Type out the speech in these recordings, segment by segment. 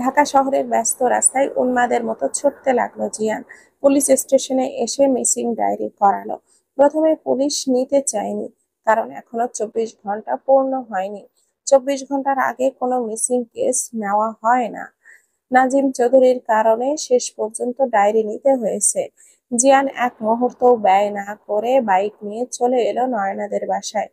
ঢাকা শহরের ব্যস্ত রাস্তায় উন্মাদের মতো ছুটতে লাগলো জিয়ান। পুলিশ স্টেশনে এসে মিসিং ডায়েরি করালো। প্রথমে পুলিশ নিতে চায়নি, কারণ এখনো 24 ঘন্টা পূর্ণ হয়নি। 24 ঘন্টার আগে কোনো মিসিং কেস নেওয়া হয় না। নাজিম চৌধুরীর কারণে শেষ পর্যন্ত ডায়েরি নিতে হয়েছে। জিয়ান এক মুহূর্ত ব্যয় না করে বাইক নিয়ে চলে এলো নয়নাদের বাসায়।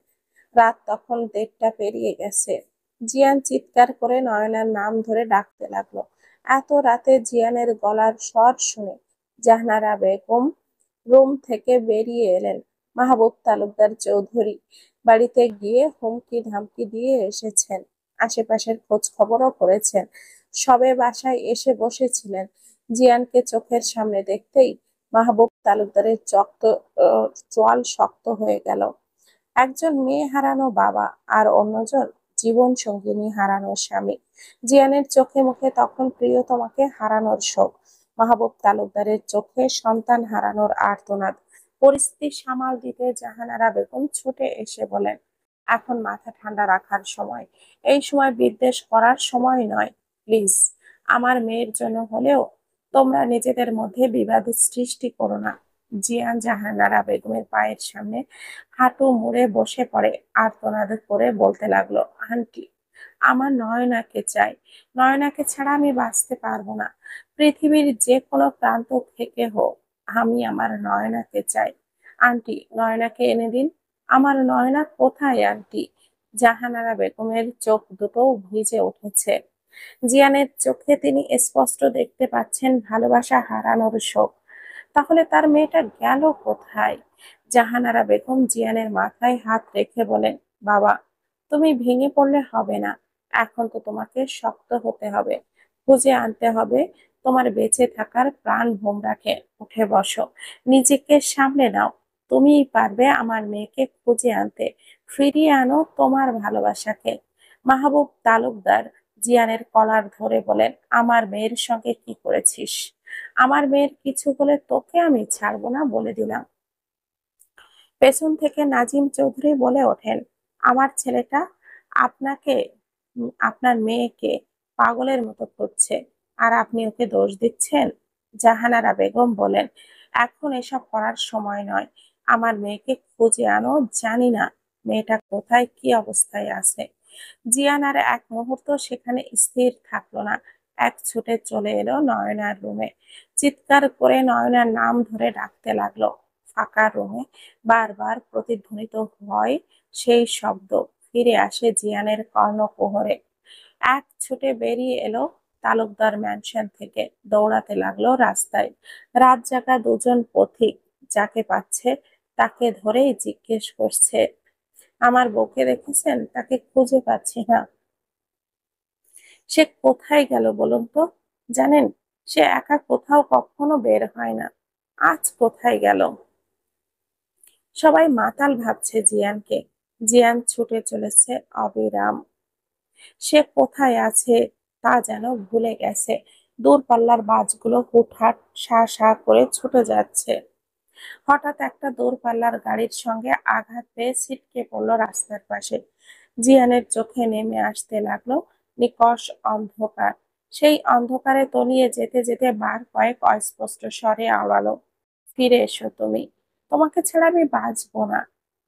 রাত তখন 1:30 পেরিয়ে গেছে। জিয়ান চিৎকার করে নয়নার নাম ধরে ডাকতে লাগলো। এত রাতে জিয়ানের গলার স্বর শুনে জাহানারা বেগম রুম থেকে বেরিয়ে এলেন। মাহবুব তালুকদার চৌধুরী বাড়িতে গিয়ে হুমকি ধামকি দিয়ে এসেছেন। আশেপাশের খোঁজ খবরও করেছেন। সবে বাসায় এসে বসেছিলেন। জিয়ানকে চোখের সামনে দেখতেই মাহবুব তালুকদারের চোয়াল শক্ত হয়ে গেল। একজন মেয়ে হারানো বাবা, আর অন্যজন জীবন সঙ্গিনী হারানোর স্বামী। জিয়ানের চোখে মুখে তখন প্রিয়তমাকে হারানোর শোক। মাহবুব তালুকদারের চোখে সন্তান হারানোর আর্তনাদ। পরিস্থিতি সামাল দিতে জাহানারা বেগম ছুটে এসে বলেন, এখন মাথা ঠান্ডা রাখার সময়, এই সময় বিদ্বেষ করার সময় নয়। প্লিজ, আমার মেয়ের জন্য হলেও তোমরা নিজেদের মধ্যে বিবাদ সৃষ্টি করো না। জিয়ান জাহানারা বেগমের পায়ের সামনে হাঁটু মুড়ে বসে পড়ে আর্তনাদ করে বলতে লাগলো, আন্টি, আমার নয়নাকে চাই। নয়নাকে ছাড়া আমি বাঁচতে পারবো না। পৃথিবীর যে কোনো প্রান্ত থেকে হোক, আমি আমার নয়নাকে চাই। আন্টি, নয়নাকে এনে দিন। আমার নয়না কোথায় আন্টি? জাহানারা বেগমের চোখ দুটো ভিজে উঠেছে। জিয়ানের চোখে তিনি স্পষ্ট দেখতে পাচ্ছেন ভালোবাসা হারানোর শোক। তাহলে তার মেয়েটা গেল কোথায়? জাহানারা বেগম জিয়ানের মাথায় হাত রেখে বলেন, বাবা, তুমি ভেঙে পড়লে হবে না। এখন তো তোমাকে শক্ত হতে হবে, খুঁজে আনতে হবে তোমার বেঁচে থাকার প্রাণ ভোমরাকে। উঠে বসো, নিজেকে সামলে নাও। তুমিই পারবে আমার মেয়েকে খুঁজে আনতে। ফিরিয়ে আনো তোমার ভালোবাসাকে। মাহবুব তালুকদার জিয়ানের কলার ধরে বলেন, আমার মেয়ের সঙ্গে কি করেছিস? আমার মেয়ের কিছু হলে তোকে আমি ছাড়বো না, বলে দিলাম। পেছন থেকে নাজিম চৌধুরী বলে ওঠেন, আমার ছেলেটা আপনাকে, আপনার মেয়েকে পাগলের মতো খুঁজছে, আর আপনি ওকে দোষ দিচ্ছেন। জাহানারা বেগম বলেন, এখন এসব করার সময় নয়। আমার মেয়েকে খুঁজে আনো। জানি না মেয়েটা কোথায়, কি অবস্থায় আছে। জিয়ান আর এক মুহূর্ত সেখানে স্থির থাকলো না। এক ছুটে চলে এলো নয়নার রুমে। চিৎকার করে নয়নার নাম ধরে ডাকতে লাগলো। ফাঁকা রুমে বারবার প্রতিধ্বনিত হয় সেই শব্দ। ফিরে আসে জিয়ানের কর্ণকুহরে। এক ছুটে বেরিয়ে এলো তালুকদার ম্যানশন থেকে। দৌড়াতে লাগলো রাস্তায়। রাত জাগা দুজন পথিক যাকে পাচ্ছে তাকে ধরেই জিজ্ঞেস করছে, আমার বউকে দেখেছেন? তাকে খুঁজে পাচ্ছি না। সে কোথায় গেল বলুন তো? জানেন, সে একা কোথাও কখনো বের হয় না। আজ কোথায় গেল? সবাই মাতাল ভাবছে জিয়ানকে। জিয়ান ছুটে চলেছে অবিরাম। সে কোথায় আছে তা যেন ভুলে গেছে। দূরপাল্লার বাসগুলো হুটহাট সা সা করে ছুটে যাচ্ছে। হঠাৎ একটা দূরপাল্লার গাড়ির সঙ্গে আঘাত পেয়ে ছিটকে পড়লো রাস্তার পাশে। জিয়ানের চোখে নেমে আসতে লাগলো নিকষ অন্ধকার। সেই অন্ধকারে তলিয়ে যেতে যেতে বার কয়েক অস্পষ্ট স্বরে আওড়ালো, ফিরে এসো তুমি, তোমাকে ছাড়া আমি বাঁচবো না।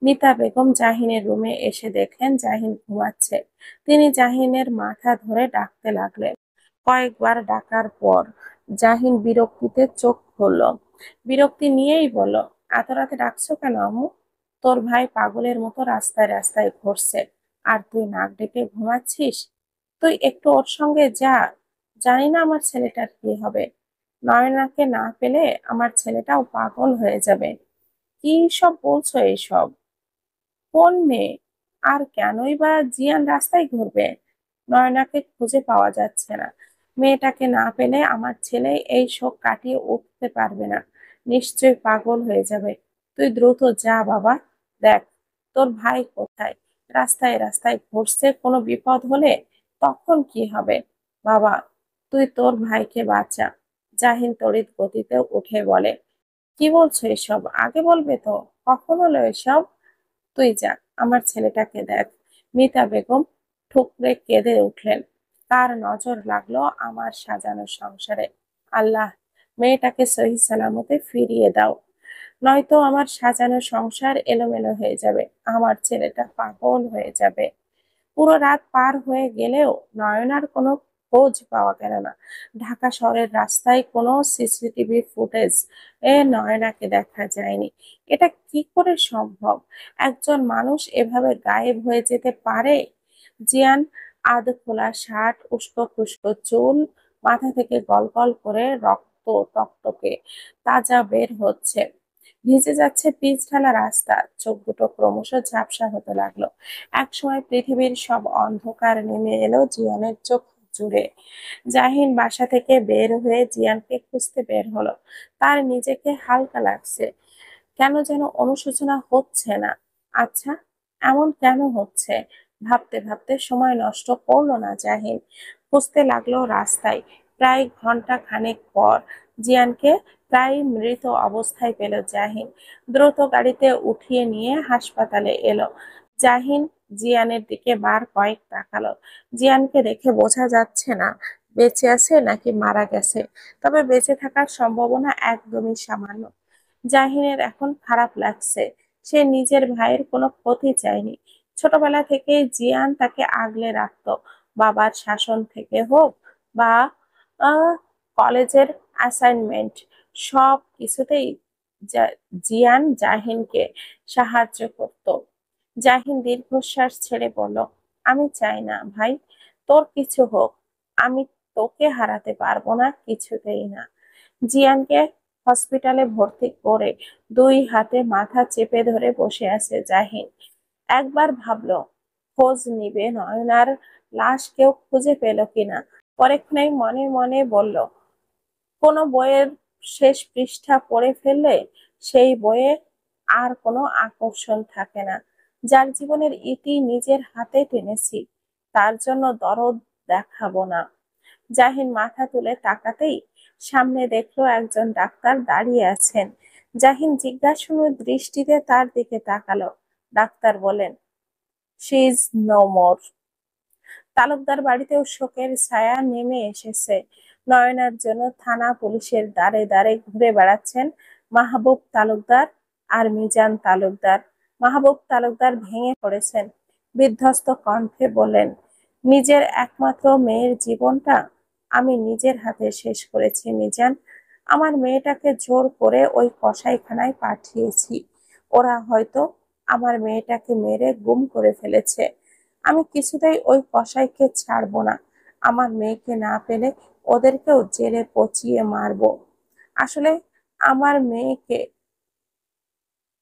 মিতা বেগম জাহিনের রুমে এসে দেখেন জাহিন ঘুমাচ্ছে। তিনি জাহিনের মাথা ধরে ডাকতে লাগলেন। কয়েকবার ডাকার পর জাহিন বিরক্তিতে চোখ খুলল। বিরক্তি নিয়েই বলল, এত রাতে ডাকছো কেন আম্মু? তোর ভাই পাগলের মতো রাস্তায় রাস্তায় ঘুরছে, আর তুই নাক ডেকে ঘুমাচ্ছিস? তুই একটু ওর সঙ্গে যা। জানি না আমার ছেলেটার কি হবে। নয়নাকে না পেলে আমার ছেলেটাও পাগল হয়ে যাবে। কি সব বলছো এইসব? কোন মেয়ে? আর কেনই বা জিয়ান রাস্তায় ঘুরবে? নয়নাকে খুঁজে পাওয়া যাচ্ছে না। মেয়েটাকে না পেলে আমার ছেলে এই শোক কাটিয়ে উঠতে পারবে না। নিশ্চয়ই পাগল হয়ে যাবে। তুই দ্রুত যা বাবা। দেখ তোর ভাই কোথায়, রাস্তায় রাস্তায় ঘুরছে। কোনো বিপদ হলে তখন কি হবে? বাবা, তুই তোর ভাইকে বাঁচা। জাহিন তড়িৎ গতিতে উঠে বলে, কি বলছো এসব? আগে বলবে তো। কখন হলো এসব? তুই যা, আমার ছেলেটাকে দেখ। মিতা বেগম ঠুকরে কেঁদে উঠলেন। তার নজর লাগলো আমার সাজানো সংসারে। আল্লাহ, মেয়েটাকে সহি সালামতে ফিরিয়ে দাও, নয়তো আমার সাজানো সংসার এলোমেলো হয়ে যাবে, আমার ছেলেটা পাগল হয়ে যাবে। পুরো রাত পার হয়ে গেলেও নয়নার কোনো খোঁজ পাওয়া গেল না। ঢাকা শহরের রাস্তায় কোনো সিসিটিভি ফুটেজ নয়নাকে দেখা যায়নি। এটা কি করে সম্ভব? একজন মানুষ এভাবে গায়েব হয়ে যেতে পারে? জিয়ান আধ খোলা শার্ট, উস্কো খুস্কো চুল, মাথা থেকে গল করে রক্ত টকটকে তাজা বের হচ্ছে, ভিজে যাচ্ছে পিচ ঢালা রাস্তা। চোখ দুটো ক্রমশ ঝাপসা হতে লাগলো। একসময় পৃথিবীর সব অন্ধকার নেমে এলো জিয়ানের চোখ জুড়ে। জাহিন বাসা থেকে বের হয়ে জিয়ানকে খুঁজতে বের হলো। তার নিজেকে হালকা লাগছে, কেন যেন অনুশোচনা হচ্ছে না। আচ্ছা, এমন কেন হচ্ছে? ভাবতে ভাবতে সময় নষ্ট করলো না জাহিন। খুঁজতে লাগলো রাস্তায়। প্রায় ঘন্টা খানেক পর জিয়ানকে প্রায় মৃত অবস্থায় পেল জাহিন। দ্রুত গাড়িতে উঠিয়ে নিয়ে হাসপাতালে এলো। জাহিন জিয়ানের দিকে বার কয়েক তাকালো। জিয়ানকে দেখে বোঝা যাচ্ছে না বেঁচে আছে নাকি মারা গেছে, তবে বেঁচে থাকার সম্ভাবনা একদমই সামান্য। জাহিনের এখন খারাপ লাগছে। সে নিজের ভাইয়ের কোনো ক্ষতি চায়নি। ছোটবেলা থেকে জিয়ান তাকে আগলে রাখতো। বাবার শাসন থেকে হোক বা কলেজের অ্যাসাইনমেন্ট, সব কিছুতেই জিয়ান জাহিনকে সাহায্য করত। জাহিন দীর্ঘশ্বাস ছেড়ে বলল, আমি চাই না ভাই তোর কিছু হোক, আমি তোকে হারাতে পারবো না, কিছুতেই না। জিয়ানকে হসপিটালে ভর্তি করে দুই হাতে মাথা চেপে ধরে বসে আছে জাহিন। একবার ভাবলো খোঁজ নিবে নয়নার লাশ কেউ খুঁজে পেল কিনা। পরেক্ষণেই মনে মনে বলল, কোনো বইয়ের শেষ পৃষ্ঠা পড়ে ফেললে সেই বইয়ে আর কোনো আকর্ষণ থাকে না। যার জীবনের ইতি নিজের হাতে টেনেছি, তার জন্য দরদ দেখাবো না। জাহিন মাথা তুলে তাকাতেই সামনে দেখলো একজন ডাক্তার দাঁড়িয়ে আছেন। জাহিন জিজ্ঞাসু দৃষ্টিতে তার দিকে তাকালো। ডাক্তার বলেন, she is no more. Talukdar বাড়িতেও শোকের ছায়া নেমে এসেছে। নয়নার জন্য থানা পুলিশের দ্বারে দ্বারে ঘুরে বেড়াচ্ছেন মাহবুব তালুকদার আর মিজান তালুকদার। মাহবুব তালুকদার ভেঙে পড়েছেন, বিধ্বস্ত কণ্ঠে বলেন, নিজের একমাত্র মেয়ের জীবনটা আমি নিজের হাতে শেষ করেছি মিজান। আমার মেয়েটাকে জোর করে ওই কসাইখানায় পাঠিয়েছি। ওরা হয়তো আমার মেয়েটাকে মেরে গুম করে ফেলেছে। আমি কিছুতেই ওই কসাইকে ছাড়বো না। আমার মেয়েকে না পেলে ওদেরকেও জেলে পচিয়ে মারবো। আসলে আমার মেয়েকে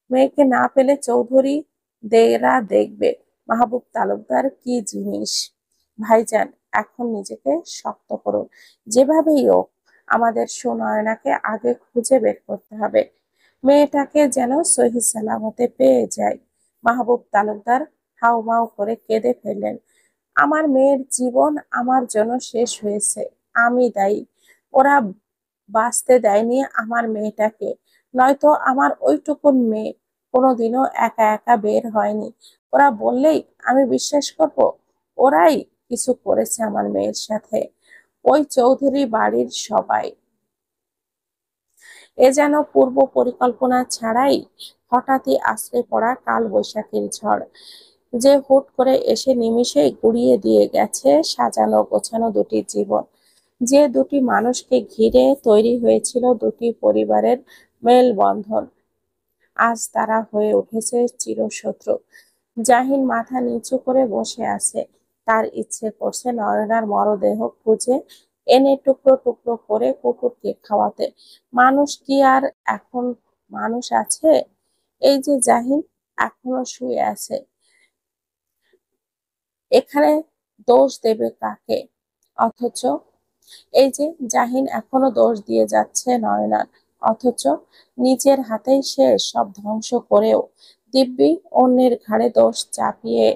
মেয়েকে না পেলে চৌধুরী দেরা দেখবে মাহবুব তালুকদার কি জিনিস। ভাইজান, এখন নিজেকে শক্ত করুন, যেভাবেই হোক আমাদের সুনয়নাকে আগে খুঁজে বের করতে হবে। মেয়েটাকে যেন সহি সালামতে পেয়ে যায়। মাহবুব তালুকদার হাউমাউ করে কেঁদে ফেললেন। আমার মেয়ের জীবন আমার জন্য শেষ হয়েছে, আমি দায়ী। ওরা বাঁচতে দেয়নি আমার মেয়েটাকে, নয়তো আমার ওইটুকু মেয়ে কোনোদিনও একা একা বের হয়নি। ওরা বললেই আমি বিশ্বাস করব ওরাই কিছু করেছে আমার মেয়ের সাথে। ওই চৌধুরী বাড়ির সবাই। এ যেন পূর্ব পরিকল্পনা ছাড়াই হঠাৎই আছড়ে পড়া কাল বৈশাখীর ঝড়, যে হুট করে এসে নিমিষেই গুড়িয়ে দিয়ে গেছে সাজানো গোছানো দুটি জীবন। যে দুটি মানুষকে ঘিরে তৈরি হয়েছিল দুটি পরিবারের মেলবন্ধন, আজ তারা হয়ে উঠেছে চিরশত্রু। জাহিন মাথা নিচু করে বসে আছে। তার ইচ্ছে করছে নয়নার মরদেহ খুঁজে এনে টুকরো টুকরো করে কুকুরকে খাওয়াতে। মানুষ কি আর এখন মানুষ আছে? এই যে জাহিন এখনো শুয়ে আছে, এখানে দোষ দেবে কাকে? অথচ এই যে জাহিন এখনো দোষ দিয়ে যাচ্ছে নয়নার, অথচ নিজের হাতেই সে সব ধ্বংস করেও দিব্যি অন্যের ঘাড়ে দোষ চাপিয়ে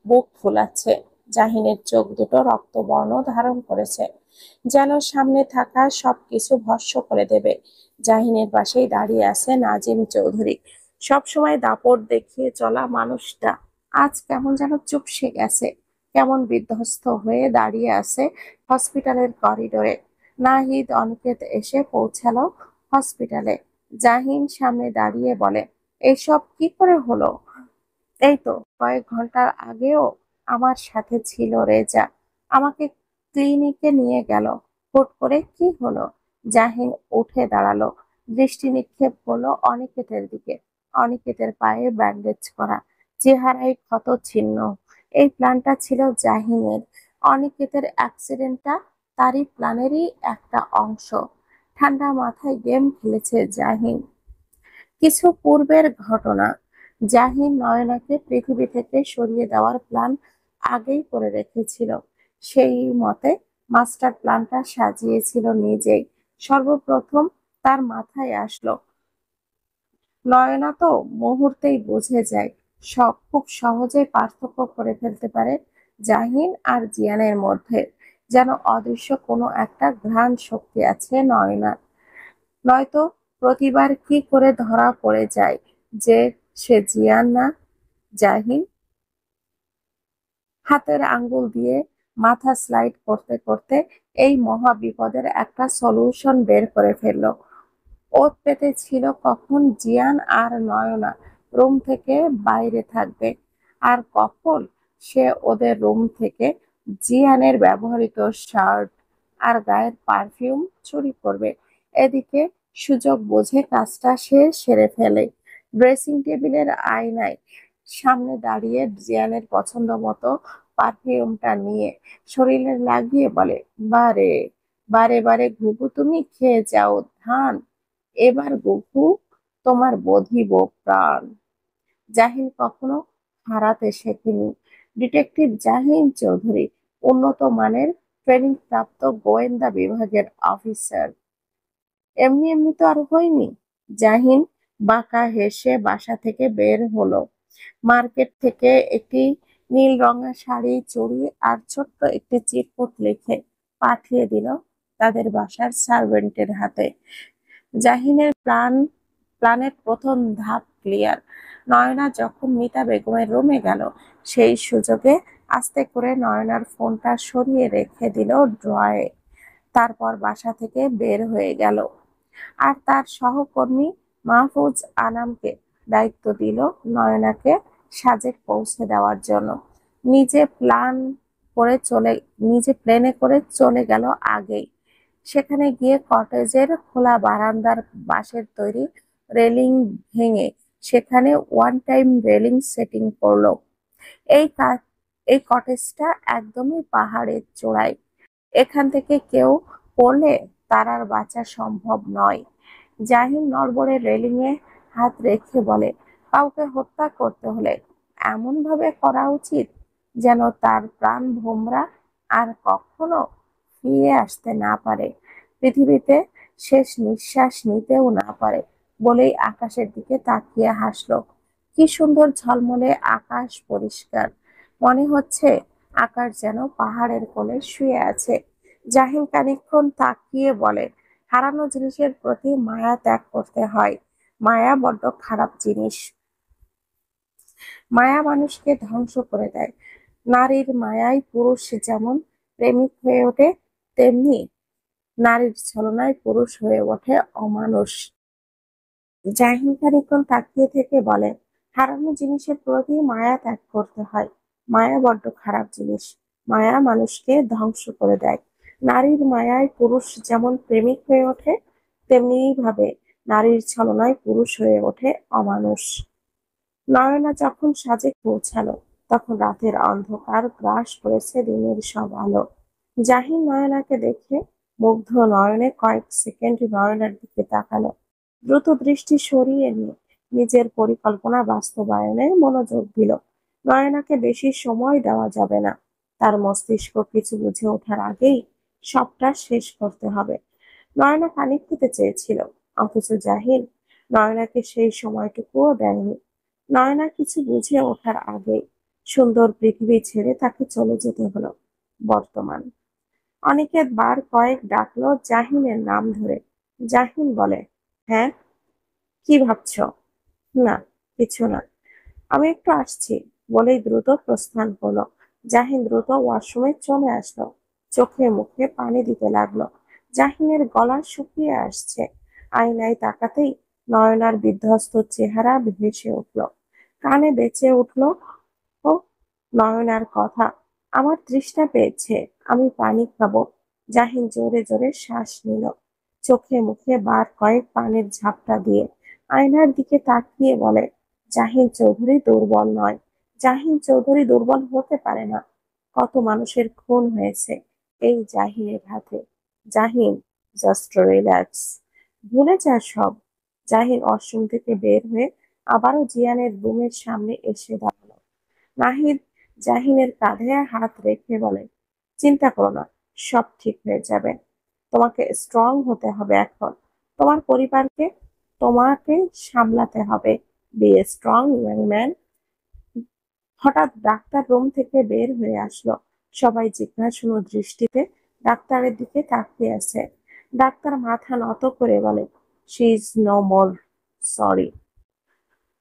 বুক ফুলাচ্ছে। জাহিনের চোখ দুটো রক্তবর্ণ ধারণ করেছে, যেন সামনে থাকা সবকিছু ভস্ম করে দেবে। জাহিনের পাশেই দাঁড়িয়ে আছে নাজিম চৌধুরী। সবসময় দাপট দেখিয়ে চলা মানুষটা আজ কেমন যেন চুপসে গেছে। কেমন বিধ্বস্ত হয়ে দাঁড়িয়ে আছে হসপিটালের করিডোরে। নাহিদ অনিকেত এসে পৌঁছালো হসপিটালে। জাহিন সামনে দাঁড়িয়ে বলে, এইসব কি করে হলো? এই তো কয়েক ঘন্টার আগেও আমার সাথে ছিল রেজা, আমাকে ক্লিনিকে নিয়ে গেল। হুট করে কি হলো? জাহিন উঠে দাঁড়ালো, দৃষ্টি নিক্ষেপ করলো অনিকেতের দিকে। অনিকেতের পায়ে ব্যান্ডেজ করা, চেহারায় ক্ষত ছিন্ন। এই প্ল্যানটা ছিল জাহিনের। অনিকেতের অ্যাক্সিডেন্টটা তারই প্ল্যানেরই একটা অংশ। ঠান্ডা মাথায় গেম খেলেছে জাহিন। কিছু পূর্বের ঘটনা। জাহিন নয়নাকে পৃথিবী থেকে সরিয়ে দেওয়ার প্ল্যান আগেই করে রেখেছিল। সেই মতে মাস্টার প্ল্যানটা সাজিয়েছিল নিজেই। সর্বপ্রথম তার মাথায় আসলো, নয়না তো মুহূর্তেই বুঝে যায়, সব খুব সহজেই পার্থক্য করে ফেলতে পারে জাহিন আর জিয়ানের মধ্যে। যেন অদৃশ্য কোনো একটা ঘ্রাণ শক্তি আছে নয়নার। নয়তো প্রতিবার কি করে ধরা পড়ে যায় যে সে জিয়ান না জাহিন। হাতের আঙ্গুল দিয়ে মাথা স্লাইড করতে করতে এই মহা বিপদের একটা সলিউশন বের করে ফেললো। ওত পেতে ছিল কখন জিয়ান আর নয়না রুম থেকে বাইরে থাকবে, আর কখন সে ওদের রুম থেকে জিয়ানের ব্যবহৃত শার্ট আর গায়ের পারফিউম চুরি করবে। এদিকে সুযোগ বুঝে কাজটা সে সেরে ফেলে। ড্রেসিং টেবিলের আয়নায় সামনে দাঁড়িয়ে জিয়ানের পছন্দ মতো পারফিউমটা নিয়ে শরীরে লাগিয়ে বলে, বারে বারে বারে ঘুঘু তুমি খেয়ে যাও ধান, এবার গপু তোমার বধিব প্রাণ। জাহিন কখনো হারাতে শেখেনি। ডিটেকটিভ জাহিন চৌধুরী উন্নত মানের ট্রেনিং প্রাপ্ত গোয়েন্দা বিভাগের অফিসার। এমনি এমনি তো আর হয়নি। জাহিন বাঁকা হেসে বাসা থেকে বের হলো। মার্কেট থেকে একটি নীল রঙের শাড়ি, চুড়ি আর ছোট্ট একটি চিরকুট লিখে পাঠিয়ে দিল তাদের বাসার সার্ভেন্টের হাতে। জাহিনের প্ল্যানের প্রথম ধাপ ক্লিয়ার। নয়না যখন মিতা বেগমের রুমে গেল, সেই সুযোগে আস্তে করে নয়নার ফোনটা সরিয়ে রেখে দিল ড্রয়ে। তারপর বাসা থেকে বের হয়ে গেল আর তার সহকর্মী মাহফুজ আনামকে দায়িত্ব দিল নয়নাকে সাজেক পৌঁছে দেওয়ার জন্য। নিজে প্ল্যান করে চলে নিজে প্লেনে করে চলে গেল আগেই। সেখানে গিয়ে কটেজের খোলা বারান্দার বাঁশের তৈরি রেলিং ভেঙে সেখানে ওয়ান টাইম রেলিং সেটিং করলো। এই কাজ এই কটেজটা একদমই পাহাড়ের চূড়ায়। এখান থেকে কেউ পড়লে তার আর বাঁচা সম্ভব নয়। জাহিন নড়বড়ে রেলিং এ হাত রেখে বলে, কাউকে হত্যা করতে হলে এমন ভাবে করা উচিত যেন তার প্রাণ ভোমরা আর কখনো ফিরে আসতে না পারে, পৃথিবীতে শেষ নিঃশ্বাস নিতেও না পারে। বলেই আকাশের দিকে তাকিয়ে হাসলো। কি সুন্দর ঝলমলে আকাশ, পরিষ্কার। মনে হচ্ছে আকাশ যেন পাহাড়ের কোলে শুয়ে আছে। জাহিন খানিকক্ষণ তাকিয়ে বলে, হারানো জিনিসের প্রতি মায়া ত্যাগ করতে হয়। মায়া বড্ড খারাপ জিনিস। মায়া মানুষকে ধ্বংস করে দেয়। নারীর মায়ায় পুরুষ যেমন প্রেমিক হয়ে ওঠে, তেমনি নারীর ছলনায় পুরুষ হয়ে ওঠে অমানুষ। জাহিন খানিকক্ষণ তাকিয়ে থেকে বলে, হারানো জিনিসের প্রতি মায়া ত্যাগ করতে হয়। মায়া বড্ড খারাপ জিনিস। মায়া মানুষকে ধ্বংস করে দেয়। নারীর মায়ায় পুরুষ যেমন প্রেমিক হয়ে ওঠে, তেমনি ভাবে নারীর ছলনায় পুরুষ হয়ে ওঠে অমানুষ। নয়না যখন সাজেক পৌঁছালো, তখন রাতের অন্ধকার গ্রাস করেছে দিনের সব আলো। জাহিন নয়নাকে দেখে মুগ্ধ নয়নে কয়েক সেকেন্ড নয়নার দিকে তাকালো। দ্রুত দৃষ্টি সরিয়ে নিয়ে নিজের পরিকল্পনা বাস্তবায়নে মনোযোগ দিল। নয়নাকে বেশি সময় দেওয়া যাবে না। তার মস্তিষ্ক কিছু বুঝে ওঠার আগেই সবটা শেষ করতে হবে। নয়না পানি খেতে চেয়েছিল, অথচ জাহিন নয়নাকে সেই সময়টুকুও দেয়নি। নয়না কিছু বুঝে ওঠার আগেই সুন্দর পৃথিবী ছেড়ে তাকে চলে যেতে হলো। বর্তমান। অনিকেত বার কয়েক ডাকলো জাহিনের নাম ধরে। জাহিন বলে, হ্যাঁ, কি ভাবছো? না, কিছু না, আমি একটু আসছি বলেই দ্রুত প্রস্থান করলো। জাহিন দ্রুত ওয়াশরুমে চলে আসলো, চোখে মুখে পানি দিতে লাগলো। জাহিনের গলা শুকিয়ে আসছে। আয়নায় তাকাতেই নয়নার বিধ্বস্ত চেহারা ভেসে উঠল, কানে বেঁচে উঠল ও নয়নার কথা। আমার তৃষ্ণা পেয়েছে, আমি পানি খাবো। জাহিন জোরে জোরে শ্বাস নিল, চোখে মুখে বার কয়েক পানির ঝাপটা দিয়ে আয়নার দিকে তাকিয়ে বলে, জাহিন চৌধুরী দুর্বল নয়। জাহিন চৌধুরী দুর্বল হতে পারে না। কত মানুষের খুন হয়েছে এই জাহিনের হাতে। জাহিন, জাস্ট রিল্যাক্স, ভুলে যা সব। জাহিন ওয়াশরুম থেকে বের হয়ে আবারও জিয়ানের রুমের সামনে এসে দাঁড়ালো। নাহিদ জাহিনের কাঁধে হাত রেখে বলে, চিন্তা করো না, সব ঠিক হয়ে যাবে। তোমাকে স্ট্রং হতে হবে এখন। তোমার পরিবারকে তোমাকে সামলাতে হবে। Be strong young man. হঠাৎ ডাক্তার রুম থেকে বের হয়ে আসলো। সবাই জিজ্ঞাসু দৃষ্টিতে ডাক্তারের দিকে তাকিয়ে আছে। ডাক্তার মাথা নত করে বলে, she is no more, sorry.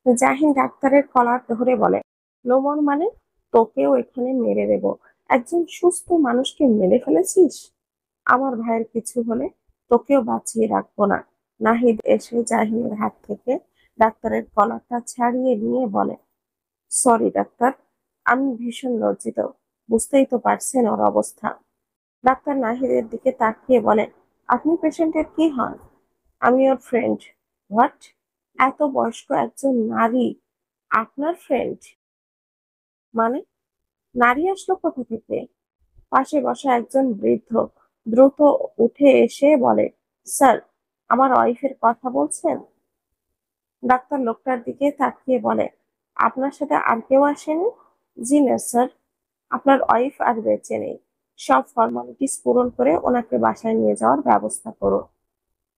Jahin ডাক্তারের কলার ধরে বলে, নো মোর মানে? তোকেও এখানে মেরে দেব। একজন সুস্থ মানুষকে মেরে ফেলেছিস। আমার ভাইয়ের কিছু হলে তোকেও বাঁচিয়ে রাখবো না। নাহিদ এসে জাহিনের হাত থেকে ডাক্তারের কলারটা ছাড়িয়ে নিয়ে বলে, সরি ডাক্তার, আমি ভীষণ লজ্জিত। বুঝতেই তো পারছেন ওর অবস্থা। ডাক্তার নাহিদের দিকে তাকিয়ে বলে, আপনি পেশেন্টের কি হন? আমি ওর ফ্রেন্ড। হোয়াট? এত বয়স্ক একজন নারী আপনার ফ্রেন্ড? মানে? নারী আসলো কোথা থেকে? পাশে বসা একজন বৃদ্ধ দ্রুত উঠে এসে বলে, স্যার, আমার ওয়াইফের কথা বলছেন? ডাক্তার লোকটার দিকে তাকিয়ে বলে, আপনার সাথে আর কেউ আসেনি? জি না স্যার, আপনার ওয়াইফ আর বেঁচে নেই। সব ফর্মালিটিস পূরণ করে ওনাকে বাসায় নিয়ে যাওয়ার ব্যবস্থা করুন।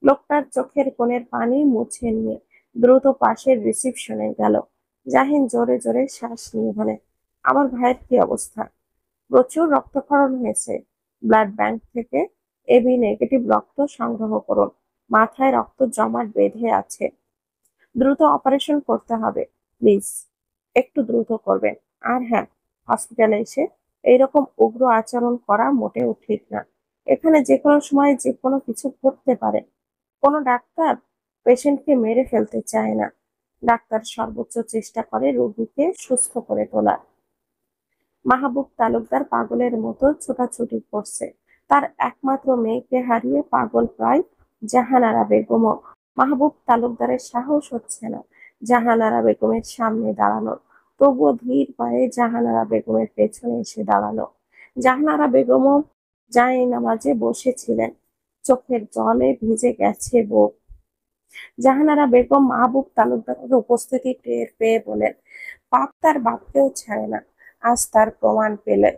লোকটার চোখের কোণের পানি মুছে নিয়ে দ্রুত পাশের রিসিপশনে গেল। জাহিন জোরে জোরে শ্বাস নিয়ে বলে, আমার ভাইয়ের কি অবস্থা? প্রচুর রক্তক্ষরণ হয়েছে। ব্লাড ব্যাংক থেকে এবি নেগেটিভ রক্ত সংগ্রহ করুন। মাথায় রক্ত জমাট বেঁধে আছে। দ্রুত অপারেশন করতে হবে, প্লিজ। একটু দ্রুত করবেন। আর হ্যাঁ, হসপিটালে এসে এইরকম উগ্র আচরণ করা মোটেও ঠিক না। এখানে যে কোনো সময় যে কোনো কিছু ঘটতে পারে। কোনো ডাক্তার পেশেন্টকে মেরে ফেলতে চায় না। ডাক্তার সর্বোচ্চ চেষ্টা করে রোগীকে সুস্থ করে তোলার। মাহবুব তালুকদার পাগলের মতো ছোটাছুটি করছে। তার একমাত্র মেয়েকে হারিয়ে পাগল প্রায় জাহানারা বেগমও। মাহবুব তালুকদারের সাহস হচ্ছে না জাহানারা বেগমের সামনে দাঁড়ানো। তবুও ধীর পায়ে জাহানারা বেগমের পেছনে এসে দাঁড়ালো। জাহানারা বেগমও জায়নামাজে বসেছিলেন, চোখের জলে ভিজে গেছে বুক। জাহানারা বেগম মাহবুব তালুকদারের উপস্থিতি টের পেয়ে বলেন, পাপ তার বাপকেও ছাড়ে না। আজ তার প্রমাণ পেলে।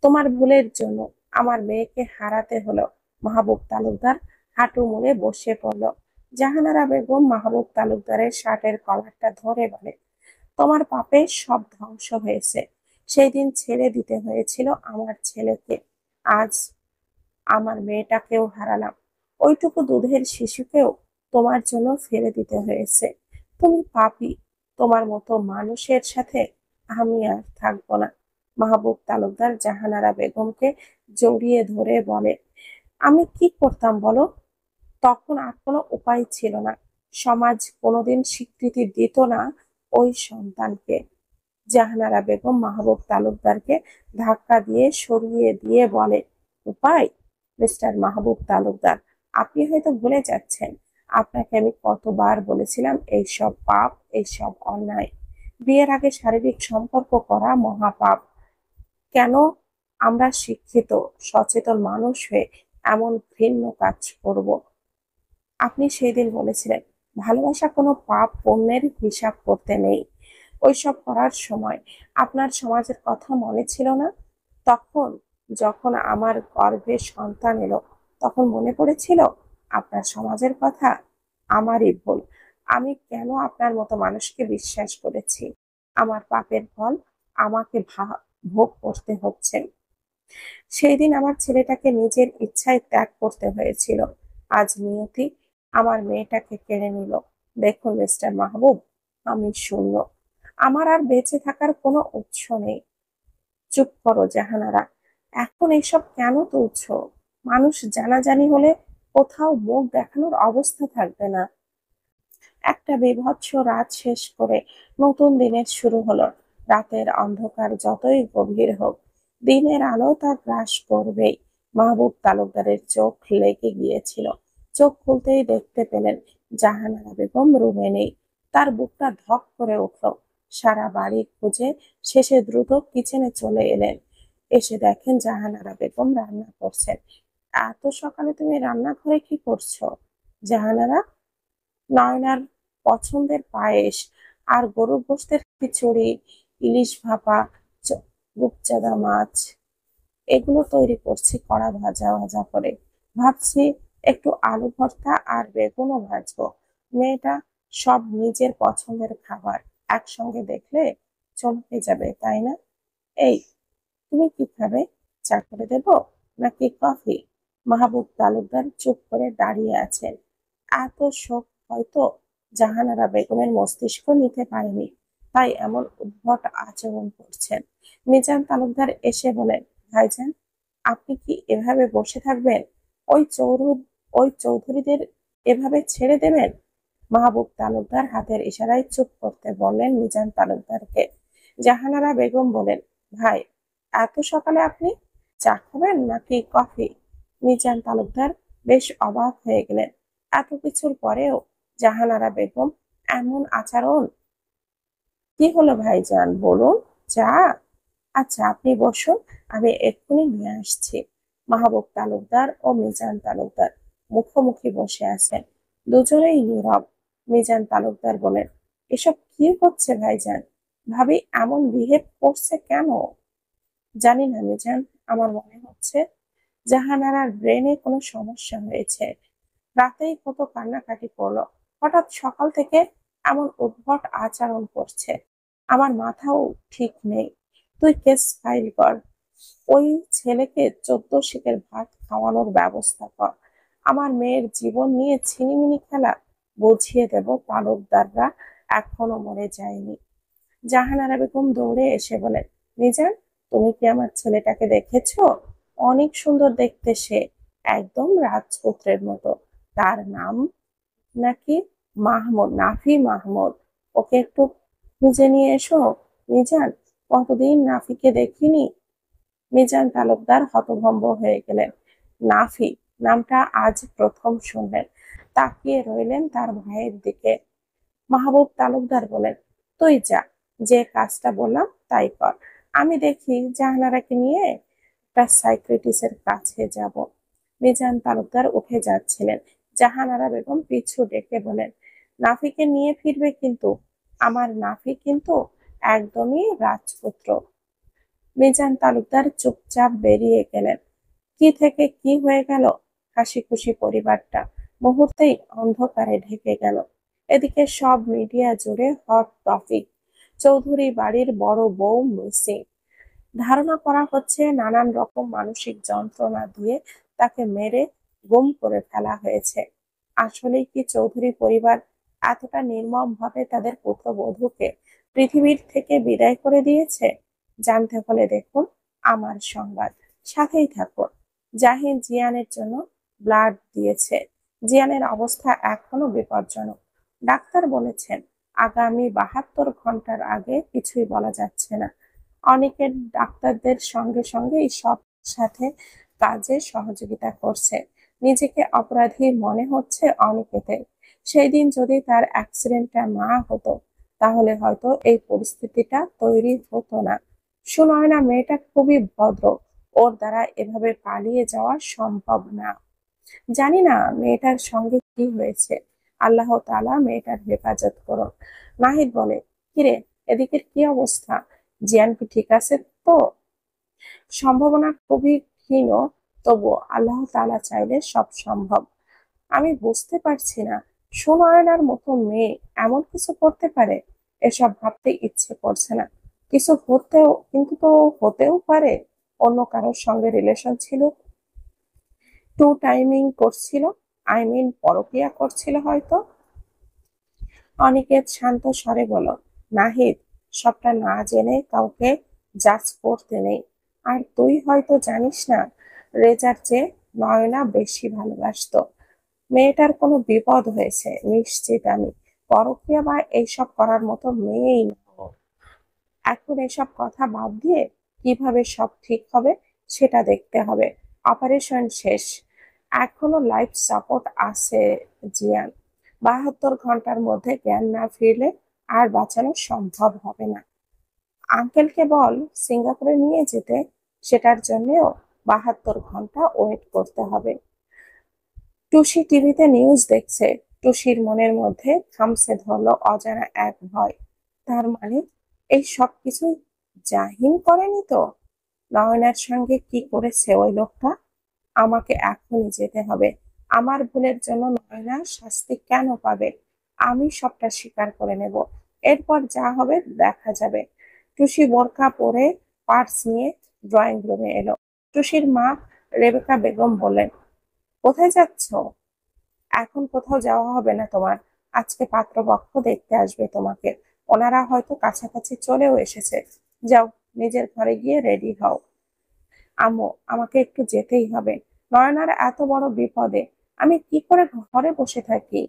তোমার ভুলের জন্য আমার মেয়েকে হারাতে হলো। মাহবুব তালুকদার হাঁটু মুড়ে বসে পড়ল। জাহানারা বেগম মাহবুব তালুকদারের শার্টের কলারটা ধরে বলে, তোমার পাপে সব ধ্বংস হয়েছে। সেই দিন ছেড়ে দিতে হয়েছিল আমার ছেলেকে। আজ আমার মেয়েটাকেও হারালাম। ওইটুকু দুধের শিশুকেও তোমার জন্য ফেলে দিতে হয়েছে। তুমি পাপী। তোমার মতো মানুষের সাথে আমি আর থাকবো না। মাহবুব তালুকদার জাহানারা বেগমকে জড়িয়ে ধরে বলে, আমি কি করতাম বলো? তখন আর কোনো উপায় ছিল না। সমাজ কোনোদিন স্বীকৃতি দিত না ওই সন্তানকে। জাহানারা বেগম মাহবুব তালুকদারকে ধাক্কা দিয়ে সরিয়ে দিয়ে বলে, উপায়? মিস্টার মাহবুব তালুকদার, আপনি হয়তো ভুলে যাচ্ছেন আপনাকে আমি কতবার বলেছিলাম এইসব পাপ, এইসব অন্যায়। বিয়ের আগে শারীরিক সম্পর্ক করা মহাপাপ। কেন আমরা শিক্ষিত সচেতন মানুষ হয়ে এমন ঘৃণ্য কাজ করব? আপনি সেই দিন বলেছিলেন ভালোবাসা কোনো পাপ পুণ্যের হিসাব করতে নেই। ওইসব করার সময় আপনার সমাজের কথা মনে ছিল না? তখন যখন আমার গর্ভে সন্তান এলো তখন মনে পড়েছিল আপনার সমাজের কথা? আমারই ভুল। আমি কেন আপনার মতো মানুষকে বিশ্বাস করেছি? আমার পাপের ফল আমাকে ভোগ করতে হচ্ছে। সেই দিন আমার ছেলেটাকে নিজের ইচ্ছায় ত্যাগ করতে হয়েছিল। আজ নিয়তি আমার মেয়েটাকে কেড়ে নিল। দেখুন মিস্টার মাহবুব, আমি শূন্য। আমার আর বেঁচে থাকার কোনো উৎস নেই। চুপ করো জাহানারা, এখন এসব কেন তুলছো? মানুষ জানাজানি হলে কোথাও মুখ দেখানোর অবস্থা থাকবে না। একটা বীভৎস রাত শেষ করে নতুন দিনের শুরু হলো। রাতের অন্ধকার যতই গভীর হোক, দিনের আলো তা গ্রাস করবেই। মাহবুব তালুকদারের চোখ লেগে গিয়েছিল। চোখ খুলতেই দেখতে পেলেন জাহানারা বেগম রুমে নেই। তার বুকটা ধক করে উঠল। সারা বাড়ি খুঁজে শেষে দ্রুত কিচেনে চলে এলেন। এসে দেখেন জাহানারা বেগম রান্না করছেন। এত সকালে তুমি রান্নাঘরে কি করছো জাহানারা? নয়নার পছন্দের পায়েস আর গরুর গোশতের খিচুড়ি, ইলিশ ভাপা, রূপচাঁদা মাছ এগুলো তৈরি করছি কড়া ভাজা ভাজা করে। ভাবছি একটু আলু ভর্তা আর বেগুনও ভাজবো। মেয়েটা সব নিজের পছন্দের খাবার একসঙ্গে দেখলে চমকে যাবে, তাই না? এই, তুমি কি খাবে? চা করে দেবো নাকি কফি? মাহবুব তালুকদার চুপ করে দাঁড়িয়ে আছেন। এত শোক হয়তো জাহানারা বেগমের মস্তিষ্ক নিতে পারেনি, তাই এমন উদ্ভট আচরণ করছেন। মিজান তালুকদার এসে বলেন, ভাইজান, আপনি কি এভাবে বসে থাকবেন? ওই চৌরু ওই চৌধুরীদের এভাবে ছেড়ে দেবেন? মাহবুব তালুকদার হাতের ইশারায় চুপ করতে বললেন মিজান তালুকদারকে। জাহানারা বেগম বলেন, ভাই, এত সকালে আপনি চা খাবেন নাকি কফি? মিজান তালুকদার বেশ অবাক হয়ে গেলেন। এত কিছুর পরেও জাহানারা বেগম এমন আচরণ! কি হলো ভাইজান, বলুন। চা? আচ্ছা, আপনি বসুন, আমি এক্ষুনি নিয়ে আসছি। মাহবুব তালুকদার ও মিজান তালুকদার মুখোমুখি বসে আছেন। দুজনেই নীরব। মিজান তালুকদার বলেন, এসব কি হচ্ছে ভাইজান? ভাবি এমন বিহেভ করছে কেন? জানি না মিজান, আমার মনে হচ্ছে জাহানারার ব্রেনে কোনো সমস্যা হয়েছে। রাতেই কত কান্নাকাটি করলো, হঠাৎ সকাল থেকে এমন উদ্ভট আচরণ করছে। আমার মাথাও ঠিক নেই। তুই কেস ফাইল কর, ওই ছেলেকে 14 শিকের ভাত খাওয়ানোর ব্যবস্থা কর। আমার মেয়ের জীবন নিয়ে ছিনিমিনি খেলা, বুঝিয়ে দেব তালুকদাররা এখনো মরে যায়নি। জাহানারা বেগম দৌড়ে এসে বলেন, মিজান, তুমি কি আমার ছেলেটাকে দেখেছো? অনেক সুন্দর দেখতে সে, একদম রাজপুত্রের মতো। তার নাম নাকি মাহমুদ, নাফি মাহমুদ। ওকে একটু খুঁজে নিয়ে এসো মিজান, কতদিন নাফিকে দেখিনি। মিজান তালুকদার হতভম্ব হয়ে গেলেন। নাফি নামটা আজ প্রথম শুনলেন। তাকিয়ে রইলেন তার ভাইয়ের দিকে। মাহবুব তালুকদার বলেন, তুই যা, যে কাজটা বললাম তাই কর। আমি দেখি জাহানারাকে নিয়ে একটা সাইকিয়াট্রিস্টের কাছে যাব। মিজান তালুকদার উঠে যাচ্ছিলেন। জাহানারা বেগম পিছু ডেকে বলেন, নাফিকে নিয়ে ফিরবে কিন্তু। আমার নাফি কিন্তু একদমই রাজপুত্র। মিজান তালুকদার চুপচাপ বেরিয়ে গেলেন। কি থেকে কি হয়ে গেল! হাসি খুশি পরিবারটা মুহূর্তেই অন্ধকারে ঢেকে গেল। এদিকে সব মিডিয়া জুড়ে হট টপিক, চৌধুরী বাড়ির বড় বউ মিসিং। ধারণা করা হচ্ছে নানান রকম মানসিক যন্ত্রণা দিয়ে তাকে মেরে গুম করে ফেলা হয়েছে। আসলেই কি চৌধুরী পরিবার এতটা নির্মম ভাবে তাদের পুত্রবধূকে পৃথিবীর থেকে বিদায় করে দিয়েছে? জানতে হলে দেখুন আমার সংবাদ, সাথেই থাকুন। জাহিন জিয়ানের জন্য ব্লাড দিয়েছে। জিয়ানের অবস্থা এখনো বিপজ্জনক। ডাক্তার বলেছেন আগামী 72 ঘন্টার আগে কিছুই বলা যাচ্ছে না। অনেকের ডাক্তারদের সঙ্গে সঙ্গে সব সাথে কাজে সহযোগিতা করছে। নিজেকে অপরাধী মনে হচ্ছে অনেকেতে। সেই দিন যদি তার অ্যাক্সিডেন্টটা না হতো, তাহলে হয়তো এই পরিস্থিতিটা তৈরি হতো না। সুনয়না মেয়েটা খুবই ভদ্র, ওর দ্বারা এভাবে পালিয়ে যাওয়া সম্ভব না। জানি না মেয়েটার সঙ্গে কি হয়েছে। আল্লাহ তাআলা মেয়েটার হেফাজত করুন। নাহিদ বলে, কিরে, এদিকের কি অবস্থা? জিয়ান কি ঠিক আছে তো? সম্ভাবনা খুবই ক্ষীণ, তবুও আল্লাহ তাআলা চাইলে সব সম্ভব। আমি বুঝতে পারছি না সুনয়নার মতো মেয়ে এমন কিছু করতে পারে। এসব ভাবতে ইচ্ছে করছে না। কিছু হতেও কিন্তু তো হতেও পারে। অন্য কারোর সঙ্গে রিলেশন ছিল, টু টাইমিং করছিল, আই মিন পরকিয়া করছিল হয়তো। অনিকেত শান্ত স্বরে বলল, নাহিদ, সবটা না জেনে কাউকে জাজ করতে নেই। আর তুই হয়তো জানিস না, রেজার চেয়ে নয়না বেশি ভালোবাসতো। মেয়েটার কোনো বিপদ হয়েছে নিশ্চিত আমি। পরকীয়া বা এইসব করার মতো মেয়েই না ও। এখন এসব কথা বাদ দিয়ে কিভাবে সব ঠিক হবে সেটা দেখতে হবে। অপারেশন শেষ, এখনো লাইফ সাপোর্ট আছে জিয়ান। 72 ঘন্টার মধ্যে জ্ঞান না ফিরলে আর বাঁচানো সম্ভব হবে না। আঙ্কেলকে বল সিঙ্গাপুরে নিয়ে যেতে, সেটার জন্যও 72 ঘন্টা ওয়েট করতে হবে। টুসি টিভিতে নিউজ দেখছে। টুসির মনের মধ্যে থামছে ধরলো অজানা এক ভয়। তার মানে এই সব কিছু জাহিন করেনি তো? নয়নার সঙ্গে কি করেছে ওই লোকটা? আমাকে এখনই যেতে হবে। আমার ভুলের জন্য নয়না শাস্তি কেন পাবে? আমি সবটা স্বীকার করে নেব। এরপর যা হবে দেখা যাবে। টুসি বোরকা পরে পার্স নিয়ে ড্রয়িং রুমে এলো। টুসির মা রেবেকা বেগম বললেন, কোথায় যাচ্ছ? এখন কোথাও যাওয়া হবে না তোমার। আজকে পাত্রপক্ষ দেখতে আসবে তোমাকে। ওনারা হয়তো কাছাকাছি চলেও এসেছে। যাও, নিজের ঘরে গিয়ে রেডি হও। আম্মু, আমাকে একটু যেতেই হবে। নয়নার এত বড় বিপদে আমি কি করে ঘরে বসে থাকি?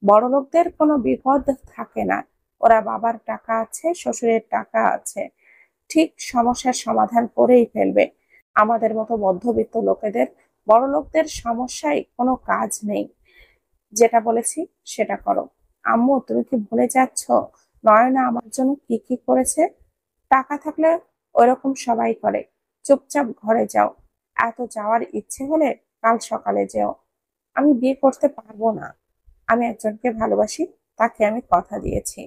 বড়লোকদের কোনো বিপদ থাকে না। ওরা বাবার টাকা আছে, শ্বশুরের টাকা আছে, ঠিক সমস্যার সমাধান করেই ফেলবে। আমাদের মতো মধ্যবিত্ত লোকেদের বড়লোকদের সমস্যায় কোনো কাজ নেই। যেটা বলেছি সেটা করো। আম্মু, তুমি কি ভুলে যাচ্ছ নয়না আমার জন্য কি কি করেছে? টাকা থাকলে ওইরকম সবাই করে। চুপচাপ ঘরে যাও। এত যাওয়ার ইচ্ছে হলে কাল সকালে যেও। আমি বিয়ে করতে পারবো না। আমি একজনকে ভালোবাসি, তাকে আমি কথা দিয়েছি।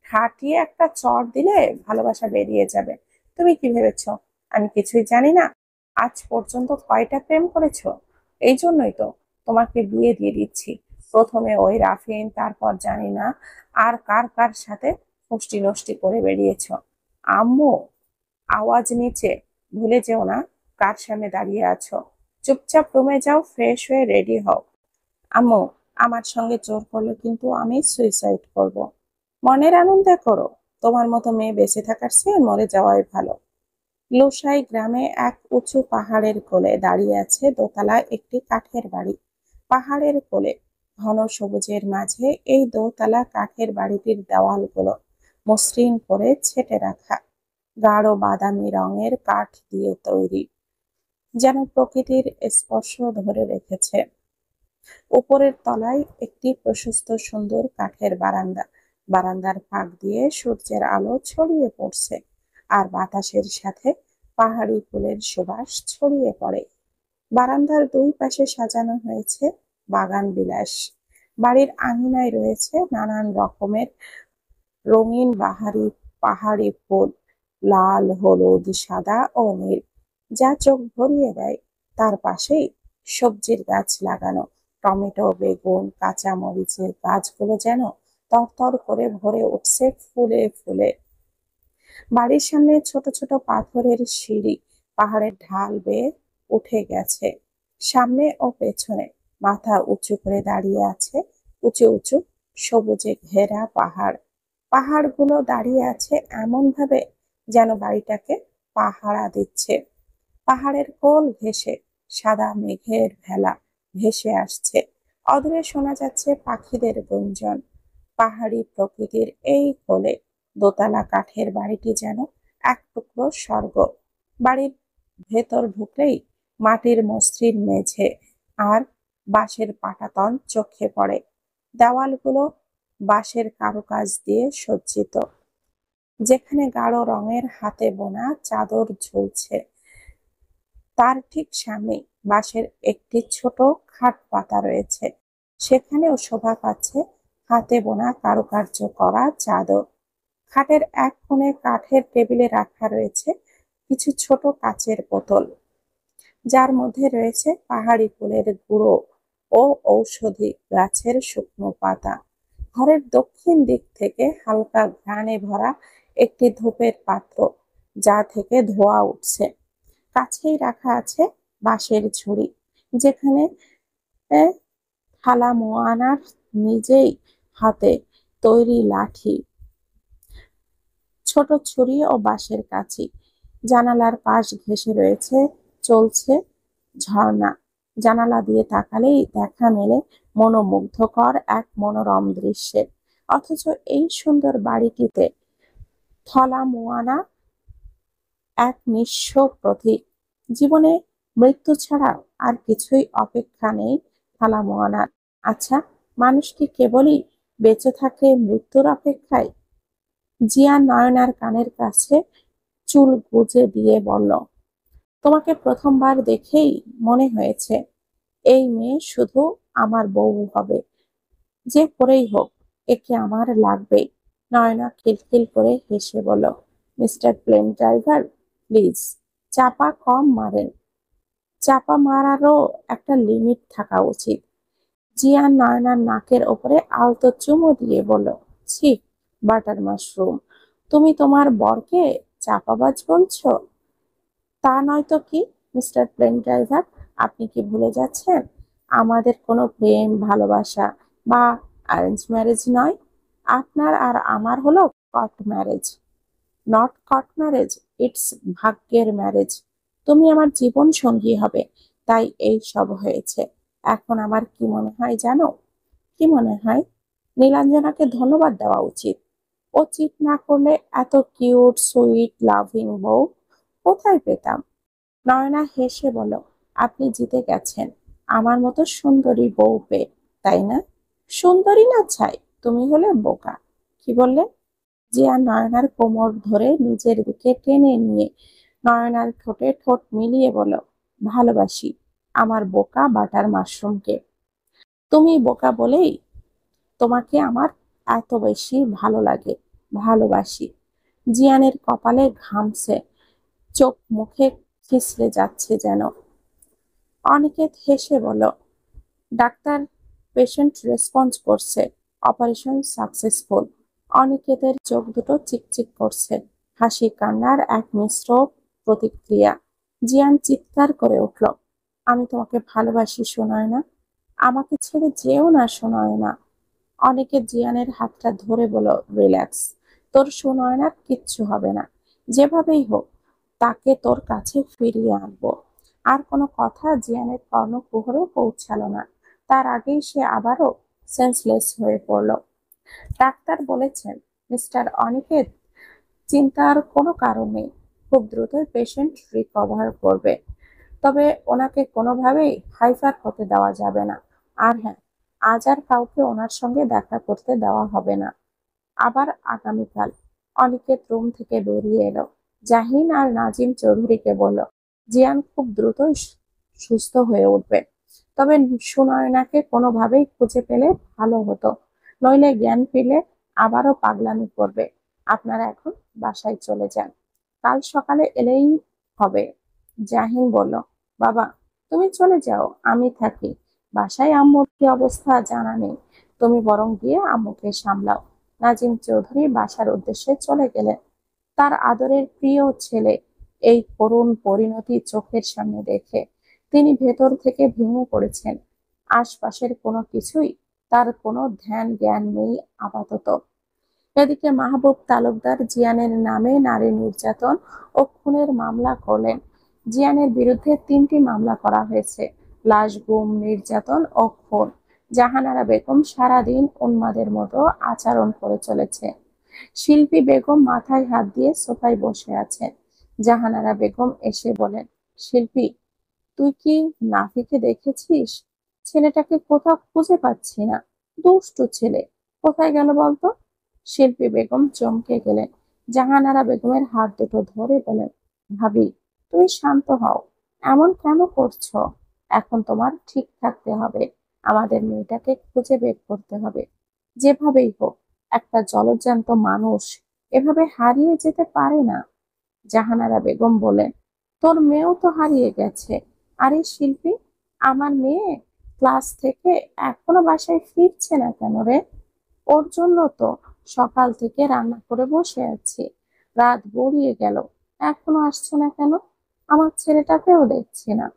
খাটিয়ে একটা চড় দিলে ভালোবাসা বেরিয়ে যাবে। তুমি কি ভেবেছো আমি কিছুই জানি না? আজ পর্যন্ত কয়টা প্রেম করেছো? এই জন্যই তো তোমাকে বিয়ে দিয়ে দিচ্ছি। প্রথমে ওই রাফিন, তারপর জানি না আর কার কার সাথে ফষ্টি নষ্টি করে বেরিয়েছো। আম্মু, আওয়াজ নিচে। ভুলে যেও না কার সামনে দাঁড়িয়ে আছো। চুপচাপ রুমে যাও, ফ্রেশ হয়ে রেডি হও। আম্মু, আমার সঙ্গে জোর করলে কিন্তু আমি সুইসাইড করব। মনের আনন্দে করো। তোমার মতো মেয়ে বেঁচে থাকার চেয়ে মরে যাওয়াই ভালো। লোসাই গ্রামে এক উঁচু পাহাড়ের কোলে দাঁড়িয়ে আছে দোতলা একটি কাঠের বাড়ি। পাহাড়ের কোলে ঘন সবুজের মাঝে এই দোতলা কাঠের বাড়িটির দেওয়ালগুলো মসৃণ করে ছেটে রাখা। গাঢ় বাদামি রঙের কাঠ দিয়ে তৈরি, যেন প্রকৃতির স্পর্শ ধরে রেখেছে। উপরের তলায় একটি প্রশস্ত সুন্দর কাঠের বারান্দা। বারান্দার ফাঁক দিয়ে সূর্যের আলো ছড়িয়ে পড়ছে, আর বাতাসের সাথে পাহাড়ি ফুলের সুবাস ছড়িয়ে পড়ে। বারান্দার দুই পাশে সাজানো হয়েছে বাগান বিলাস। বাড়ির আঙিনায় রয়েছে নানান রকমের রঙিন পাহাড়ি ফুল, লাল, হলুদ, সাদা ও নীল, যা চোখ ভরিয়ে দেয়। তার পাশেই সবজির গাছ লাগানো। টমেটো, বেগুন, কাঁচা মরিচের গাছগুলো যেন তরতর করে ভরে উঠছে ফুলে ফুলে। বাড়ির সামনে ছোট ছোট পাথরের সিঁড়ি পাহাড়ের ঢাল বেয়ে উঠে গেছে। সামনে ও পেছনে মাথা উঁচু করে দাঁড়িয়ে আছে উঁচু উঁচু সবুজে ঘেরা পাহাড়। পাহাড়গুলো দাঁড়িয়ে আছে এমন ভাবে যেন বাড়িটাকে পাহারা দিচ্ছে। পাহাড়ের কোল ঘেঁষে সাদা মেঘের ভেলা ভেসে আসছে। অদূরে শোনা যাচ্ছে পাখিদের গুঞ্জন। পাহাড়ি প্রকৃতির এই কোলে দোতলা কাঠের বাড়িটি যেন এক টুকরো স্বর্গ। বাড়ির ভেতর ঢুকলেই মাটির মসৃণ মেঝে আর বাঁশের পাটাতন চোখে পড়ে। দেওয়ালগুলো বাঁশের কারুকাজ দিয়ে সজ্জিত, যেখানে গাঢ় রঙের হাতে বোনা চাদর ঝুলছে। তার ঠিক সামনে বাঁশের একটি ছোট খাট পাতা রয়েছে। সেখানেও শোভা পাচ্ছে হাতে বোনা কারুকার্য করা চাদর। খাটের এক কোণে কাঠের টেবিলে রাখা রয়েছে কিছু ছোট কাচের বোতল, যার মধ্যে রয়েছে পাহাড়ি ফুলের গুঁড়ো ও ঔষধি গাছের শুকনো পাতা। ঘরের দক্ষিণ দিক থেকে হালকা ঘ্রাণে ভরা একটি ধূপের পাত্র, যা থেকে ধোঁয়া উঠছে। কাছেই রাখা আছে বাঁশের ঝুড়ি, যেখানে আহ, থালা মোয়ানার নিজেই হাতে তৈরি লাঠি, ছোট ছুরি ও বাঁশের কাঁচি। জানালার পাশ ঘেঁষে রয়েছে চলছে ঝর্ণা। জানালা দিয়ে তাকালেই দেখা মেলে মনোমুগ্ধকর এক মনোরম দৃশ্যের। অথচ এই সুন্দর বাড়িটিতে থলা মোয়ানা এক নিঃস্ব প্রতীক। জীবনে মৃত্যু ছাড়া আর কিছুই অপেক্ষা নেই থালা মোয়ানার। আচ্ছা, মানুষ কি কেবলই বেঁচে থাকে মৃত্যুর অপেক্ষায়? জিয়া নয়নার কানের কাছে চুল গুজে দিয়ে বলল, তোমাকে প্রথমবার দেখেই মনে হয়েছে এই মেয়ে শুধু আমার বউ হবে। যে করেই হোক একে আমার লাগবেই। নয়না খিলখিল করে হেসে বলল, মিস্টার প্লেন ড্রাইভার, প্লিজ চাপা কম মারেন। চাপা মারারও একটা লিমিট থাকা উচিত। জিয়ান নয়নার নাকের ওপরে আলতো চুমু দিয়ে বলল, ছি, বাটার মাশরুম, তুমি তোমার বরকে চাপাবাজ বলছো? তা নয়তো কি মিস্টার প্লেন ড্রাইভার, আপনি কি ভুলে যাচ্ছেন আমাদের কোনো প্রেম ভালোবাসা বা অ্যারেঞ্জ ম্যারেজ নয়। আপনার আর আমার হলো court marriage. Not court marriage, it's ভাগ্যের ম্যারেজ। তুমি আমার জীবন সঙ্গী হবে, তাই এই সব হয়েছে। এখন আমার কি মনে হয় জানো? কি মনে হয়? নীলাঞ্জনাকে ধন্যবাদ দেওয়া উচিত। ও চিট না করলে এত কিউট সুইট লাভিং বউ কোথায় পেতাম? নয়না হেসে বলল, আপনি জিতে গেছেন আমার মতো সুন্দরী বউ পেয়ে, তাই না? সুন্দরী না ছাই, তুমি হলে বোকা। কি বললে? জিয়া নয়নার কোমর ধরে নিজের দিকে টেনে নিয়ে নয়নার ঠোঁটে ঠোঁট মিলিয়ে বলল, ভালোবাসি আমার বোকা বাটার মাশরুমকে। তুমি বোকা বলেই তোমাকে আমার এত বেশি ভালো লাগে। ভালোবাসি। জিয়ানের কপালে ঘামছে, চোখ মুখে খিসড়ে যাচ্ছে যেন। অনিকেত হেসে বলল, ডাক্তার, পেশেন্ট রেসপন্স করছে, অপারেশন সাকসেসফুল। অনিকেতের চোখ দুটো চিকচিক করছে, হাসি কান্নার এক মিশ্র প্রতিক্রিয়া। জিয়ান চিৎকার করে উঠল, আমি তোমাকে ভালোবাসি শোনায় না, আমাকে ছেড়ে যেও না শোনায় না। অনিকেত জিয়ানের হাতটা ধরে বলল, রিল্যাক্স, তোর সুনয়নার কিচ্ছু হবে না। যেভাবেই হোক তাকে তোর কাছে ফিরিয়ে আনবো। আর কোনো কথা জিয়ানের কর্ণকুহরে পৌঁছালো না। তার আগেই সে আবারও সেন্সলেস হয়ে পড়ল। ডাক্তার বলেছেন, মিস্টার অনিকেত, চিন্তার কোনো কারণ নেই, খুব দ্রুতই পেশেন্ট রিকভার করবে। তবে ওনাকে কোনোভাবেই হাইপার হতে দেওয়া যাবে না। আর হ্যাঁ, আজ আর কাউকে ওনার সঙ্গে দেখা করতে দেওয়া হবে না। আবার আগামীকাল। অনিকেত রুম থেকে বেরিয়ে এলো। জাহিন আর নাজিম চৌধুরীকে বলল, জিয়ান খুব দ্রুতই সুস্থ হয়ে উঠবে। তবে সুনয়নাকে কোনোভাবেই খুঁজে পেলে ভালো হতো, নইলে জ্ঞান ফিরলে আবারও পাগলামি করবে। আপনারা এখন বাসায় চলে যান, কাল সকালে এলেই হবে। জাহিন বলল, বাবা তুমি চলে যাও, আমি থাকি। বাসায় আম্মুর কি অবস্থা জানা নেই, তুমি বরং গিয়ে আম্মুকে সামলাও। নাজিম চৌধুরী বাসার উদ্দেশ্যে চলে গেলেন। তার আদরের প্রিয় ছেলে এই করুণ পরিণতি চোখের সামনে দেখে তিনি ভেতর থেকে ভেঙে পড়েছেন। আশপাশের কোনো কিছুই তার কোনো ধ্যান জ্ঞান নেই আপাতত। এদিকে মাহবুব তালুকদার জিয়ানের নামে নারী নির্যাতন ও খুনের মামলা করলেন। জিয়ানের বিরুদ্ধে 3টি মামলা করা হয়েছে, লাশ গুম, নির্যাতন ও খুন। জাহানারা বেগম সারাদিন উন্মাদের মতো আচরণ করে চলেছে। শিল্পী বেগম মাথায় হাত দিয়ে সোফায় বসে আছেন। জাহানারা বেগম এসে বলেন, শিল্পী, তুই কি নাফিকে দেখেছিস? ছেলেটাকে কোথাও খুঁজে পাচ্ছি না, দুষ্টু ছেলে, কোথায় গেল বলতো? শিল্পী বেগম চমকে গেলেন। জাহানারা বেগমের হাত দুটো ধরে বলেন, ভাবি তুমি শান্ত হও, এমন কেন করছো? এখন তোমার ঠিক থাকতে হবে, আমাদের মেয়েটাকে খুঁজে বের করতে হবে যেভাবেই হোক। একটা জলজ্যান্ত মানুষ এভাবে হারিয়ে যেতে পারে না। জাহানারা বেগম বলেন, তোর মেয়েও তো হারিয়ে গেছে। আরে শিল্পী, আমার মেয়ে ক্লাস থেকে এখনো বাসায় ফিরছে না কেন রে? ওর জন্য তো সকাল থেকে রান্না করে বসে আছি, রাত গড়িয়ে গেল, এখনো আসছে না কেন? আমার ছেলেটাকেও দেখছি না,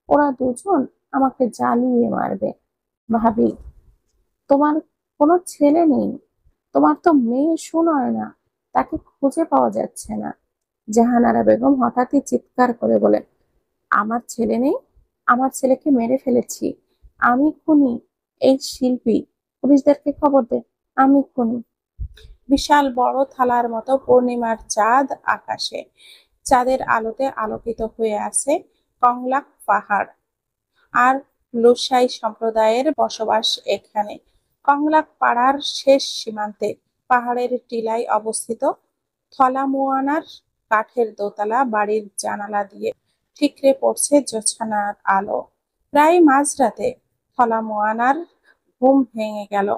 ওরা দুজন আমাকে জ্বালিয়ে মারবে। ভাবি, তোমার কোনো ছেলে নেই, তোমার তো মেয়ে সুনয় না, তাকে খুঁজে পাওয়া যাচ্ছে না। জাহানারা বেগম হঠাৎই চিৎকার করে বলেন, আমার ছেলে নেই, আমার ছেলেকে মেরে ফেলেছি, আমি খুনি, এই শিল্পী, পুলিশদেরকে খবর দে, আমি খুনি। বিশাল বড় থালার মতো পূর্ণিমার চাঁদ আকাশে, চাঁদের আলোতে আলোকিত হয়ে আছে কংলাক পাহাড় আর লুসাই সম্প্রদায়ের বসবাস এখানে। কংলাক পাড়ার শেষ সীমান্তে পাহাড়ের টিলায় অবস্থিত থলামুয়ানার কাঠের দোতলা বাড়ির জানালা দিয়ে ঠিকরে পড়ছে জ্যোৎস্নার আলো। প্রায় মাঝরাতে থলামুয়ানার ঘুম ভেঙে গেল।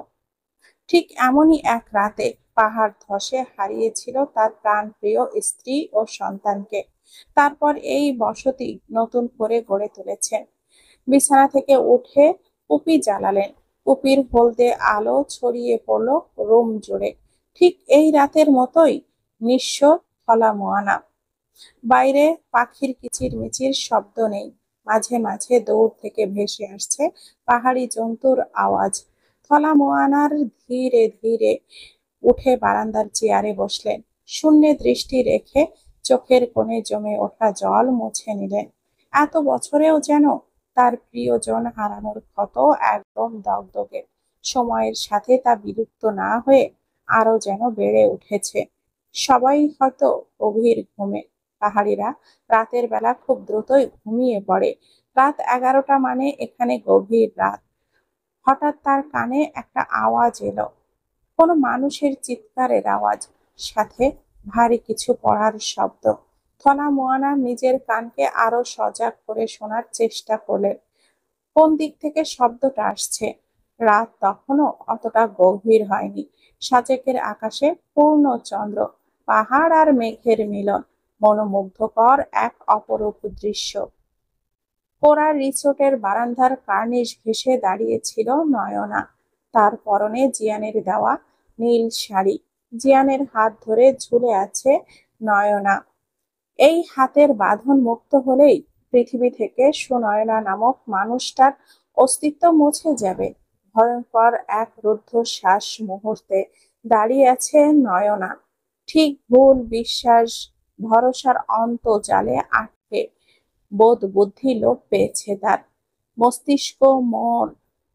ঠিক এমনই এক রাতে পাহাড় ধসে হারিয়েছিল তার প্রাণপ্রিয় স্ত্রী ও সন্তানকে। তারপর এই বসতি নতুন করে গড়ে তুলেছেন। বিছানা থেকে উঠে কুপি জ্বালালেন। কুপির হলদে আলো ছড়িয়ে পড়ল রুম জুড়ে। ঠিক এই রাতের মতোই নিঃস্ব থলা মোয়ানা। বাইরে পাখির কিচিরমিচির শব্দ নেই। মাঝে মাঝে দৌড় থেকে ভেসে আসছে পাহাড়ি জন্তুর আওয়াজ। থলা মোয়ানার ধীরে ধীরে উঠে বারান্দার চেয়ারে বসলেন। শূন্যে দৃষ্টি রেখে চোখের কোণে জমে ওঠা জল মুছে নিলেন। এত বছরেও যেন তার প্রিয়জন হারানোর ক্ষত একদম দগদগে। সময়ের সাথে তা বিলুপ্ত না হয়ে আরো যেন বেড়ে উঠেছে। সবাই হয়তো গভীর ঘুমে। পাহাড়িরা রাতের বেলা খুব দ্রুতই ঘুমিয়ে পড়ে। রাত 11টা মানে এখানে গভীর রাত। হঠাৎ তার কানে একটা আওয়াজ এলো, কোনো মানুষের চিৎকারের আওয়াজ, সাথে ভারী কিছু পড়ার শব্দ। থলা মোয়ানা নিজের কানকে আরো সজাগ করে শোনার চেষ্টা করলেন। কোন দিক থেকে শব্দটা আসছে? রাত তখনও অতটা গভীর হয়নি। সাজেকের আকাশে পূর্ণ চন্দ্র, পাহাড় আর মেঘের মিলন, মনোমুগ্ধকর এক অপরূপ দৃশ্য। পোড়া রিসোর্টের বারান্দার কার্নিশ ঘেঁষে দাঁড়িয়েছিল নয়না। তার পরনে জিয়ানের দেওয়া নীল শাড়ি। জিয়ানের হাত ধরে ঝুলে আছে নয়না। এই হাতের বাঁধন মুক্ত হলেই পৃথিবী থেকে সুনয়না নামক মানুষটার অস্তিত্ব মুছে যাবে। ভয়ঙ্কর এক রুদ্ধশ্বাস মুহূর্তে দাঁড়িয়ে আছে নয়না। ঠিক ভুল, বিশ্বাস, ভরসার অন্তর্জালে আটকে বোধ বুদ্ধি লোপ পেয়েছে তার। মস্তিষ্ক, মন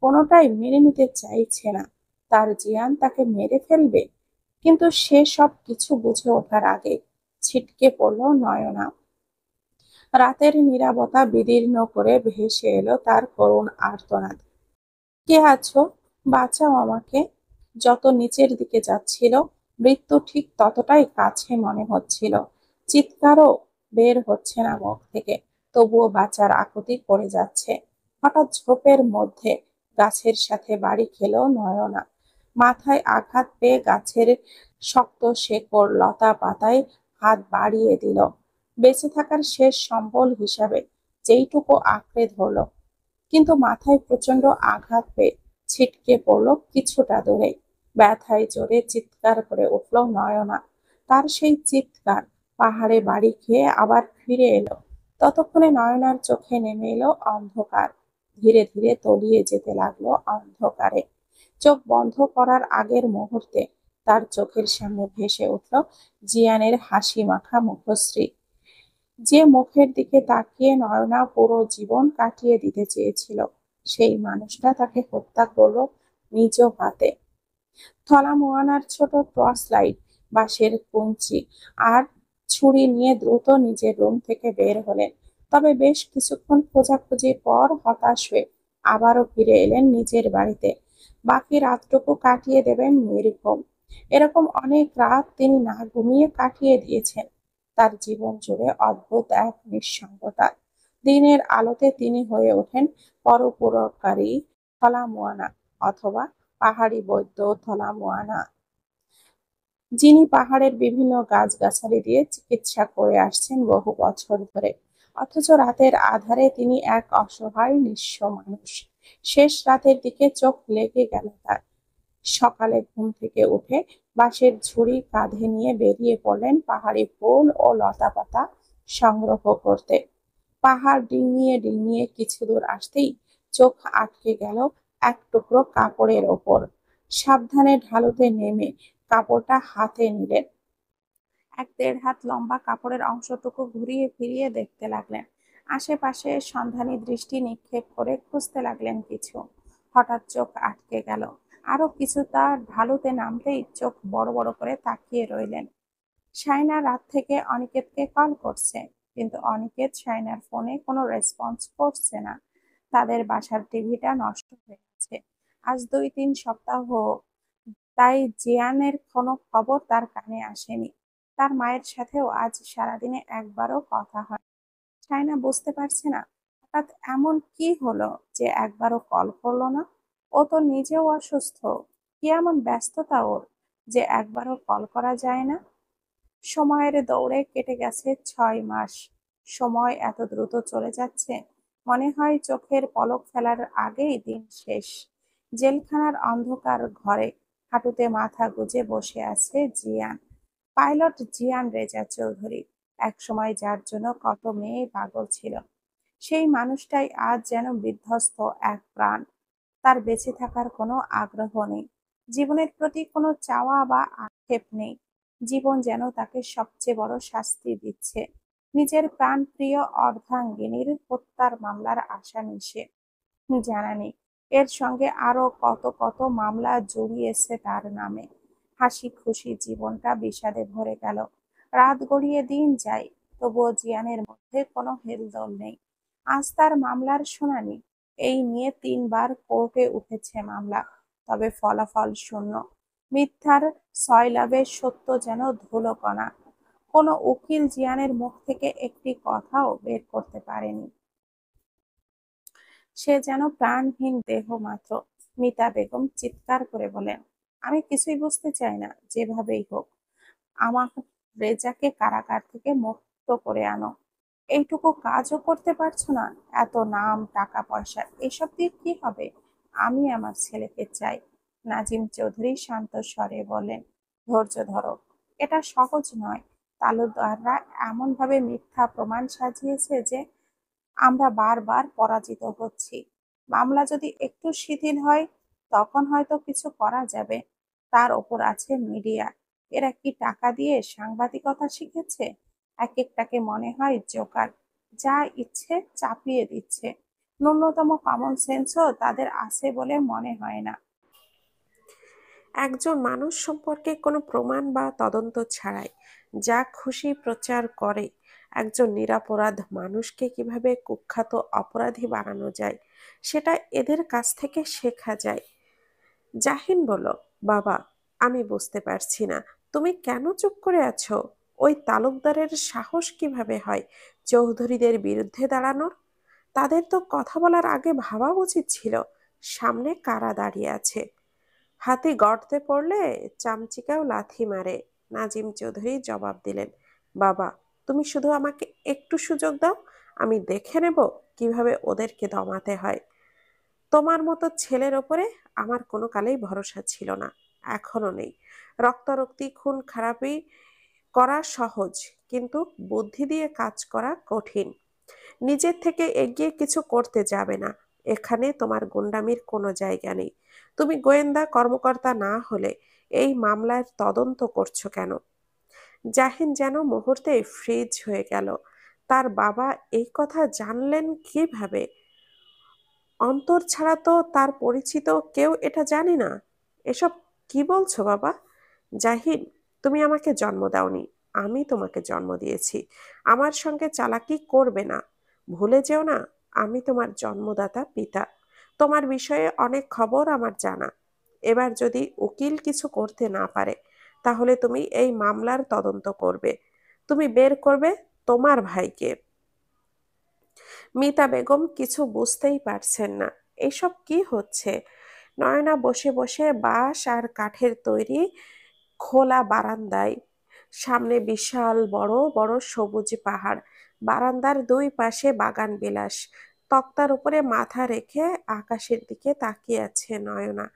কোনোটাই মেনে নিতে চাইছে না তার জিয়ান তাকে মেরে ফেলবে। কিন্তু সে সব কিছু বুঝে ওঠার আগে ছিটকে পড়ল নয়না। রাতের নীরবতা বিদীর্ণ করে ভেসে এলো তার করুণ আর্তনাদ। কে আছো, বাঁচাও আমাকে। যত নিচের দিকে যাচ্ছিল মৃত্যু ঠিক ততটাই কাছে মনে হচ্ছিল। চিৎকারও বের হচ্ছে না মুখ থেকে, তবুও বাঁচার আকুতি করে যাচ্ছে। হঠাৎ ঝোপের মধ্যে গাছের সাথে বাড়ি খেলো নয়না। মাথায় আঘাত পেয়ে গাছের শক্ত শেকড় লতা পাতায় হাত বাড়িয়ে দিল, বেঁচে থাকার শেষ সম্বল হিসাবে যেইটুকু আঁকড়ে ধরল। কিন্তু মাথায় প্রচন্ড আঘাত পেয়ে ছিটকে পড়ল কিছুটা দূরে। ব্যথায় জোরে চিৎকার করে উঠল নয়না। তার সেই চিৎকার পাহাড়ে বাড়ি খেয়ে আবার ফিরে এলো। ততক্ষণে নয়নার চোখে নেমে এলো অন্ধকার। ধীরে ধীরে তলিয়ে যেতে লাগলো অন্ধকারে। চোখ বন্ধ করার আগের মুহূর্তে তার চোখের সামনে ভেসে উঠল জিয়ানের হাসি মাখা মুখশ্রী। যে মুখের দিকে তাকিয়ে নয়না পুরো জীবন কাটিয়ে দিতে চেয়েছিল, সেই মানুষটা তাকে হত্যা করলো নিজ হাতে। থলা মোয়ানার ছোট টর্চ লাইট, বাঁশের কঞ্চি আর ছুরি নিয়ে দ্রুত নিজের রুম থেকে বের হলেন। তবে বেশ কিছুক্ষণ খোঁজাখুঁজির পর হতাশ হয়ে আবারও ফিরে এলেন নিজের বাড়িতে। বাকি রাতটুকু কাটিয়ে দেবেন নির্ঘুম। এরকম অনেক রাত তিনি না ঘুমিয়ে কাটিয়ে দিয়েছেন। তার জীবন জুড়ে অদ্ভুত এক নিঃসঙ্গতা। দিনের আলোতে তিনি হয়ে ওঠেন পরোপকারী থলা মোয়ানা, অথবা পাহাড়ি বৈদ্য থলা মোয়ানা, যিনি পাহাড়ের বিভিন্ন গাছগাছালি দিয়ে চিকিৎসা করে আসছেন বহু বছর ধরে। অথচ রাতের আধারে তিনি এক অসহায় নিঃস্ব মানুষ। শেষ রাতের দিকে চোখ লেগে গেল তার। সকালে ঘুম থেকে উঠে বাঁশের ঝুড়ি কাঁধে নিয়ে বেরিয়ে পড়লেন পাহাড়ি ফুল ও লতাপাতা সংগ্রহ করতে। পাহাড় ডিঙিয়ে ডিঙিয়ে কিছু দূর আসতেই চোখ আটকে গেল এক টুকরো কাপড়ের ওপর। সাবধানে ঢালুতে নেমে কাপড়টা হাতে নিলেন। 1-1.5 হাত লম্বা কাপড়ের অংশটুকু ঘুরিয়ে ফিরিয়ে দেখতে লাগলেন। আশেপাশে সন্ধানী দৃষ্টি নিক্ষেপ করে খুঁজতে লাগলেন কিছু। হঠাৎ চোখ আটকে গেল। আরো কিছুটা ঢালুতে নামতেই চোখ বড় বড় করে তাকিয়ে রইলেন। শাইনা রাত থেকে অনিকেতকে কল করছে, কিন্তু অনিকেত শাইনার ফোনে কোনো রেসপন্স করছে না। তাদের বাসার টিভিটা নষ্ট হয়ে গেছে। আজ 2-3 সপ্তাহ, তাই জিয়ানের কোনো খবর তার কানে আসেনি। তার মায়ের সাথেও আজ সারাদিনে একবারও কথা হয়। শাইনা বুঝতে পারছে না হঠাৎ এমন কি হলো যে একবারও কল করলো না। ও তো নিজেও অসুস্থ, কি এমন ব্যস্ততা ওর যে একবারও কল করা যায় না। সময়ের দৌড়ে কেটে গেছে 6 মাস। সময় এত দ্রুত চলে যাচ্ছে, মনে হয় চোখের পলক ফেলার আগেই দিন শেষ। জেলখানার অন্ধকার ঘরে হাঁটুতে মাথা গুজে বসে আছে জিয়ান। পাইলট জিয়ান রেজা চৌধুরী, একসময় যার জন্য কত মেয়ে পাগল ছিল। সেই মানুষটাই আজ যেন বিধ্বস্ত এক প্রাণ। তার বেঁচে থাকার কোনো আগ্রহ নেই, জীবনের প্রতি কোনো চাওয়া বা আক্ষেপ নেই। জীবন যেন তাকে সবচেয়ে বড় শাস্তি দিচ্ছে। নিজের প্রাণপ্রিয় অর্ধাঙ্গিনীর হত্যার মামলার আসামি সে, জানা নেই এর সঙ্গে আরো কত কত মামলা জড়িয়েছে তার নামে। হাসি খুশি জীবনটা বিষাদে ভরে গেল। রাত গড়িয়ে দিন যায়, তবুও জিয়ানের মধ্যে কোনো হেলদোল নেই। আজ তার মামলার শুনানি। এই নিয়ে 3বার কোর্টে উঠেছে মামলা, তবে ফলাফল শূন্য। মিথ্যার সয়লাবে সত্য যেন ধুলোকণা। কোনো উকিল জিয়ানের মুখ থেকে একটি কথাও বের করতে পারেনি। সে যেন প্রাণহীন দেহ মাত্র। মিতা বেগম চিৎকার করে বলেন, আমি কিছুই বুঝতে চাই না, যেভাবেই হোক আমার রেজাকে কারাগার থেকে মুক্ত করে আনো। এইটুকু কাজও করতে পারছো না? এত নাম, টাকা পয়সা, এসব দিয়ে কি হবে? আমি আমার ছেলেকে চাই। নাজিম চৌধুরী শান্ত স্বরে বলেন, ধৈর্য ধরো, এটা সহজ নয়। তালুকদাররা এমন ভাবে মিথ্যা প্রমাণ সাজিয়েছে যে আমরা বারবার পরাজিত হচ্ছি। মামলা যদি একটু শিথিল হয়, তখন হয়তো কিছু করা যাবে। তার ওপর আছে মিডিয়া, এরা কি টাকা দিয়ে সাংবাদিকতা শিখেছে? এক একটাকে মনে হয় জোকার, যা ইচ্ছে চাপিয়ে দিচ্ছে। ন্যূনতম কমন সেন্সও তাদের আছে বলে মনে হয় না। একজন মানুষ সম্পর্কে কোনো প্রমাণ বা তদন্ত ছাড়াই যা খুশি প্রচার করে, একজন নিরপরাধ মানুষকে কিভাবে কুখ্যাত অপরাধী বানানো যায় সেটা এদের কাছ থেকে শেখা যায়। জাহিন বলল, বাবা, আমি বুঝতে পারছি না তুমি কেন চুপ করে আছো। ওই তালুকদারের সাহস কিভাবে হয় চৌধুরীদের বিরুদ্ধে দাঁড়ানোর? তাদের তো কথা বলার আগে ভাবা উচিত ছিল সামনে কারা দাঁড়িয়ে আছে। হাতি গর্তে পড়লে চামচিকাও লাথি মারে, নাজিম চৌধুরী জবাব দিলেন। বাবা, তুমি শুধু আমাকে একটু সুযোগ দাও, আমি দেখে নেব কিভাবে ওদেরকে দমাতে হয়। তোমার মতো ছেলের ওপরে আমার কোনো কালেই ভরসা ছিল না, এখনো নেই। রক্তারক্তি খুন খারাপি করা সহজ, কিন্তু বুদ্ধি দিয়ে কাজ করা কঠিন। নিজের থেকে এগিয়ে কিছু করতে যাবে না, এখানে তোমার গুন্ডামির কোনো জায়গা নেই। তুমি গোয়েন্দা কর্মকর্তা না হলে এই মামলার তদন্ত করছো কেন? জাহিন যেন মুহূর্তে ফ্রিজ হয়ে গেল। তার বাবা এই কথা জানলেন কিভাবে? অন্তর ছাড়া তো তার পরিচিত কেউ এটা জানে না। এসব কি বলছো বাবা? জাহিন, তুমি আমাকে জন্ম দাওনি, আমি তোমাকে জন্ম দিয়েছি। আমার সঙ্গে চালাকি করবে না। ভুলে যেও না, আমি তোমার জন্মদাতা পিতা। তোমার বিষয়ে অনেক খবর আমার জানা। এবার যদি উকিল কিছু করতে না পারে, তাহলে তুমি এই মামলার তদন্ত করবে। তুমি বের করবে তোমার ভাইকে। মিতা বেগম কিছু বুঝতেই পারছেন না এসব কি হচ্ছে। নয়না বসে বসে বাঁশ আর কাঠের তৈরি খোলা বারান্দায়, সামনে বিশাল বড় বড় সবুজ পাহাড়, বারান্দার দুই পাশে বাগান বিলাস। তক্তার উপরে মাথা রেখে আকাশের দিকে তাকিয়ে আছে নয়না।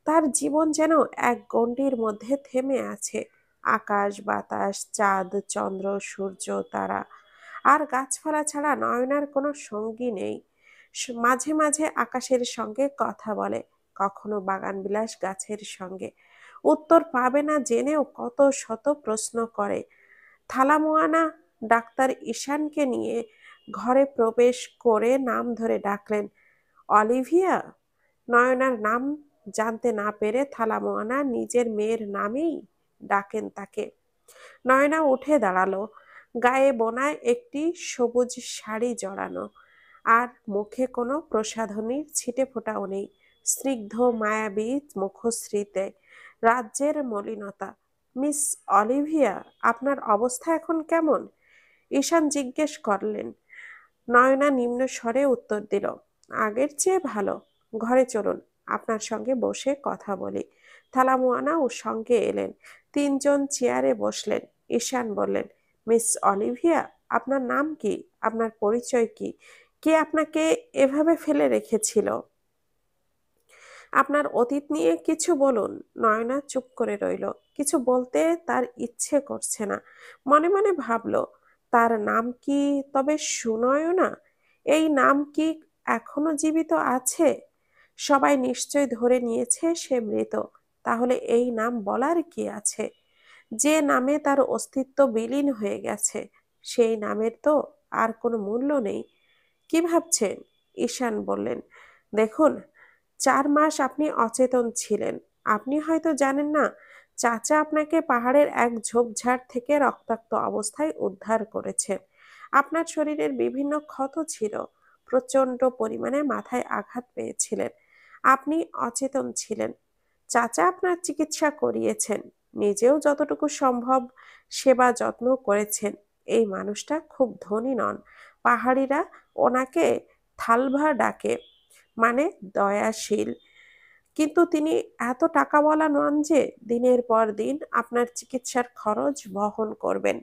তার জীবন যেন এক গণ্ডির মধ্যে থেমে আছে। আকাশ বাতাস, চাঁদ চন্দ্র সূর্য তারা আর গাছপালা ছাড়া নয়নার কোনো সঙ্গী নেই। মাঝে মাঝে আকাশের সঙ্গে কথা বলে, কখনো বাগানবিলাস গাছের সঙ্গে। উত্তর পাবে না জেনেও কত শত প্রশ্ন করে। থালামোয়ানা ডাক্তার ঈশানকে নিয়ে ঘরে প্রবেশ করে নাম ধরে ডাকলেন, অলিভিয়া। নয়নার নাম জানতে না পেরে থালামোয়ানা নিজের মেয়ের নামেই ডাকেন তাকে। নয়না উঠে দাঁড়ালো। গায়ে বোনায় একটি সবুজ শাড়ি জড়ানো, আর মুখে কোনো প্রসাধনীর ছিটেফোঁটাও নেই। স্নিগ্ধ মায়াবী মুখশ্রীতে রাজ্যের মলিনতা। মিস অলিভিয়া, আপনার অবস্থা এখন কেমন? ঈশান জিজ্ঞেস করলেন। নয়না নিম্ন স্বরে উত্তর দিল, আগের চেয়ে ভালো। ঘরে চলুন, আপনার সঙ্গে বসে কথা বলি। থালামোয়ানা ওর সঙ্গে এলেন। তিনজন চেয়ারে বসলেন। ঈশান বললেন, মিস অলিভিয়া, আপনার নাম কি? আপনার পরিচয় কি? কে আপনাকে এভাবে ফেলে রেখেছিল? আপনার অতীত নিয়ে কিছু বলুন। নয়না চুপ করে রইল। কিছু বলতে তার ইচ্ছে করছে না। মনে মনে ভাবলো, তার নাম কি তবে সুনয়না? এই নাম কি এখনো জীবিত আছে? সবাই নিশ্চয় ধরে নিয়েছে সে মৃত। তাহলে এই নাম বলার কি আছে? যে নামে তার অস্তিত্ব বিলীন হয়ে গেছে, সেই নামের তো আর কোনো মূল্য নেই। কি ভাবছেন? ঈশান বললেন, দেখুন, 4 মাস আপনি অচেতন ছিলেন। আপনি হয়তো জানেন না, চাচা আপনাকে পাহাড়ের এক ঝোপঝাড় থেকে রক্তাক্ত অবস্থায় উদ্ধার করেছেন। আপনার শরীরের বিভিন্ন ক্ষত ছিল। প্রচন্ড পরিমাণে মাথায় আঘাত পেয়েছিলেন। আপনি অচেতন ছিলেন। চাচা আপনার চিকিৎসা করিয়েছেন, নিজেও যতটুকু সম্ভব সেবা যত্ন করেছেন। এই মানুষটা খুব ধনী নন। পাহাড়িরা ওনাকে থালভা ডাকে, মানে দয়াশীল। কিন্তু তিনি এত টাকাওয়ালা নন যে দিনের পর দিন আপনার চিকিৎসার খরচ বহন করবেন।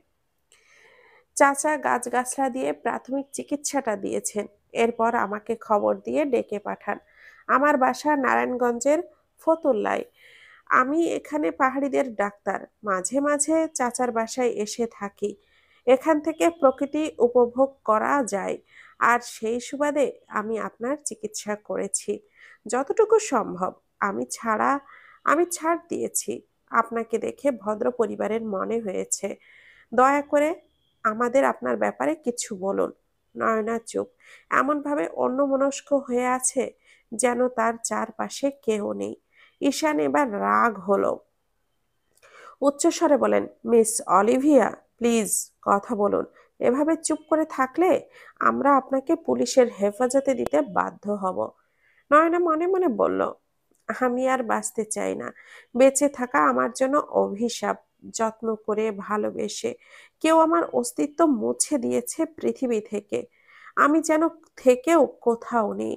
চাচা গাছগাছলা দিয়ে প্রাথমিক চিকিৎসাটা দিয়েছেন। এরপর আমাকে খবর দিয়ে ডেকে পাঠান। আমার বাসা নারায়ণগঞ্জের ফতুল্লায়। আমি এখানে পাহাড়িদের ডাক্তার। মাঝে মাঝে চাচার বাসায় এসে থাকি। এখান থেকে প্রকৃতি উপভোগ করা যায়। আর সেই সুবাদে আমি আপনার চিকিৎসা করেছি যতটুকু সম্ভব। আমি ছাড় দিয়েছি। আপনাকে দেখে ভদ্র পরিবারের মনে হয়েছে। দয়া করে আমাদের আপনার ব্যাপারে কিছু বলুন। নয়না চুপ, এমনভাবে অন্যমনস্ক হয়ে আছে যেন তার চারপাশে কেউ নেই। ঈশান এবার রাগ হলো। উচ্চস্বরে বলেন, মিস অলিভিয়া, প্লিজ কথা বলুন। এভাবে চুপ করে থাকলে আমরা আপনাকে পুলিশের হেফাজতে দিতে বাধ্য হব। নয়না মনে মনে বলল, আমি আর বাঁচতে চাই না। বেঁচে থাকা আমার জন্য অভিশাপ। যত্ন করে ভালোবেসে কেউ আমার অস্তিত্ব মুছে দিয়েছে পৃথিবী থেকে। আমি যেন থেকেও কোথাও নেই।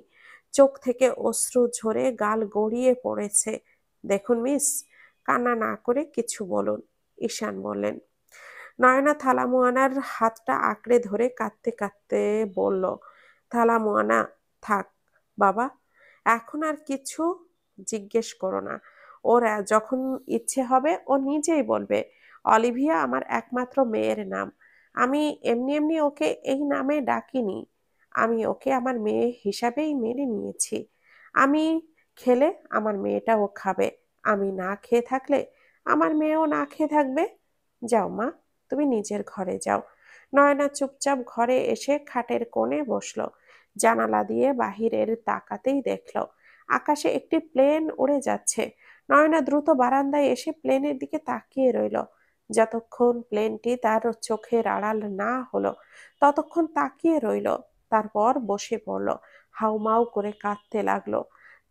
চোখ থেকে অশ্রু ঝরে গাল গড়িয়ে পড়েছে। দেখুন মিস, কান্না না করে কিছু বলুন। ঈশান বললেন। নয়না থালামোয়ানার হাতটা আঁকড়ে ধরে কাঁদতে কাঁদতে বলল, থালামোয়ানা, থাক বাবা, এখন আর কিছু জিজ্ঞেস করো না। ওর যখন ইচ্ছে হবে ও নিজেই বলবে। অলিভিয়া আমার একমাত্র মেয়ের নাম। আমি এমনি এমনি ওকে এই নামে ডাকিনি। আমি ওকে আমার মেয়ে হিসাবেই মেনে নিয়েছি। আমি খেলে আমার মেয়েটাও খাবে। আমি না খেয়ে থাকলে আমার মেয়েও না খেয়ে থাকবে। যাও মা, তুমি নিজের ঘরে যাও। নয়না চুপচাপ ঘরে এসে খাটের কোণে বসলো। জানালা দিয়ে বাহিরের তাকাতেই দেখলো আকাশে একটি প্লেন উড়ে যাচ্ছে। নয়না দ্রুত বারান্দায় এসে প্লেনের দিকে তাকিয়ে রইল। যতক্ষণ প্লেনটি তার চোখের আড়াল না হলো ততক্ষণ তাকিয়ে রইল। তারপর বসে পড়ল। হাউমাউ করে কাঁদতে লাগলো।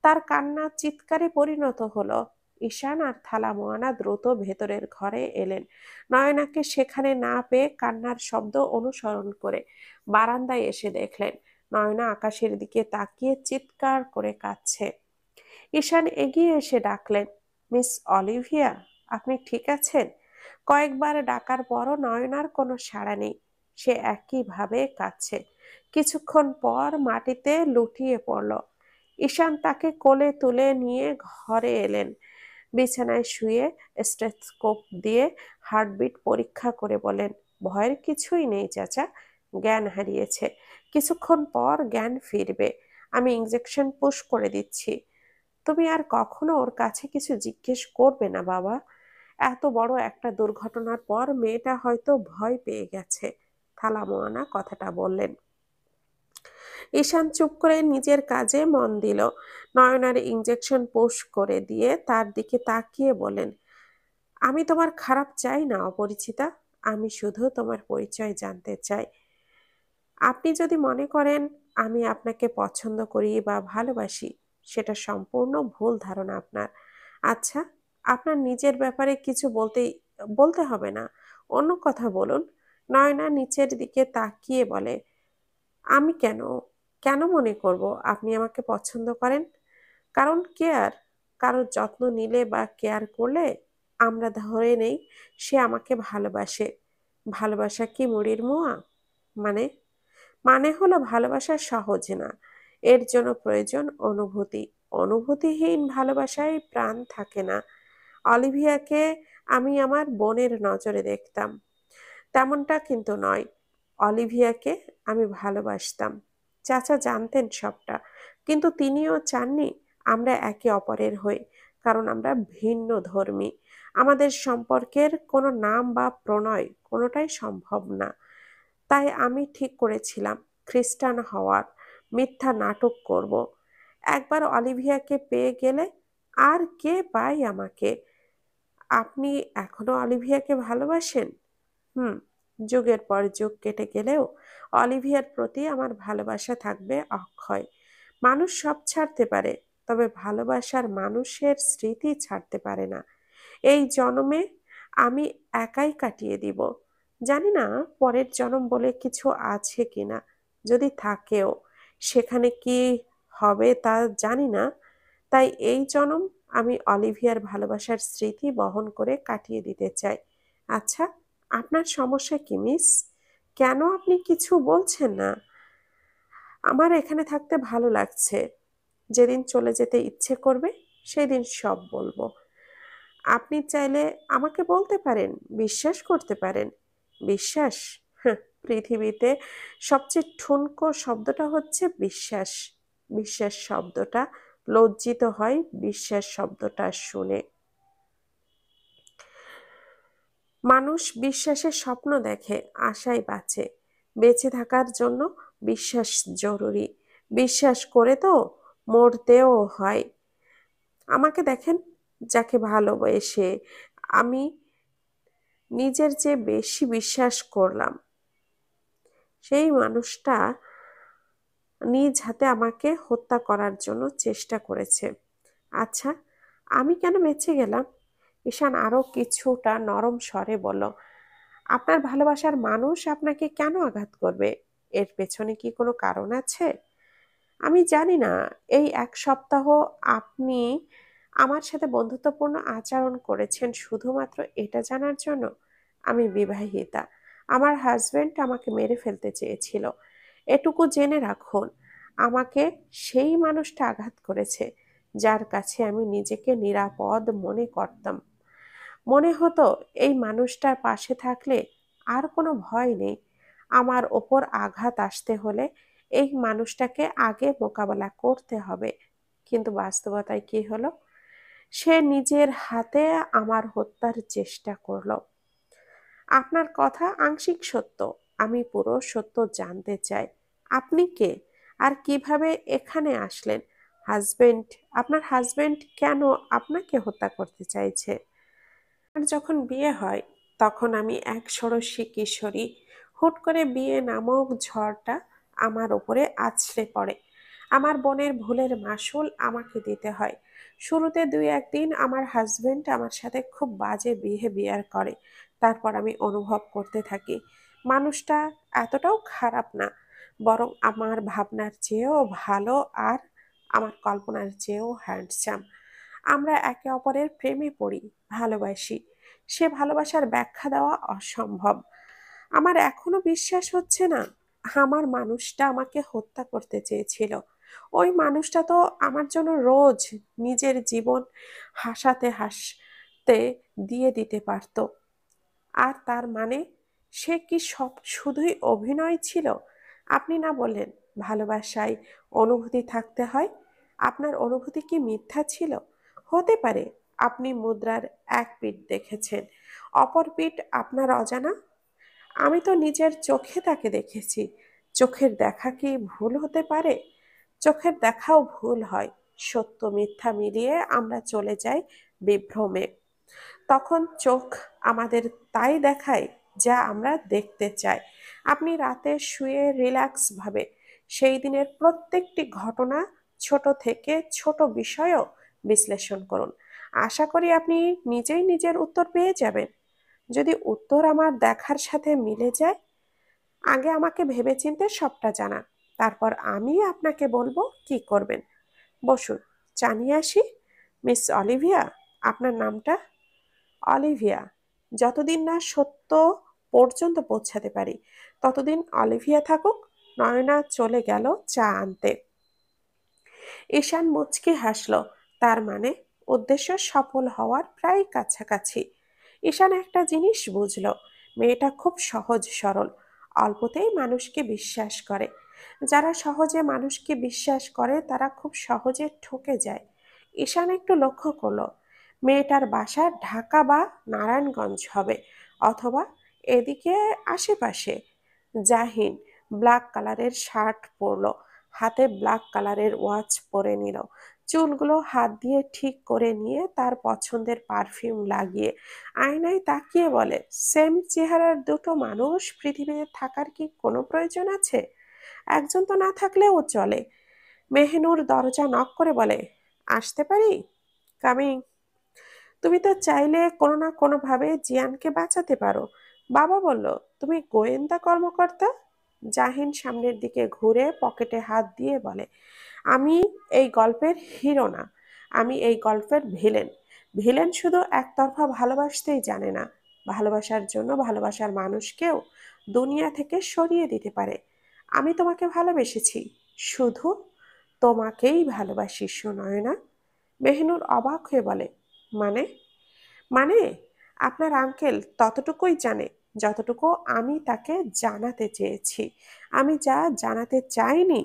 তার কান্না চিৎকারে পরিণত হলো। ঈশান আর থালামোয়ানা দ্রুত ভেতরের ঘরে এলেন। নয়নাকে সেখানে না পেয়ে কান্নার শব্দ অনুসরণ করে বারান্দায় এসে দেখলেন নয়না আকাশের দিকে তাকিয়ে চিৎকার করে কাঁদছে। ঈশান এগিয়ে এসে ডাকলেন, মিস অলিভিয়া, আপনি ঠিক আছেন? কয়েকবার ডাকার পরও নয়নার কোনো সাড়া নেই। সে একইভাবে কাঁদছে। কিছুক্ষণ পর মাটিতে লুটিয়ে পড়ল। ঈশান তাকে কোলে তুলে নিয়ে ঘরে এলেন। বিছানায় শুয়ে স্টেথোস্কোপ দিয়ে হার্টবিট পরীক্ষা করে বলেন, ভয়ের কিছুই নেই চাচা, জ্ঞান হারিয়েছে। কিছুক্ষণ পর জ্ঞান ফিরবে। আমি ইনজেকশন পুশ করে দিচ্ছি। তুমি আর কখনো ওর কাছে কিছু জিজ্ঞেস করবে না বাবা। এত বড় একটা দুর্ঘটনার পর মেয়েটা হয়তো ভয় পেয়ে গেছে। থালা মোয়ানা কথাটা বললেন। ঈশান চুপ করে নিজের কাজে মন দিল। নয়নার ইঞ্জেকশন পুশ করে দিয়ে তার দিকে তাকিয়ে বলেন, আমি তোমার খারাপ চাই না অপরিচিতা, আমি শুধু তোমার পরিচয় জানতে চাই। আপনি যদি মনে করেন আমি আপনাকে পছন্দ করি বা ভালোবাসি, সেটা সম্পূর্ণ ভুল ধারণা আপনার। আচ্ছা, আপনার নিজের ব্যাপারে কিছু বলতে হবে না, অন্য কথা বলুন। নয়না নিচের দিকে তাকিয়ে বলে, আমি কেন কেন মনে করব আপনি আমাকে পছন্দ করেন? কারণ কেয়ার, কারোর যত্ন নিলে বা কেয়ার করলে আমরা ধরে নেই সে আমাকে ভালোবাসে। ভালোবাসা কি মুড়ির মোয়া? মানে মানে হলো ভালোবাসা সহজ না, এর জন্য প্রয়োজন অনুভূতি। অনুভূতিহীন ভালোবাসায় প্রাণ থাকে না। অলিভিয়াকে আমি আমার বোনের নজরে দেখতাম, তেমনটা কিন্তু নয়। অলিভিয়াকে আমি ভালোবাসতাম। চাচা জানতেন সবটা, কিন্তু তিনিও চাননি আমরা একে অপরের হই, কারণ আমরা ভিন্ন ধর্মী। আমাদের সম্পর্কের কোনো নাম বা প্রণয় কোনোটাই সম্ভব না। তাই আমি ঠিক করেছিলাম খ্রিস্টান হওয়ার, মিথ্যা নাটক করব। একবার অলিভিয়াকে পেয়ে গেলে আর কে পায় আমাকে? আপনি এখনো অলিভিয়াকে ভালোবাসেন? হুম, যুগের পর যুগ কেটে গেলেও অলিভিয়ার প্রতি আমার ভালোবাসা থাকবে অক্ষয়। মানুষ সব ছাড়তে পারে, তবে ভালোবাসার মানুষের স্মৃতি ছাড়তে পারে না। এই জন্মে আমি একাই কাটিয়ে দিব। জানি না পরের জন্ম বলে কিছু আছে কিনা, যদি থাকেও সেখানে কি হবে তা জানি না। তাই এই জন্ম আমি অলিভিয়ার ভালোবাসার স্মৃতি বহন করে কাটিয়ে দিতে চাই। আচ্ছা, আপনার সমস্যা কি মিস? কেন আপনি কিছু বলছেন না? আমার এখানে থাকতে ভালো লাগছে, যেদিন চলে যেতে ইচ্ছে করবে সেদিন সব বলবো। আপনি চাইলে আমাকে বলতে পারেন, বিশ্বাস করতে পারেন। বিশ্বাস? হ্যাঁ, পৃথিবীতে সবচেয়ে ঠুনকো শব্দটা হচ্ছে বিশ্বাস। বিশ্বাস শব্দটা লজ্জিত হয় বিশ্বাস শব্দটা শুনে। মানুষ বিশ্বাসের স্বপ্ন দেখে, আশায় বাঁচে। বেঁচে থাকার জন্য বিশ্বাস জরুরি। বিশ্বাস করে তো মরতেও হয়। আমাকে দেখেন, যাকে ভালোবেসে আমি নিজের চেয়ে বেশি বিশ্বাস করলাম, সেই মানুষটা নিজ হাতে আমাকে হত্যা করার জন্য চেষ্টা করেছে। আচ্ছা, আমি কেন বেঁচে গেলাম? ঈশান আরো কিছুটা নরম স্বরে বলল, আপনার ভালোবাসার মানুষ আপনাকে কেন আঘাত করবে? এর পেছনে কি কোনো কারণ আছে? আমি জানি না। এই এক সপ্তাহ আপনি আমার সাথে বন্ধুত্বপূর্ণ আচরণ করেছেন শুধুমাত্র এটা জানার জন্য আমি বিবাহিতা। আমার হাজবেন্ড আমাকে মেরে ফেলতে চেয়েছিল। এটুকু জেনে রাখুন, আমাকে সেই মানুষটা আঘাত করেছে যার কাছে আমি নিজেকে নিরাপদ মনে করতাম। মনে হতো এই মানুষটার পাশে থাকলে আর কোনো ভয় নেই। আমার ওপর আঘাত আসতে হলে এই মানুষটাকে আগে মোকাবেলা করতে হবে। কিন্তু বাস্তবতায় কি হলো? সে নিজের হাতে আমার হত্যার চেষ্টা করলো। আপনার কথা আংশিক সত্য, আমি পুরো সত্য জানতে চাই। আপনি কে, আর কিভাবে এখানে আসলেন? হাজবেন্ড আপনার হাজবেন্ড কেন আপনাকে হত্যা করতে চাইছে? আর যখন বিয়ে হয় তখন আমি এক ষোড়শী কিশোরী। হুট করে বিয়ে নামক ঝড়টা আমার উপরে আছড়ে পড়ে। আমার বোনের ভুলের মাসুল আমাকে দিতে হয়। শুরুতে দুই একদিন আমার হাজবেন্ড আমার সাথে খুব বাজে বিহেভিয়ার করে। তারপর আমি অনুভব করতে থাকি মানুষটা এতটাও খারাপ না, বরং আমার ভাবনার চেয়েও ভালো আর আমার কল্পনার চেয়েও হ্যান্ডসাম। আমরা একে অপরের প্রেমে পড়ি, ভালোবাসি। সে ভালোবাসার ব্যাখ্যা দেওয়া অসম্ভব। আমার এখনো বিশ্বাস হচ্ছে না আমার মানুষটা আমাকে হত্যা করতে চেয়েছিল। ওই মানুষটা তো আমার জন্য রোজ নিজের জীবন হাসাতে হাসতে দিয়ে দিতে পারতো। আর তার মানে সে কি সব শুধুই অভিনয় ছিল? আপনি না বললেন ভালোবাসায় অনুভূতি থাকতে হয়? আপনার অনুভূতি কি মিথ্যা ছিল? হতে পারে আপনি মুদ্রার এক পিঠ দেখেছেন, অপর পিঠ আপনার অজানা। আমি তো নিজের চোখে তাকে দেখেছি। চোখের দেখা কি ভুল হতে পারে? চোখের দেখাও ভুল হয়। সত্য মিথ্যা মিলিয়ে আমরা চলে যাই বিভ্রমে। তখন চোখ আমাদের তাই দেখায় যা আমরা দেখতে চাই। আপনি রাতে শুয়ে রিল্যাক্স ভাবে সেই দিনের প্রত্যেকটি ঘটনা, ছোট থেকে ছোট বিষয়ও বিশ্লেষণ করুন। আশা করি আপনি নিজেই নিজের উত্তর পেয়ে যাবেন। যদি উত্তর আমার দেখার সাথে মিলে যায়, আগে আমাকে ভেবেচিন্তে সবটা জানান। তারপর আমি আপনাকে বলবো কি করবেন। বসুন, চা নিয়ে আসি। মিস অলিভিয়া, আপনার নামটা? অলিভিয়া। যতদিন না সত্য পর্যন্ত পৌঁছাতে পারি, ততদিন অলিভিয়া থাকুক। নয়না চলে গেল চা আনতে। ঈশান মুচকি হাসল। তার মানে উদ্দেশ্য সফল হওয়ার প্রায় কাছাকাছি। ঈশান একটা জিনিস বুঝল, মেয়েটা খুব সহজ সরল, অল্পতেই মানুষকে বিশ্বাস করে। যারা সহজে মানুষকে বিশ্বাস করে তারা খুব সহজে ঠকে যায়। ঈশান একটু লক্ষ্য করলো, মেয়েটার বাসা ঢাকা বা নারায়ণগঞ্জ হবে, অথবা এদিকে আশেপাশে। জাহিন ব্ল্যাক কালারের শার্ট পরলো, হাতে ব্ল্যাক কালারের ওয়াচ পরে নিল, চুলগুলো হাত দিয়ে ঠিক করে নিয়ে তার পছন্দের পারফিউম লাগিয়ে আয়নায় তাকিয়ে বলে, সেম চেহারার দুটো মানুষ পৃথিবীতে থাকার কি কোনো প্রয়োজন আছে? একজন তো না থাকলেও চলে। মেহনুর দরজা নক করে বলে, আসতে পারি? কামিং। তুমি তো চাইলে কোনো না কোনো ভাবে জিয়ানকে বাঁচাতে পারো। বাবা বলল তুমি গোয়েন্দা কর্মকর্তা। জাহিন সামনের দিকে ঘুরে পকেটে হাত দিয়ে বলে, আমি এই গল্পের হিরো না, আমি এই গল্পের ভিলেন। ভিলেন শুধু একতরফা ভালোবাসতেই জানে না, ভালোবাসার জন্য ভালোবাসার মানুষকেও দুনিয়া থেকে সরিয়ে দিতে পারে। আমি তোমাকে ভালোবেসেছি, শুধু তোমাকেই ভালোবাসি সুনয়না। মেহনুর অবাক হয়ে বলে, মানে? মানে আপনার আঙ্কেল ততটুকুই জানে যতটুকু আমি তাকে জানাতে চেয়েছি। আমি যা জানাতে চাইনি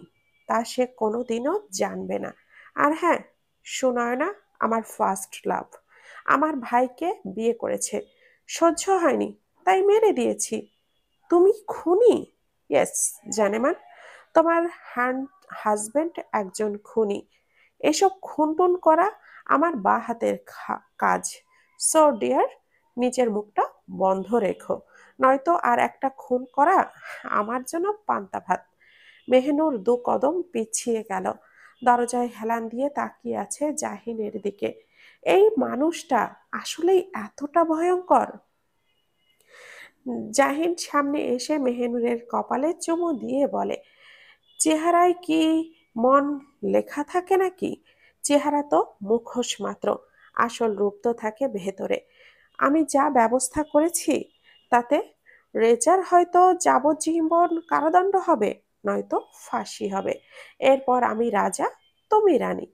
তা সে কোনোদিনও জানবে না। আর হ্যাঁ, সুনয়না আমার ফার্স্ট লাভ। আমার ভাইকে বিয়ে করেছে, সহ্য হয়নি তাই মেরে দিয়েছি। তুমি খুনি? ইয়েস জানেমান, তোমার হাজবেন্ড একজন খুনি। এসব খুনটুন করা আমার বা হাতের কাজ। সো ডিয়ার, নিজের মুখটা বন্ধ রেখো, নয়তো আর একটা খুন করা আমার জন্য পান্তা ভাত। মেহনুর দু কদম পিছিয়ে গেল, দরজায় হেলান দিয়ে তাকিয়ে আছে জাহিনের দিকে। এই মানুষটা আসলেই এতটা ভয়ঙ্কর? জাহিন সামনে এসে মেহনুরের কপালে চুমু দিয়ে বলে, চেহারায় কি মন লেখা থাকে নাকি? চেহারা তো মুখোশ মাত্র, আসল রূপ তো থাকে ভেতরে। আমি যা ব্যবস্থা করেছি তাতে রেজার হয়তো যাবজ্জীবন কারাদণ্ড হবে, নয়তো ফাঁসি হবে। এরপর আমি রাজা, তুমি রানী।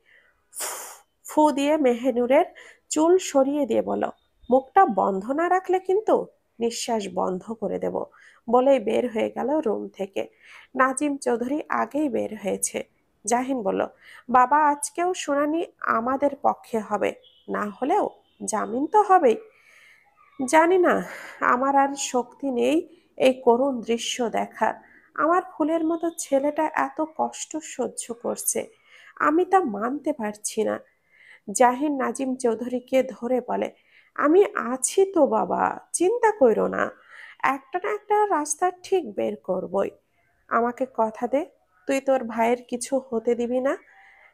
ফু দিয়ে মেহেনুরের চুল সরিয়ে দিয়ে বলো, মুখটা বন্ধ না রাখলে কিন্তু নিঃশ্বাস বন্ধ করে দেব। বলেই বের হয়ে গেল রুম থেকে। নাজিম চৌধুরী আগেই বের হয়েছে। জাহিন বলল, বাবা আজকেও শুনানি আমাদের পক্ষে হবে, না হলেও জামিন তো হবেই। জানি না, আমার আর শক্তি নেই এই করুণ দৃশ্য দেখার। আমার ফুলের মতো ছেলেটা এত কষ্ট সহ্য করছে, আমি তা মানতে পারছি না। জাহিন নাজিম চৌধুরীকে ধরে বলে, আমি আছি তো বাবা, চিন্তা কইরো না, একটা না একটা রাস্তা ঠিক বের করবই। আমাকে কথা দে, তুই তোর ভাইয়ের কিছু হতে দিবি না।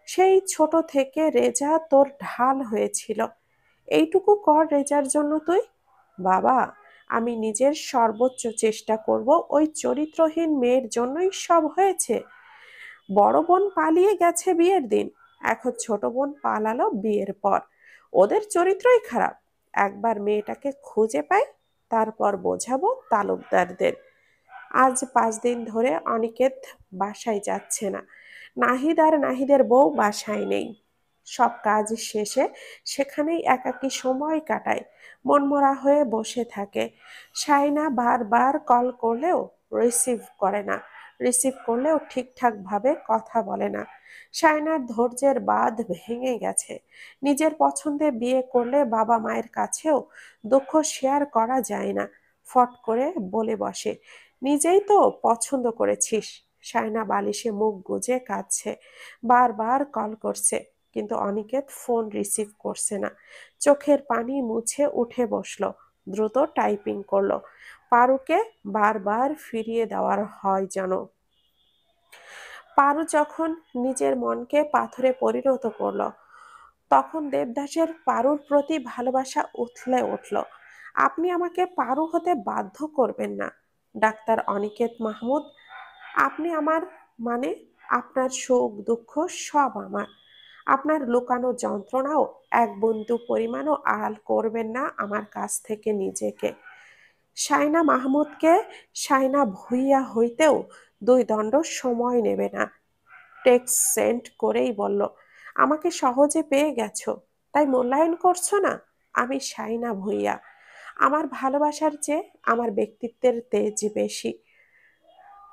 সেই ছোট থেকে রেজা তোর ঢাল হয়েছিল, এইটুকু কর রেজার জন্য তুই। বাবা, আমি নিজের সর্বোচ্চ চেষ্টা করব, ওই চরিত্রহীন মেয়ের জন্যই সব হয়েছে। বড় বোন পালিয়ে গেছে বিয়ের দিন, এখন ছোট বোন পালালো বিয়ের পর। ওদের চরিত্রই খারাপ। একবার মেয়েটাকে খুঁজে পাই, তারপর বোঝাবো তালুকদারদের। আজ 5 দিন ধরে অনিকেত বাসায় যাচ্ছে না। নাহিদ আর নাহিদের বউ বাসায় নেই। সব কাজ শেষে সেখানেই একাকী সময় কাটায়, মনমরা হয়ে বসে থাকে। শাইনা বারবার কল করলেও রিসিভ করে না। রিসিভ করলেও ঠিকঠাক ভাবে কথা বলে না। শায়নার ধৈর্যের বাঁধ ভেঙে গেছে। নিজের পছন্দে বিয়ে করলে বাবা মায়ের কাছেও দুঃখ শেয়ার করা যায় না। ফট করে বলে বসে, নিজেই তো পছন্দ করেছিস। শায়না বালিশে মুখ গুজে কাঁদছে। বারবার কল করছে, কিন্তু অনিকেত ফোন রিসিভ করছে না। চোখের পানি মুছে উঠে বসলো। দ্রুত টাইপিং করলো। পারুকে বারবার ফিরিয়ে দেওয়ার হয় যেন। পারু যখন নিজের মনকে পাথরে পরিণত করলো, তখন দেবদাসের পারুর প্রতি ভালোবাসা উথলে উঠল। আপনি আমাকে পারু হতে বাধ্য করবেন না, ডাক্তার অনিকেত মাহমুদ। আপনি আমার, মানে আপনার সুখ দুঃখ সব আমার। আপনার লুকানো যন্ত্রণাও এক বিন্দু পরিমাণও আড়াল করবেন না আমার কাছ থেকে নিজেকে। শায়না মাহমুদকে শায়না ভুইয়া হইতেও 2 দণ্ড সময় নেবে না। টেক্সট সেন্ড করেই বলল, আমাকে সহজে পেয়ে গেছো, তাই মূল্যায়ন করছো না। আমি শায়না ভুইয়া। আমার ভালোবাসার চেয়ে আমার ব্যক্তিত্বের তেজ বেশি।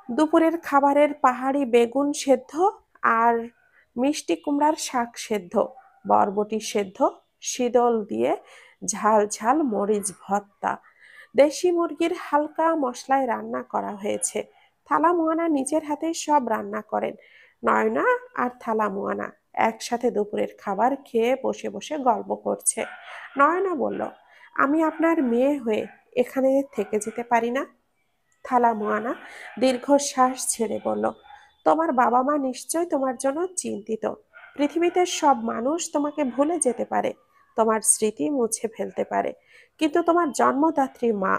দুপুরের খাবারের পাহাড়ি বেগুন সেদ্ধ আর মিষ্টি কুমড়ার শাক সেদ্ধ, বরবটি সেদ্ধ, শীতল দিয়ে ঝাল ঝাল মরিচ ভর্তা, দেশি মুরগির হালকা মশলায় রান্না করা হয়েছে। থালা মুয়ানা নিজের হাতে সব রান্না করেন। নয়না আর থালা মুয়ানা একসাথে দুপুরের খাবার খেয়ে বসে বসে গল্প করছে। নয়না বলল, আমি আপনার মেয়ে হয়ে এখানে থেকে যেতে পারি না? থালা মুয়ানা দীর্ঘশ্বাস ছেড়ে বলল, তোমার বাবা মা নিশ্চয় তোমার জন্য চিন্তিত। পৃথিবীতে সব মানুষ তোমাকে ভুলে যেতে পারে, তোমার স্মৃতি মুছে ফেলতে পারে, কিন্তু তোমার জন্মদাত্রী মা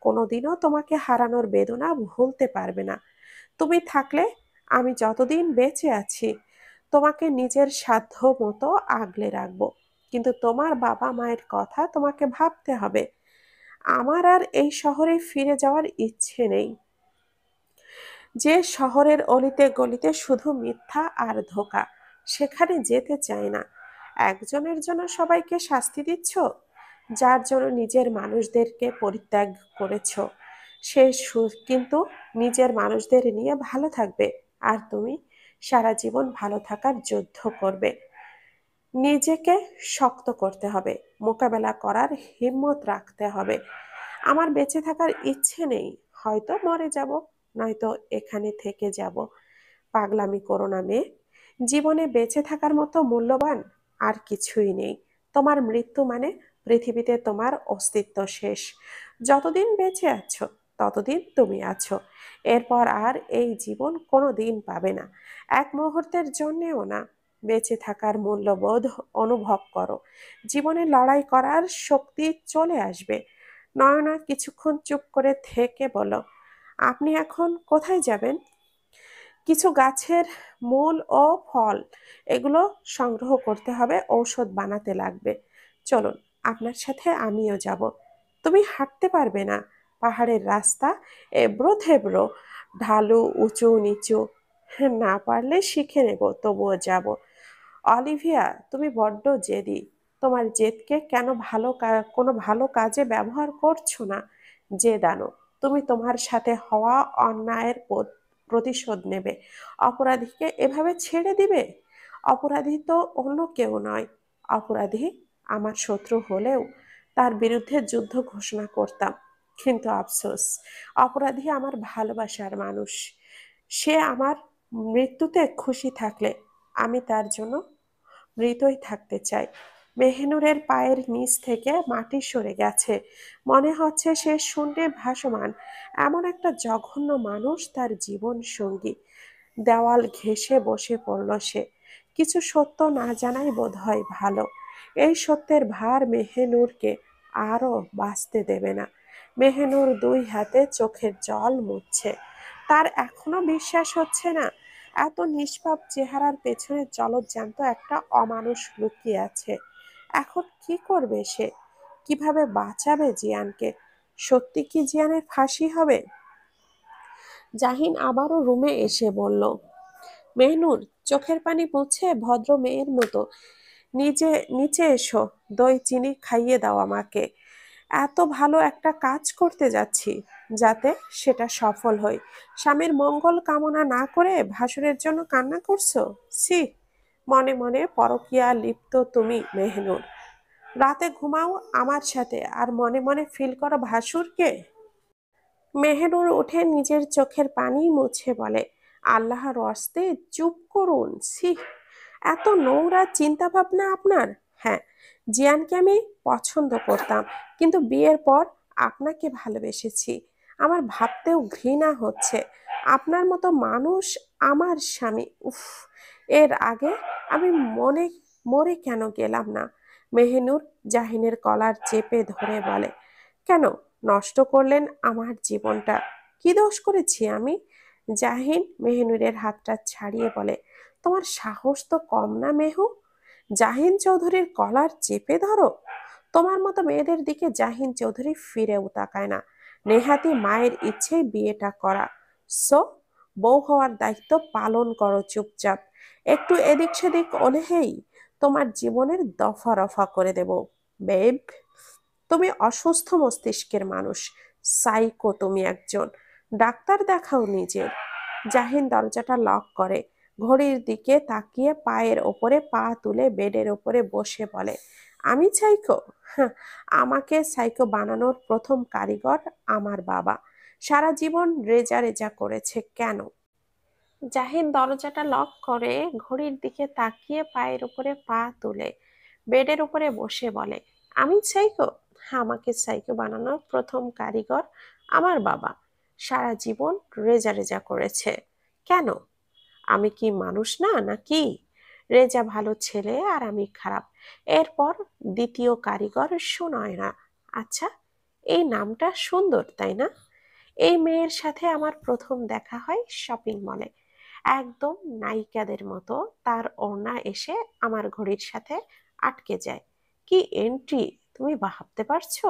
কোনোদিনও তোমাকে হারানোর বেদনা ভুলতে পারবে না। তুমি থাকলে আমি যতদিন বেঁচে আছি তোমাকে নিজের সাধ্য মতো আগলে রাখবো, কিন্তু তোমার বাবা মায়ের কথা তোমাকে ভাবতে হবে। আমার আর এই শহরে ফিরে যাওয়ার ইচ্ছে নেই, যে শহরের অলিতে গলিতে শুধু মিথ্যা আর ধোঁকা, সেখানে যেতে চাই না। একজনের জন্য সবাইকে শাস্তি দিচ্ছ, যার জন্য নিজের মানুষদেরকে পরিত্যাগ করেছ। সে কিন্তু নিজের মানুষদের নিয়ে ভালো থাকবে, আর তুমি সারা জীবন ভালো থাকার যুদ্ধ করবে। নিজেকে শক্ত করতে হবে, মোকাবেলা করার হিম্মত রাখতে হবে। আমার বেঁচে থাকার ইচ্ছে নেই, হয়তো মরে যাব, নয়তো এখানে থেকে যাব। পাগলামি করো না মেয়ে, জীবনে বেঁচে থাকার মতো মূল্যবান আর কিছুই নেই। তোমার মৃত্যু মানে পৃথিবীতে তোমার অস্তিত্ব শেষ। যতদিন বেঁচে আছো ততদিন তুমি আছো, এরপর আর এই জীবন কোনো দিন পাবে না, এক মুহূর্তের জন্যেও না। বেঁচে থাকার মূল্যবোধ অনুভব করো, জীবনে লড়াই করার শক্তি চলে আসবে। নয়না কিছুক্ষণ চুপ করে থেকে বলো, আপনি এখন কোথায় যাবেন? কিছু গাছের মূল ও ফল, এগুলো সংগ্রহ করতে হবে, ঔষধ বানাতে লাগবে। চলুন, আপনার সাথে আমিও যাব। তুমি হাঁটতে পারবে না, পাহাড়ের রাস্তা এবড়ো থেবড়ো, ঢালু উঁচু নিচু। না পারলে শিখে নেব, তবুও যাব। অলিভিয়া, তুমি বড্ড জেদি। তোমার জেদকে কেন কোনো ভালো কাজে ব্যবহার করছো না? জেদ আনো, তুমি তোমার সাথে হওয়া অন্যায়ের প্রতিশোধ নেবে। অপরাধীকে এভাবে ছেড়ে দিবে? অপরাধী তো অন্য কেউ নয়, অপরাধী আমার শত্রু হলেও তার বিরুদ্ধে যুদ্ধ ঘোষণা করতাম। কিন্তু আফসোস, অপরাধী আমার ভালোবাসার মানুষ। সে আমার মৃত্যুতে খুশি থাকলে আমি তার জন্য মৃতই থাকতে চাই। মেহনুরের পায়ের নিচ থেকে মাটি সরে গেছে, মনে হচ্ছে সে শূন্যে ভাসমান। এমন একটা জঘন্য মানুষ তার জীবন সঙ্গী। দেওয়াল ঘেঁষে বসে পড়ল সে। কিছু সত্য না জানাই বোধহয় ভালো। এই সত্যের ভার মেহেনুরকে আরো বাঁচতে দেবে না। মেহেনুর 2 হাতে চোখের জল মুছছে। তার এখনো বিশ্বাস হচ্ছে না, এত নিষ্পাপ চেহারার পেছনে জলজ্যান্ত একটা অমানুষ লুকিয়ে আছে। এখন কি করবে সে? কিভাবে বাঁচাবে জিয়ানকে? সত্যি কি জিয়ানের ফাঁসি হবে? জাহিন আবারও রুমে এসে বলল, মেহনুর, চোখের পানি মুছে ভদ্র মেয়ের মতো নিচে এসো, দই চিনি খাইয়ে দাও আমাকে। এত ভালো একটা কাজ করতে যাচ্ছি, যাতে সেটা সফল হয়। স্বামীর মঙ্গল কামনা না করে ভাসুরের জন্য কান্না করছো? ছি! মনে মনে পরকীয়া লিপ্ত তুমি মেহনুর। রাতে ঘুমাও আমার সাথে আর মনে মনে ফিল করো ভাসুরকে। মেহেনুর উঠে নিজের চোখের পানি মুছে বলে, আল্লাহর ওয়াস্তে চুপ করুন। ছি! এত নোংরা চিন্তা ভাবনা আপনার। হ্যাঁ, জিয়ানকে আমি পছন্দ করতাম, কিন্তু বিয়ের পর আপনাকে ভালোবেসেছি। আমার ভাবতেও ঘৃণা হচ্ছে আপনার মতো মানুষ আমার স্বামী। উফ! এর আগে আমি মনে মরে কেন গেলাম না? মেহেনুর জাহিনের কলার চেপে ধরে বলে, কেন নষ্ট করলেন আমার জীবনটা? কি দোষ করেছি আমি? জাহিন মেহেনুরের হাতটা ছাড়িয়ে বলে, তোমার সাহস তো কম না মেহু? জাহিন চৌধুরীর কলার চেপে ধরো? তোমার মতো মেয়েদের দিকে জাহিন চৌধুরী ফিরেও তাকায় না। নেহাতি মায়ের ইচ্ছেই বিয়েটা করা। সো বউ হওয়ার দায়িত্ব পালন করো চুপচাপ। একটু এদিক সেদিক হলেই তোমার জীবনের দফা রফা করে দেব। বেব, তুমি অসুস্থ মস্তিষ্কের মানুষ। সাইকো তুমি একজন। ডাক্তার দেখাও নিজের। জাহিন দরজাটা লক করে, ঘড়ির দিকে তাকিয়ে পায়ের ওপরে পা তুলে বেডের ওপরে বসে বলে, আমি সাইকো? হাহ, আমাকে সাইকো বানানোর প্রথম কারিগর আমার বাবা। সারা জীবন রেজা রেজা করেছে কেন? জাহিন দরজাটা লক করে ঘড়ির দিকে তাকিয়ে পায়ের উপরে পা তুলে বেডের উপরে বসে বলে, আমি সাইকো? আমাকে সাইকো বানানোর প্রথম কারিগর আমার বাবা। সারা জীবন রেজা রেজা করেছে কেন? আমি কি মানুষ না নাকি? রেজা ভালো ছেলে আর আমি খারাপ। এরপর দ্বিতীয় কারিগর সুনয়না। আচ্ছা, এই নামটা সুন্দর তাই না? এই মেয়ের সাথে আমার প্রথম দেখা হয় শপিং মলে। একদম নায়িকাদের মতো তার ওড়না এসে আমার ঘড়ির সাথে আটকে যায়। কি এন্ট্রি, তুমি ভাবতে পারছো?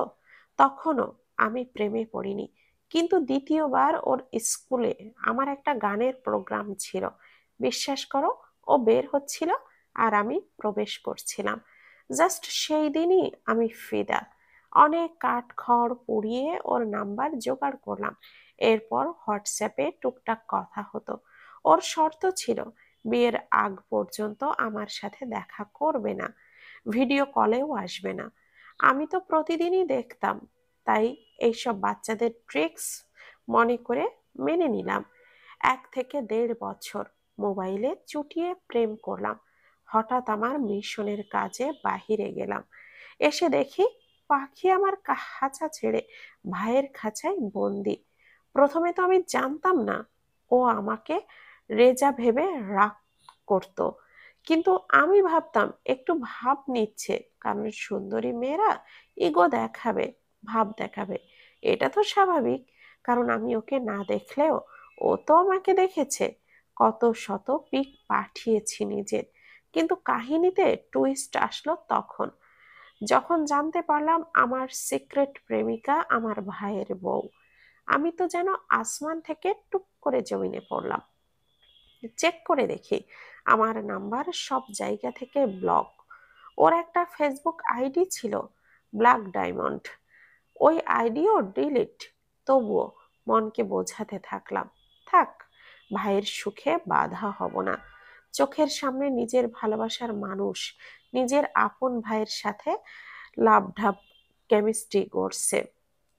তখনও আমি প্রেমে পড়িনি, কিন্তু দ্বিতীয়বার ওর স্কুলে আমার একটা গানের প্রোগ্রাম ছিল। বিশ্বাস করো, ও বের হচ্ছিল আর আমি প্রবেশ করছিলাম। জাস্ট সেই দিনই আমি ফিদা। অনেক কাঠখড় পুড়িয়ে ওর নাম্বার জোগাড় করলাম। এরপর হোয়াটসঅ্যাপে টুকটাক কথা হতো। ওর শর্ত ছিল বিয়ের আগ পর্যন্ত আমার সাথে দেখা করবে না, ভিডিও কলেও আসবে না। আমি তো প্রতিদিনই দেখতাম, তাই এইসব বাচ্চাদের ট্রিক্স মনে করে মেনে নিলাম। 1 থেকে 1.5 বছর মোবাইলে চুটিয়ে প্রেম করলাম। হঠাৎ আমার মিশনের কাজে বাহিরে গেলাম, এসে দেখি পাখি আমার খাঁচা ছেড়ে ভাইয়ের খাঁচায় বন্দি। প্রথমে তো আমি জানতাম না ও আমাকে রেজা ভেবে রাগ করতো, কিন্তু আমি ভাবতাম একটু ভাব নিচ্ছে, কারণ সুন্দরী মেয়েরা ইগো দেখাবে, ভাব দেখাবে। এটা তো স্বাভাবিক, কারণ আমি ওকে না দেখলেও ও তো আমাকে দেখেছে। কত শত পিক পাঠিয়েছি নিজের। কিন্তু কাহিনীতে টুইস্ট আসলো তখন, যখন জানতে পারলাম আমার সিক্রেট প্রেমিকা আমার ভাইয়ের বউ। আমি তো যেন আসমান থেকে টুপ করে জমিনে পড়লাম। চেক করে দেখি আমার নাম্বার সব জায়গা থেকে ব্লক। ওর একটা ফেসবুক আইডি ছিল, ব্ল্যাক ডায়মন্ড। ওই আইডিও ডিলিট। তবুও মনকে বোঝাতে থাকলাম, থাক, ভাইয়ের সুখে বাধা হব না। চোখের সামনে নিজের ভালোবাসার মানুষ নিজের আপন ভাইয়ের সাথে লাভঢাপ কেমিস্ট্রি করছে,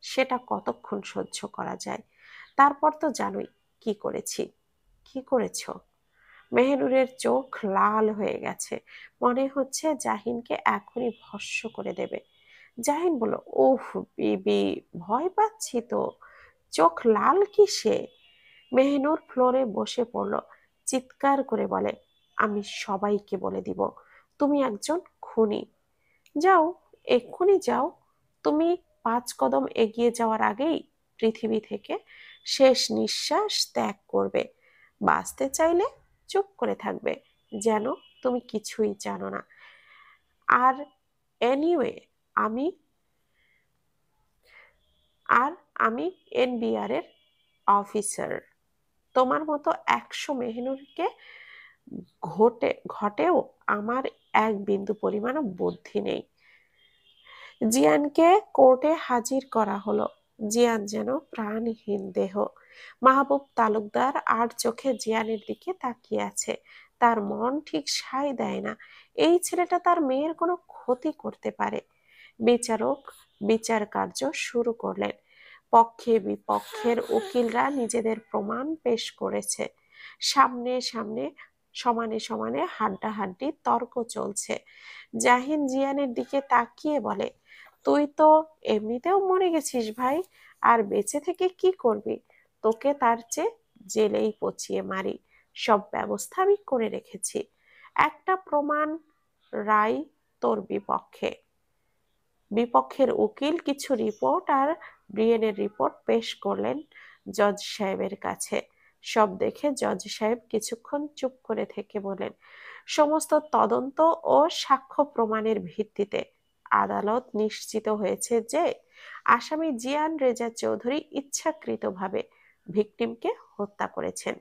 সেটা কতক্ষণ সহ্য করা যায়? তারপর তো জানোই কি করেছি। কি করেছো? মেহেনুরের চোখ লাল হয়ে গেছে, মনে হচ্ছে জাহিনকে এখনই ভস্ম করে দেবে। জাহিন বলল, উফ বিবি, ভয় পাচ্ছি তো। চোখ লাল কিসে? মেহনুর ফ্লোরে বসে পড়ল, চিৎকার করে বলে, আমি সবাইকে বলে দিব তুমি একজন খুনি। যাও, এক্ষুনি যাও। তুমি 5 কদম এগিয়ে যাওয়ার আগেই পৃথিবী থেকে শেষ নিঃশ্বাস ত্যাগ করবে। বাঁচতে চাইলে চুপ করে থাকবে, যেন তুমি কিছুই জানো না। আর এনিওয়ে, আমি আর আমি এনবিআর এর অফিসার। তোমার মতো 100 মেহনুরকে ঘটেও আমার এক বিন্দু পরিমাণ বুদ্ধি নেই। জিয়ানকে কোর্টে হাজির করা হলো। জিয়ান যেন প্রাণহীন দেহ। মাহবুব তালুকদার আর চোখে জিয়ানের দিকে তাকিয়ে আছে। তার মন ঠিক সায় দেয় না এই ছেলেটা তার মেয়ের কোনো ক্ষতি করতে পারে। বিচারক বিচার কার্য শুরু করলেন। পক্ষে বিপক্ষের উকিলরা নিজেদের প্রমাণ পেশ করেছে। সামনে সামনে সমানে সমানে হাড্ডাহাড্ডি তর্ক চলছে। জাহিন জিয়ানের দিকে তাকিয়ে বলে, তুই তো এমনিতেও মরে গেছিস ভাই, আর বেঁচে থেকে কি করবি? তোকে তার চেয়ে জেলেই পচিয়ে মারি। সব ব্যবস্থা আমি করে রেখেছি। একটা প্রমাণ, রায় তোর বিপক্ষে। বিপক্ষের উকিল কিছু রিপোর্ট আর ডিএনএ রিপোর্ট পেশ করলেন জজ সাহেবের কাছে। সব দেখে জজ সাহেব কিছুক্ষণ চুপ করে থেকে বলেন, সমস্ত তদন্ত ও সাক্ষ্য প্রমাণের ভিত্তিতে আদালত নিশ্চিত হয়েছে যে আসামি জিয়ান রেজা চৌধুরী ইচ্ছাকৃতভাবে ভিকটিমকে হত্যা করেছেন।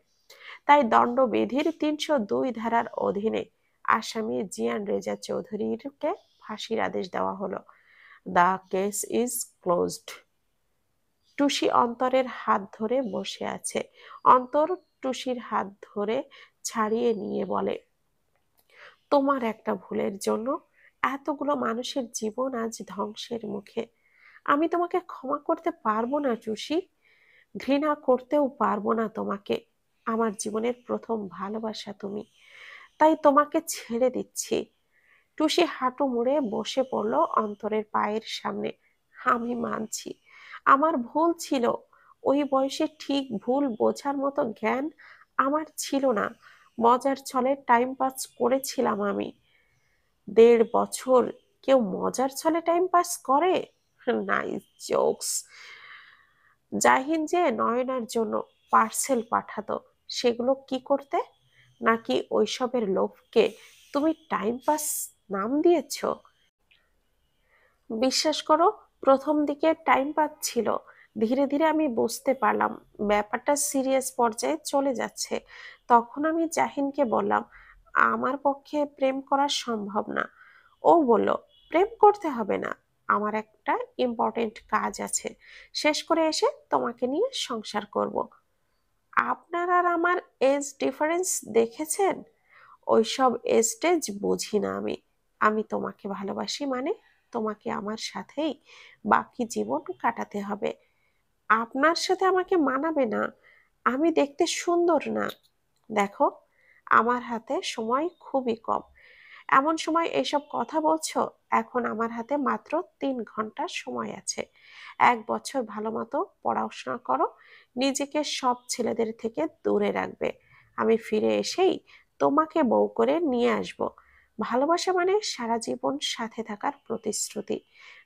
তাই দণ্ডবিধির ৩০২ ধারার অধীনে আসামি জিয়ান রেজা চৌধুরীকে ফাঁসির আদেশ দেওয়া হলো। The case is closed. টুসি অন্তরের হাত ধরে বসে আছে। অন্তর টুসির হাত ধরে ছাড়িয়ে নিয়ে বলে, তোমার একটা ভুলের জন্য এতগুলো মানুষের জীবন আজ ধ্বংসের মুখে। আমি তোমাকে ক্ষমা করতে পারবো না টুসি, ঘৃণা করতেও পারবো না তোমাকে। আমার জীবনের প্রথম ভালোবাসা তুমি, তাই তোমাকে ছেড়ে দিচ্ছি। টুসি হাঁটু মুড়ে বসে পড়ল অন্তরের পায়ের সামনে। আমি মানছি আমার ভুল ছিল। ওই বয়সে ঠিক ভুল বোঝার মতো জ্ঞান আমার ছিল না। মজার ছলে টাইম পাস করেছিলাম আমি। ১.৫ বছর কেউ মজার ছলে টাইম পাস করে? Nice jokes. জাহিন যে নয়নার জন্য পার্সেল পাঠাতো, সেগুলো কি করতে? নাকি ওইসবের লোভকে তুমি টাইম পাস নাম দিয়েছো? বিশ্বাস করো, প্রথম দিকে টাইম পাচ্ছিল। ধীরে ধীরে আমি বুঝতে পারলাম ব্যাপারটা সিরিয়াস পর্যায়ে চলে যাচ্ছে। তখন আমি জাহিনকে বললাম, আমার পক্ষে প্রেম করা সম্ভব না। ও বলল, প্রেম করতে হবে না, আমার একটা ইম্পর্টেন্ট কাজ আছে, শেষ করে এসে তোমাকে নিয়ে সংসার করব। আপনার আর আমার এজ ডিফারেন্স দেখেছেন? ওইসব এস্টেজ বুঝি না আমি। আমি তোমাকে ভালোবাসি মানে তোমাকে আমার সাথেই বাকি জীবন কাটাতে হবে। আপনার সাথে আমাকে মানাবে না, আমি দেখতে সুন্দর না। দেখো, আমার হাতে সময় খুবই কম। এমন সময় এসব কথা বলছো? এখন আমার হাতে মাত্র ৩ ঘন্টা সময় আছে। ১ বছর ভালো মতো পড়াশোনা করো, নিজেকে সব ছেলেদের থেকে দূরে রাখবে। আমি ফিরে এসেই তোমাকে বউ করে নিয়ে আসব। ভালোবাসা মানে সারা জীবন সাথে থাকার প্রতিশ্রুতি।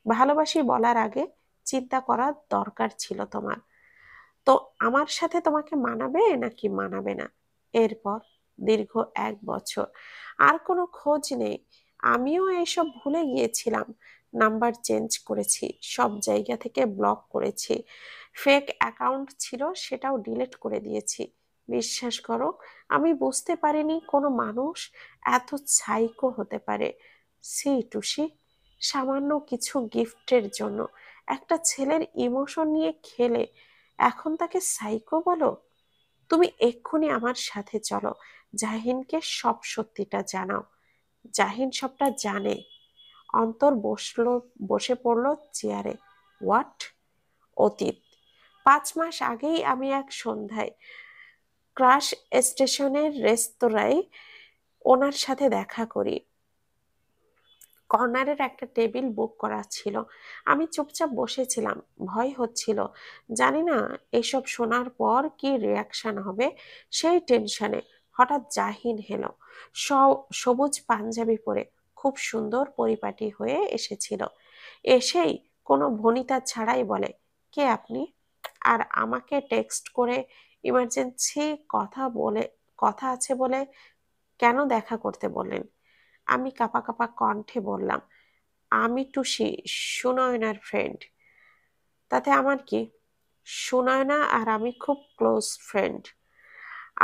ভালোবাসি বলার আগে চিন্তা করার দরকার ছিল তোমার। তো আমার সাথে তোমাকে মানাবে নাকি মানাবে না? এরপর দীর্ঘ ১ বছর আর কোনো খোঁজ নেই। আমিও এসব ভুলে গিয়েছিলাম। নাম্বার চেঞ্জ করেছি, সব জায়গা থেকে ব্লক করেছি, ফেক অ্যাকাউন্ট ছিল সেটাও ডিলিট করে দিয়েছি। বিশ্বাস করো, আমি বুঝতে পারিনি কোনো মানুষ এত সাইকো হতে পারে। সি টুসি, সামান্য কিছু গিফটের জন্য একটা ছেলের ইমোশন নিয়ে খেলে এখন তাকে সাইকো বলো? তুমি এক্ষুনি আমার সাথে চলো, জাহিনকে সব সত্যিটা জানাও। জাহিন সবটা জানে। অন্তর বসে পড়লো চেয়ারে। হোয়াট? অতীত। ৫ মাস আগেই আমি এক সন্ধ্যায় ক্রাশ স্টেশনের রেস্তোরাঁয় ওনার সাথে দেখা করি। কর্নারের একটা টেবিল বুক করা ছিল। আমি চুপচাপ বসেছিলাম, ভয় হচ্ছিল। জানি না এসব শোনার পর কি রিয়াকশন হবে, সেই টেনশনে। হঠাৎ জাহিন এলো। সবুজ পাঞ্জাবি পরে খুব সুন্দর পরিপাটি হয়ে এসেছিল। এসেই কোনো ভনিতা ছাড়াই বলে, কে আপনি? আর আমাকে টেক্সট করে ইমার্জেন্সি কথা আছে বলে কেন দেখা করতে বললেন? আমি কাঁপা কাঁপা কণ্ঠে বললাম, আমি টুসি, সুনয়নার ফ্রেন্ড। তাতে আমার কি? সুনয়না আর আমি খুব ক্লোজ ফ্রেন্ড।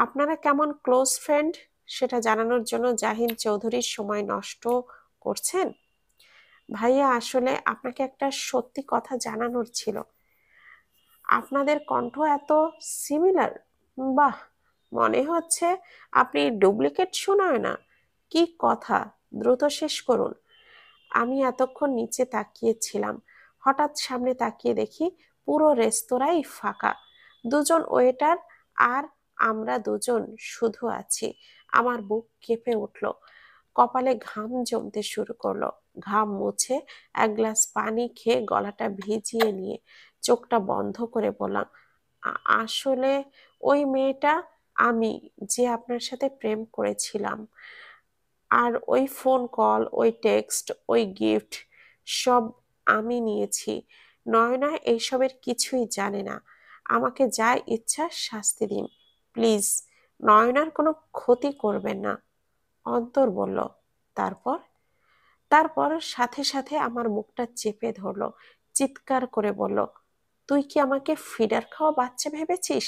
আপনারা কেমন ক্লোজ ফ্রেন্ড সেটা জানানোর জন্য জাহিন চৌধুরীর সময় নষ্ট করছেন? ভাইয়া, আসলে আপনাকে একটা সত্যি কথা জানানোর ছিল। আপনাদের কণ্ঠ এত সিমিলার। বাহ, মনে হচ্ছে আপনি ডুপ্লিকেট শোনায় না। কি কথা, দ্রুত শেষ করুন। আমি এতক্ষণ নিচে তাকিয়েছিলাম, হঠাৎ সামনে তাকিয়ে দেখি পুরো রেস্তোরাঁই ফাঁকা। দুজন ওয়েটার আর আমরা দুজন শুধু আছি। আমার বুক কেঁপে উঠল, কপালে ঘাম জমতে শুরু করলো। ঘাম মুছে এক গ্লাস পানি খেয়ে গলাটা ভিজিয়ে নিয়ে চোখটা বন্ধ করে বললাম, আসলে ওই মেয়েটা আমি, যে আপনার সাথে প্রেম করেছিলাম। আর ওই ফোন কল, ওই টেক্সট, ওই গিফট, সব আমি নিয়েছি। নয়না এইসবের কিছুই জানে না। আমাকে যা ইচ্ছা শাস্তি দিন, প্লিজ। নয়নার কোনো ক্ষতি করবেন না, অন্তর বলল। তারপর তারপর সাথে সাথে আমার মুখটা চেপে ধরলো, চিৎকার করে বলল, তুই কি আমাকে ফিডার খাওয়া বাচ্চা ভেবেছিস?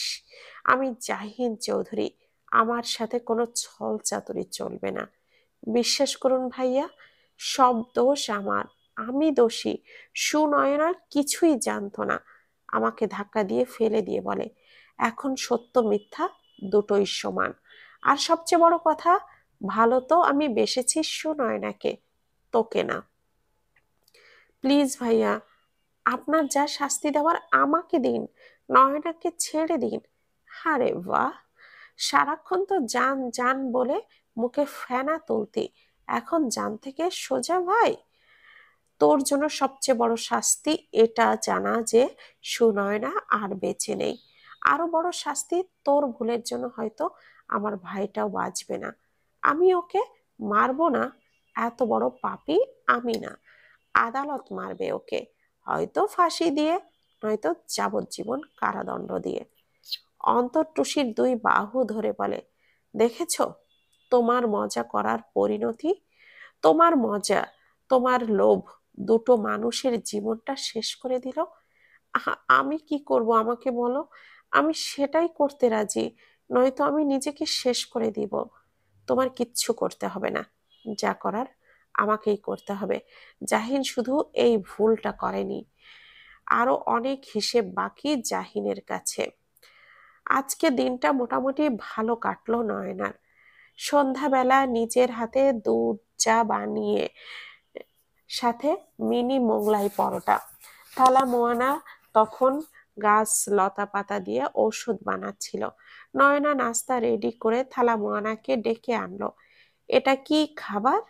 আমি জাহিন চৌধুরী। আমার সাথে কোনো ছল চাতুরি চলবে না। বিশ্বাস করুন ভাইয়া, সব দোষ আমার। আমি দোষী। সুনয়না কিছুই জানতো না। আমাকে ধাক্কা দিয়ে ফেলে দিয়ে বলে, এখন সত্য মিথ্যা দুটোই সমান। আর সবচেয়ে বড় কথা, ভালো তো আমি বেসেছি সুনয়নাকে, তোকে না। প্লিজ ভাইয়া, আপনার যা শাস্তি দেওয়ার আমাকে দিন, নয়নাকে ছেড়ে দিন। আরে বাহ, সারাক্ষণ তো জান জান বলে মুখে ফেনা তুলতি, এখন জান থেকে সোজা ভাই। তোর জন্য সবচেয়ে বড় শাস্তি এটা জানা যে সুনয়না আর বেঁচে নেই। আরো বড় শাস্তি, তোর ভুলের জন্য হয়তো আমার ভাইটাও বাঁচবে না। আমি ওকে মারবো না, এত বড় পাপী আমি না। আদালত মারবে ওকে, হয়তো ফাঁসি দিয়ে, নয়তো যাবজ্জীবন কারাদণ্ড দিয়ে। অন্তর টুসির দুই বাহু ধরে বলে, দেখেছো তোমার মজা করার পরিণতি? তোমার মজা, তোমার লোভ দুটো মানুষের জীবনটা শেষ করে দিল। আমি কি করব আমাকে বলো। আমি সেটাই করতে রাজি, নয়তো আমি নিজেকে শেষ করে দিব। তোমার কিচ্ছু করতে হবে না, যা করার আমাকেই করতে হবে। জাহিন শুধু এই ভুলটা করেনি, আরো অনেক হিসেব বাকি জাহিনের কাছে। আজকে দিনটা মোটামুটি ভালো কাটলো নয়নার। সন্ধ্যাবেলা নিজের হাতে দুধ চা বানিয়ে, সাথে মিনি মোগলাই পরোটা। থালা মোয়ানা তখন গাছ লতা পাতা দিয়ে ঔষধ বানাচ্ছিল। নয়না নাস্তা রেডি করে থালা মোয়ানাকে ডেকে আনলো। এটা কি খাবার?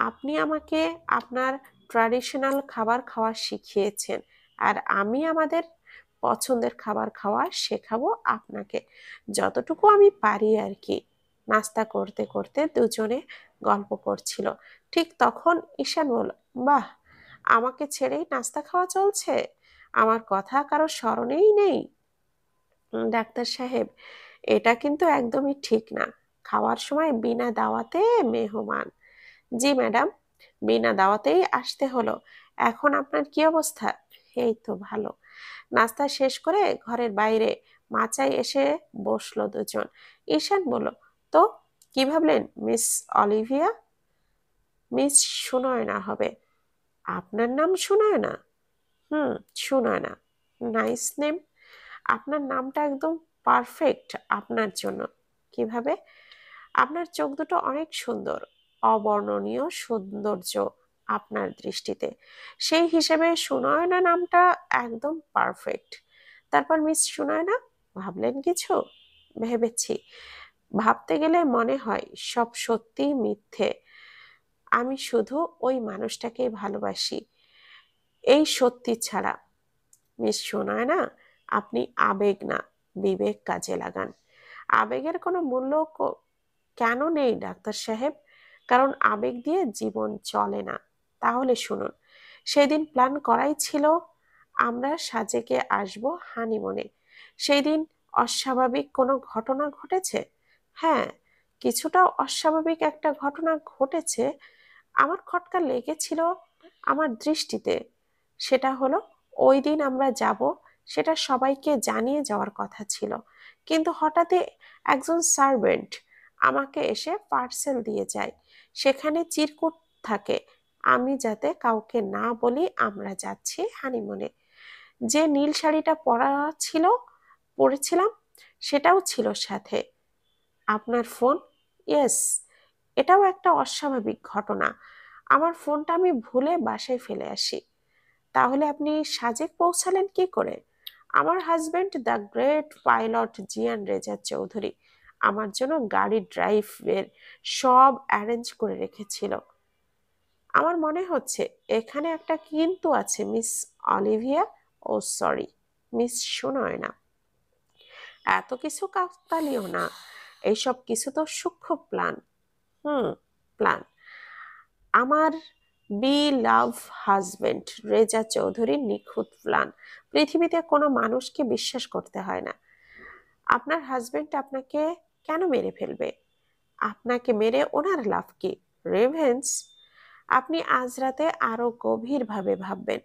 আপনি আমাকে আপনার ট্র্যাডিশনাল খাবার খাওয়া শিখিয়েছেন, আর আমি আমাদের পছন্দের খাবার খাওয়া শেখাবো আপনাকে, যতটুকু আমি পারি আর কি। নাস্তা করতে করতে দুজনে গল্প করছিল। ঠিক তখন ঈশান বলল, বাহ, আমাকে ছেড়েই নাস্তা খাওয়া চলছে? আমার কথা কারো স্মরণেই নেই। ডাক্তার সাহেব, এটা কিন্তু একদমই ঠিক না। খাওয়ার সময় বিনা দাওয়াতে মেহমান। জি ম্যাডাম, বিনা দাওয়াতেই আসতে হলো। এখন আপনার কি অবস্থা? এই তো ভালো। নাস্তা শেষ করে ঘরের বাইরে মাচায় এসে বসলো দুজন। ঈশান বলল, তো কি ভাবলেন মিস অলিভিয়া? মিস সুনয়না হবে। আপনার নাম সুনয়না? হুম, সুনয়না। Nice name. আপনার নামটা একদম পারফেক্ট আপনার জন্য। কিভাবে? আপনার চোখ দুটো অনেক সুন্দর, অবর্ণনীয় সৌন্দর্য আপনার দৃষ্টিতে। সেই হিসেবে সুনয়না নামটা একদম পারফেক্ট। তারপর মিস সুনয়না, ভাবলেন কিছু? ভেবেছি। ভাবতে গেলে মনে হয় সব সত্যি মিথ্যে। আমি শুধু ওই মানুষটাকেই ভালোবাসি, এই সত্যি ছাড়া। মিস সুনয়না, আপনি আবেগ না, বিবেক কাজে লাগান। আবেগের কোনো মূল্য কেন নেই ডাক্তার সাহেব? কারণ আবেগ দিয়ে জীবন চলে না। তাহলে শুনুন, সেদিন প্ল্যান করাই ছিল আমরা সাজেকে আসব হানিমুনে। সেই দিন অস্বাভাবিক কোনো ঘটনা ঘটেছে। হ্যাঁ, কিছুটা অস্বাভাবিক একটা ঘটনা ঘটেছে। আমার খটকা লেগেছিল আমার দৃষ্টিতে। সেটা হলো, ওই দিন আমরা যাব, সেটা সবাইকে জানিয়ে যাওয়ার কথা ছিল, কিন্তু হঠাৎই একজন সার্ভেন্ট আমাকে এসে পার্সেল দিয়ে যায়। সেখানে চিরকুট থাকে, আমি যাতে কাউকে না বলি আমরা যাচ্ছি হানিমুনে। যে নীল শাড়িটা পরেছিলাম সেটাও ছিল সাথে। আপনার ফোন? ইয়েস, এটাও একটা অস্বাভাবিক ঘটনা। আমার ফোনটা আমি ভুলে বাসায় ফেলে আসি। তাহলে আপনি সাজেক পৌঁছালেন কি করে? আমার হাজবেন্ড দ্য গ্রেট পাইলট জিয়ান রেজা চৌধুরী আমার জন্য গাড়ি ড্রাইভের সব অ্যারেঞ্জ করে রেখেছিল। আমার মনে হচ্ছে এখানে একটা কিন্তু আছে, মিস অলিভিয়া। ও সরি, মিস সুনয়না। এত কিছু কাকতালীয় না, এইসব কিছু তো সূক্ষ্ম প্ল্যান। হুম, প্ল্যান। আমার বি লাভ হাজবেন্ড রেজা চৌধুরীর নিখুঁত প্ল্যান। পৃথিবীতে কোনো মানুষকে বিশ্বাস করতে হয় না। আপনার হাজবেন্ড আপনাকে কেন মেরে ফেলবে? আপনাকে মেরে ওনার লাভ কি? রেভেন্স? আপনি আজ রাতে আরো গভীরভাবে ভাববেন।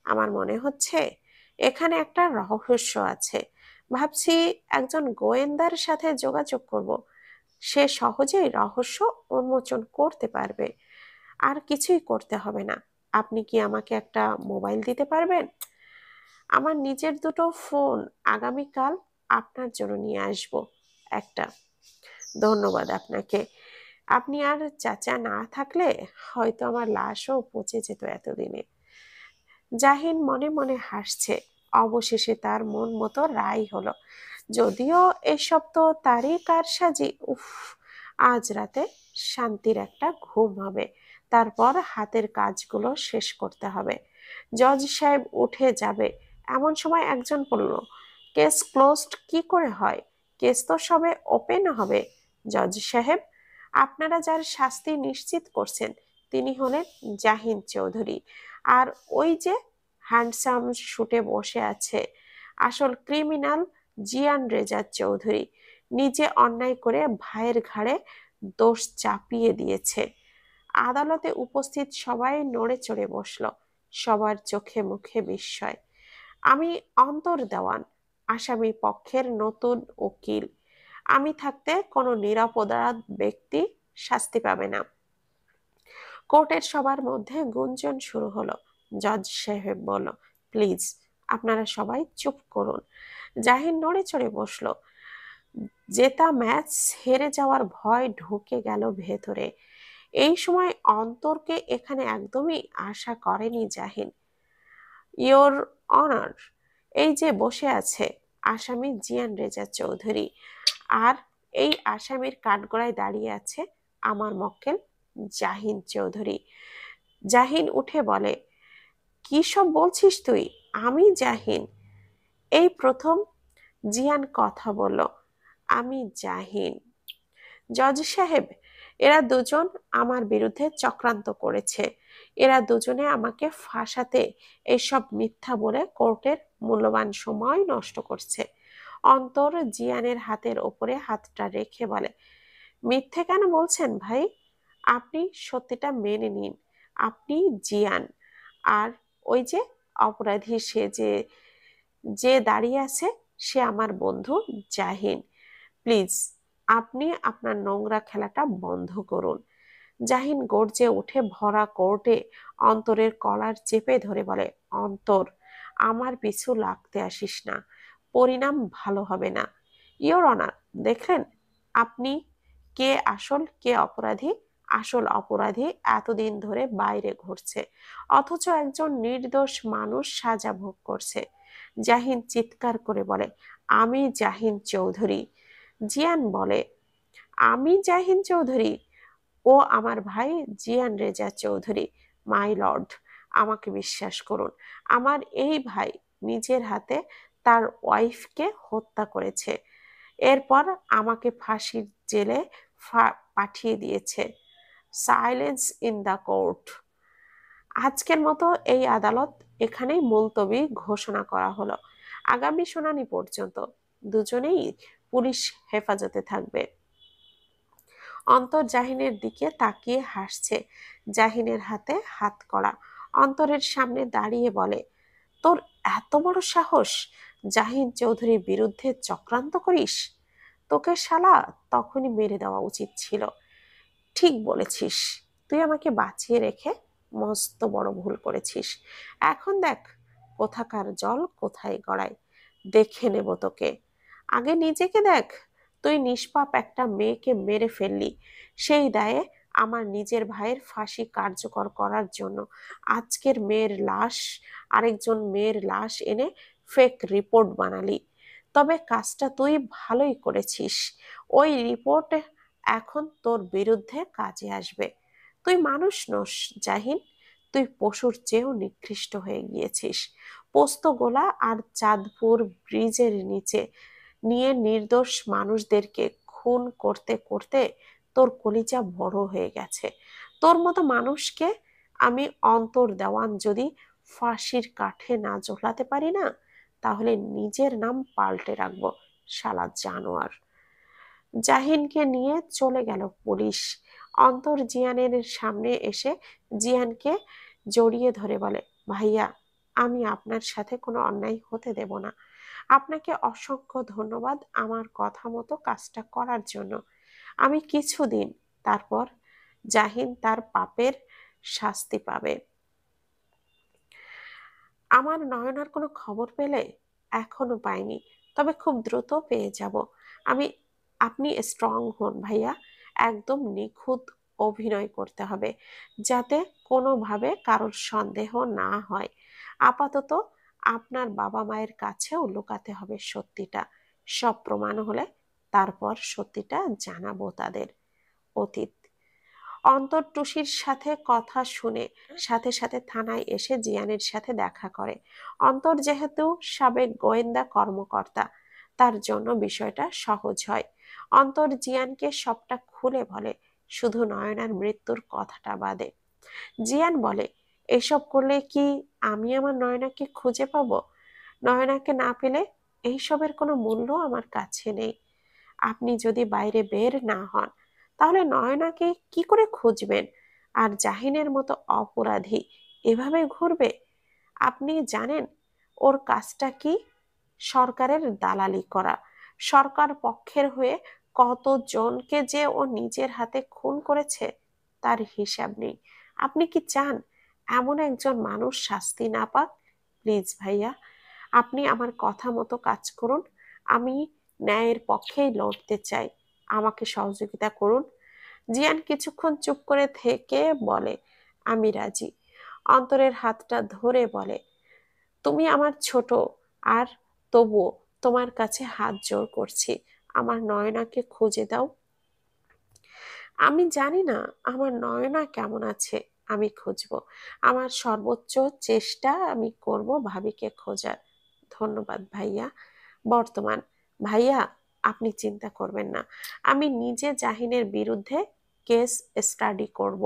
আমার মনে হচ্ছে এখানে একটা রহস্য আছে। ভাবছি একজন গোয়েন্দার সাথে যোগাযোগ করব। সে সহজেই রহস্য উন্মোচন করতে পারবে। আর কিছুই করতে হবে না। আপনি কি আমাকে একটা মোবাইল দিতে পারবেন? আমার নিজের দুটো ফোন আগামীকাল আপনার জন্য নিয়ে আসব একটা। ধন্যবাদ আপনাকে। আপনি আর চাচা না থাকলে হয়তো আমার লাশও পচে যেত এতদিনে। জাহিন মনে মনে হাসছে। অবশেষে তার মন মতো রায় হলো। যদিও এসব তো তারই কারসাজি। উফ, আজ রাতে শান্তির একটা ঘুম হবে। তারপর হাতের কাজগুলো শেষ করতে হবে। জজ সাহেব উঠে যাবে এমন সময় একজন বলল, কেস ক্লোজড কি করে হয়? কেস তো সবে ওপেন হবে। জজ সাহেব, আপনারা যার শাস্তি নিশ্চিত করছেন তিনি হলেন জাহিন চৌধুরী। আর ওই যে হ্যান্ডসাম শুটে বসে আছে আসল ক্রিমিনাল জিয়ান রেজা চৌধুরী। নিজে অন্যায় করে ভাইয়ের ঘাড়ে দোষ চাপিয়ে দিয়েছে। আদালতে উপস্থিত সবাই নড়ে চড়ে বসলো। সবার চোখে মুখে বিস্ময়। আমি অন্তর দেওয়ান, আসামি পক্ষের নতুন উকিল। আমি থাকতে কোনো নিরপরাধ ব্যক্তি শাস্তি পাবে না। কোর্টের সবার মধ্যে গুঞ্জন শুরু হলো। জজ সাহেব বলল, প্লিজ আপনারা সবাই চুপ করুন। জাহিন নড়ে চড়ে বসলো। জেতা ম্যাচ হেরে যাওয়ার ভয় ঢুকে গেল ভেতরে। এই সময় অন্তরকে এখানে একদমই আশা করেনি জাহিন। ইয়োর অনার, এই যে বসে আছে আসামি জিয়ান রেজা চৌধুরী, আর এই আসামির কাঠগড়ায় দাঁড়িয়ে আছে আমার মক্কেল জাহিন চৌধুরী। জাহিন উঠে বলে, কি সব বলছিস তুই? আমি জাহিন। এই প্রথম জিয়ান কথা বলল, আমি জাহিন। জজ সাহেব, এরা দুজন আমার বিরুদ্ধে চক্রান্ত করেছে। এরা দুজনে আমাকে ফাঁসাতে এইসব মিথ্যা বলে কোর্টের মূল্যবান সময় নষ্ট করছে। অন্তর জিয়ানের হাতের ওপরে হাতটা রেখে বলে, মিথ্যে কেন বলছেন ভাই? আপনি সত্যিটা মেনে নিন। আপনি জিয়ান, আর ওই যে অপরাধী সে যে যে দাঁড়িয়ে আছে সে আমার বন্ধু জাহিন। প্লিজ আপনি আপনার নোংরা খেলাটা বন্ধ করুন। জাহিন গর্জে উঠে ভরা কোর্টে অন্তরের কলার চেপে ধরে বলে, অন্তর, আমার পিছু লাগতে আসিস না। পরিণাম ভালো হবে না। ইওর অনার, দেখলেন আপনি কে আসল কে অপরাধী? আসল অপরাধী এতদিন ধরে বাইরে ঘুরছে, অথচ একজন নির্দোষ মানুষ সাজা ভোগ করছে। জাহিন চিৎকার করে বলে, আমি জাহিন চৌধুরী। জিয়ান বলে, আমি জাহিন চৌধুরী? ও আমার ভাই জিয়ান রেজা চৌধুরী। মাই লর্ড, আমাকে বিশ্বাস করুন, আমার এই ভাই নিজের হাতে তার ওয়াইফকে হত্যা করেছে। এরপর আমাকে ফাঁসির জেলে পাঠিয়ে দিয়েছে। Silence in the court. আজকের মতো এই আদালত এখানেই মুলতবি ঘোষণা করা হলো। আগামী শুনানি পর্যন্ত দুজনেই পুলিশ হেফাজতে থাকবে। অন্তর জাহিনের দিকে তাকিয়ে হাসছে। জাহিনের হাতে হাত করা। অন্তরের সামনে দাঁড়িয়ে বলে, তোর এত বড় সাহস জাহিন চৌধুরীর বিরুদ্ধে চক্রান্ত করিস? তোকে শালা তখনই মেরে দেওয়া উচিত ছিল। ঠিক বলেছিস, তুই আমাকে বাঁচিয়ে রেখে মস্ত বড় ভুল করেছিস। এখন দেখ কোথাকার জল কোথায় গড়ায়, দেখে নেব তোকে। আগে নিজেকে দেখ, তুই নিষ্পাপ একটা মেয়েকে মেরে ফেললি, সেই দায়ে আমার নিজের ভাইয়ের ফাঁসি কার্যকর করার জন্য আজকের মেয়ের লাশ, আরেকজন মেয়ের লাশ এনে ফেক রিপোর্ট বানালি। তবে কাজটা তুই ভালোই করেছিস, ওই রিপোর্ট এখন তোর বিরুদ্ধে কাজে আসবে। তুই মানুষ নস জাহিন, তুই পশুর চেয়েও নিকৃষ্ট হয়ে গিয়েছিস। পোস্তগোলা আর চাঁদপুর ব্রিজের নিচে নিয়ে নির্দোষ মানুষদেরকে খুন করতে করতে তোর কলিজা বড় হয়ে গেছে। তোর মতো মানুষকে আমি অন্তর দেওয়ান যদি ফাঁসির কাঠে না ঝোলাতে পারি না, তাহলে নিজের নাম পাল্টে রাখবো, শালা জানোয়ার। জাহিনকে নিয়ে চলে গেল পুলিশ। অন্তর জিয়ানের সামনে এসে জিয়ানকে জড়িয়ে ধরে বলে, ভাইয়া, আমি আপনার সাথে কোনো অন্যায় হতে দেব না। আপনাকে অসংখ্য ধন্যবাদ আমার কথা মতো কাজটা করার জন্য। আমি কিছুদিন, তারপর জাহিন তার পাপের শাস্তি পাবে। আমার নয়নার কোনো খবর পেলে? এখনো পাইনি, তবে খুব দ্রুত পেয়ে যাব আমি। আপনি স্ট্রং হন ভাইয়া, একদম নিখুঁত অভিনয় করতে হবে, যাতে কোনোভাবে কারোর সন্দেহ না হয়। আপাতত আপনার বাবা মায়ের কাছেও লুকাতে হবে সত্যিটা। সব প্রমাণ হলে তারপর সত্যিটা জানাবো তাদের। অতীত। অন্তর টুসির সাথে কথা শুনে সাথে সাথে থানায় এসে জিয়ানের সাথে দেখা করে। অন্তর যেহেতু সাবেক গোয়েন্দা কর্মকর্তা, তার জন্য বিষয়টা সহজ হয়। অন্তর জিয়ানকে সবটা খুলে বলে, শুধু নয়নার মৃত্যুর কথাটা বাদে। জিয়ান বলে, এসব করলে কি আমি আমার নয়নাকে খুঁজে পাবো? নয়নাকে না পেলে এইসবের কোনো মূল্য আমার কাছে নেই। আপনি যদি বাইরে বের না হন, তাহলে নয়নাকে কি করে খুঁজবেন? আর জাহিনের মতো অপরাধী এভাবে ঘুরবে? আপনি জানেন ওর কাজটা কি? সরকারের দালালি করা। সরকার পক্ষের হয়ে কতজনকে যে ও নিজের হাতে খুন করেছে তার হিসাব নেই। আপনি কি চান এমন একজন মানুষ শাস্তি না পাক? প্লিজ ভাইয়া, আপনি আমার কথা মতো কাজ করুন। আমি ন্যায়ের পক্ষেই লড়তে চাই, আমাকে সহযোগিতা করুন। জিয়ান কিছুক্ষণ চুপ করে থেকে বলে, আমি রাজি। অন্তরের হাতটা ধরে বলে, তুমি আমার ছোট, আর তবুও তোমার কাছে হাত জোড় করছি, আমার নয়নাকে খুঁজে দাও। আমি জানি না আমার নয়না কেমন আছে, আমি খুঁজবো। আমার সর্বোচ্চ চেষ্টা আমি করব ভাবিকে খোঁজার। ধন্যবাদ ভাইয়া। বর্তমান। ভাইয়া, আপনি চিন্তা করবেন না, আমি নিজে জাহিনের বিরুদ্ধে কেস স্টাডি করব।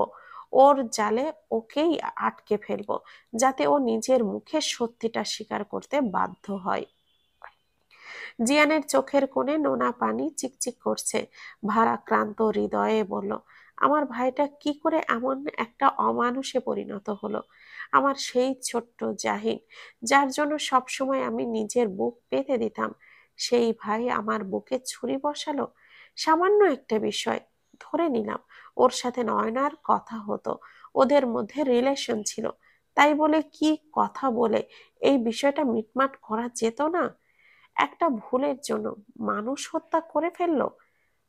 ওর জালে ওকেই আটকে ফেলবো, যাতে ও নিজের মুখে সত্যিটা স্বীকার করতে বাধ্য হয়। জিয়ানের চোখের কোণে নোনা পানি চিকচিক করছে। ভারাক্রান্ত হৃদয়ে বলল, আমার ভাইটা কি করে এমন একটা অমানুষে পরিণত হলো? আমার সেই ছোট্ট জাহিন, যার জন্য সবসময় আমি নিজের বুক পেতে দিতাম, সেই ভাই আমার বুকে ছুরি বসালো। সামান্য একটা বিষয়, ধরে নিলাম ওর সাথে নয়নার কথা হতো, ওদের মধ্যে রিলেশন ছিল, তাই বলে কি কথা বলে এই বিষয়টা মিটমাট করা যেত না? একটা ভুলের জন্য মানুষ হত্যা করে ফেললো।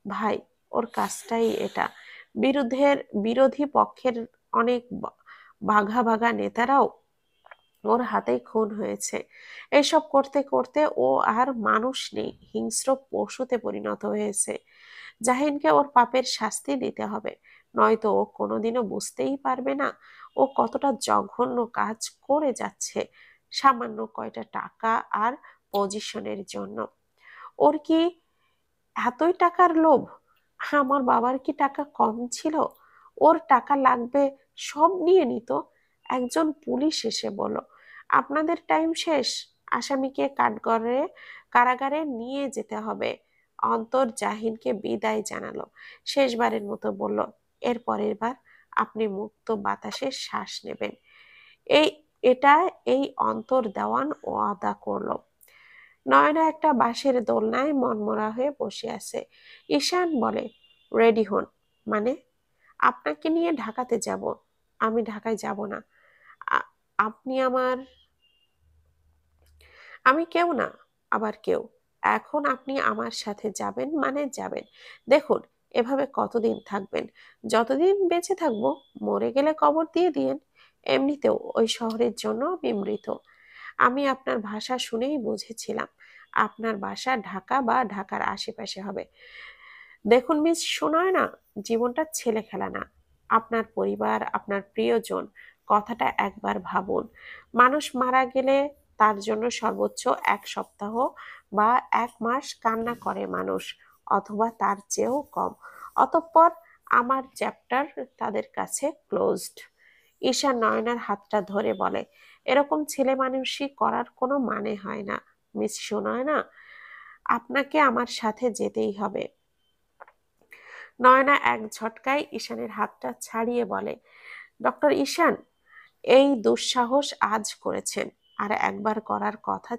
ভাই, ওর কাজটাই এটা। বিরোধের বিরোধী পক্ষের অনেক বাঘা বাঘা নেতারাও ওর হাতেই খুন হয়েছে। এসব করতে করতে ও আর মানুষ নেই, হিংস্র পশুতে পরিণত হয়েছে। জাহিনকে ওর পাপের শাস্তি দিতে হবে, নয়তো ও কোনোদিনও বুঝতেই পারবে না ও কতটা জঘন্য কাজ করে যাচ্ছে সামান্য কয়টা টাকা আর পজিশনের জন্য। ওর কি এতই টাকার লোভ? আমার বাবার কি টাকা কম ছিল? ওর টাকা লাগবে, সব নিয়ে নিত। একজন পুলিশ এসে বলল, আপনাদের টাইম শেষ, আসামিকে কারাগারে নিয়ে যেতে হবে। অন্তর জাহিনকে বিদায় জানালো, শেষবারের মতো বলল, এর পরের বার আপনি মুক্ত বাতাসে শ্বাস নেবেন। এই এটা এই অন্তর দেওয়ান ওয়াদা করলো। নয়না একটা বাঁশের দোলনায় মনমরা হয়ে বসে আছে। ঈশান বলে, রেডি হন। মানে? আপনাকে নিয়ে ঢাকাতে যাব। আমি ঢাকায় যাব না। আ- আপনি আমার, আমি কেউ না, আবার কেউ। এখন আপনি আমার সাথে যাবেন মানে যাবেন। দেখুন, এভাবে কতদিন থাকবেন? যতদিন বেঁচে থাকবো, মরে গেলে কবর দিয়ে দিয়েন। এমনিতেও ওই শহরের জন্য আমি মৃত। আমি আপনার ভাষা শুনেই বুঝেছিলাম আপনার বাসা ঢাকা বা ঢাকার আশেপাশে হবে। দেখুন মিস সুনয়না, জীবনটা ছেলে খেলা না। আপনার পরিবার, আপনার প্রিয়জন, কথাটা একবার ভাবুন। মানুষ মারা গেলে তার জন্য সর্বোচ্চ 1 সপ্তাহ বা 1 মাস কান্না করে মানুষ, অথবা তার চেয়েও কম। অতঃপর আমার চ্যাপ্টার তাদের কাছে ক্লোজড। ঈশা নয়নার হাতটা ধরে বলে, এরকম ছেলে মানুষই করার কোনো মানে হয় না মিস সুনয়না। আপনাকে আমার সাথে যেতেই হবে। নয়না এক ঝটকায় ঈশানের হাতটা ছাড়িয়ে বলে, ডক্টর ঈশান, এই দুঃসাহস আজ করেছেন, আর একবার করার কথা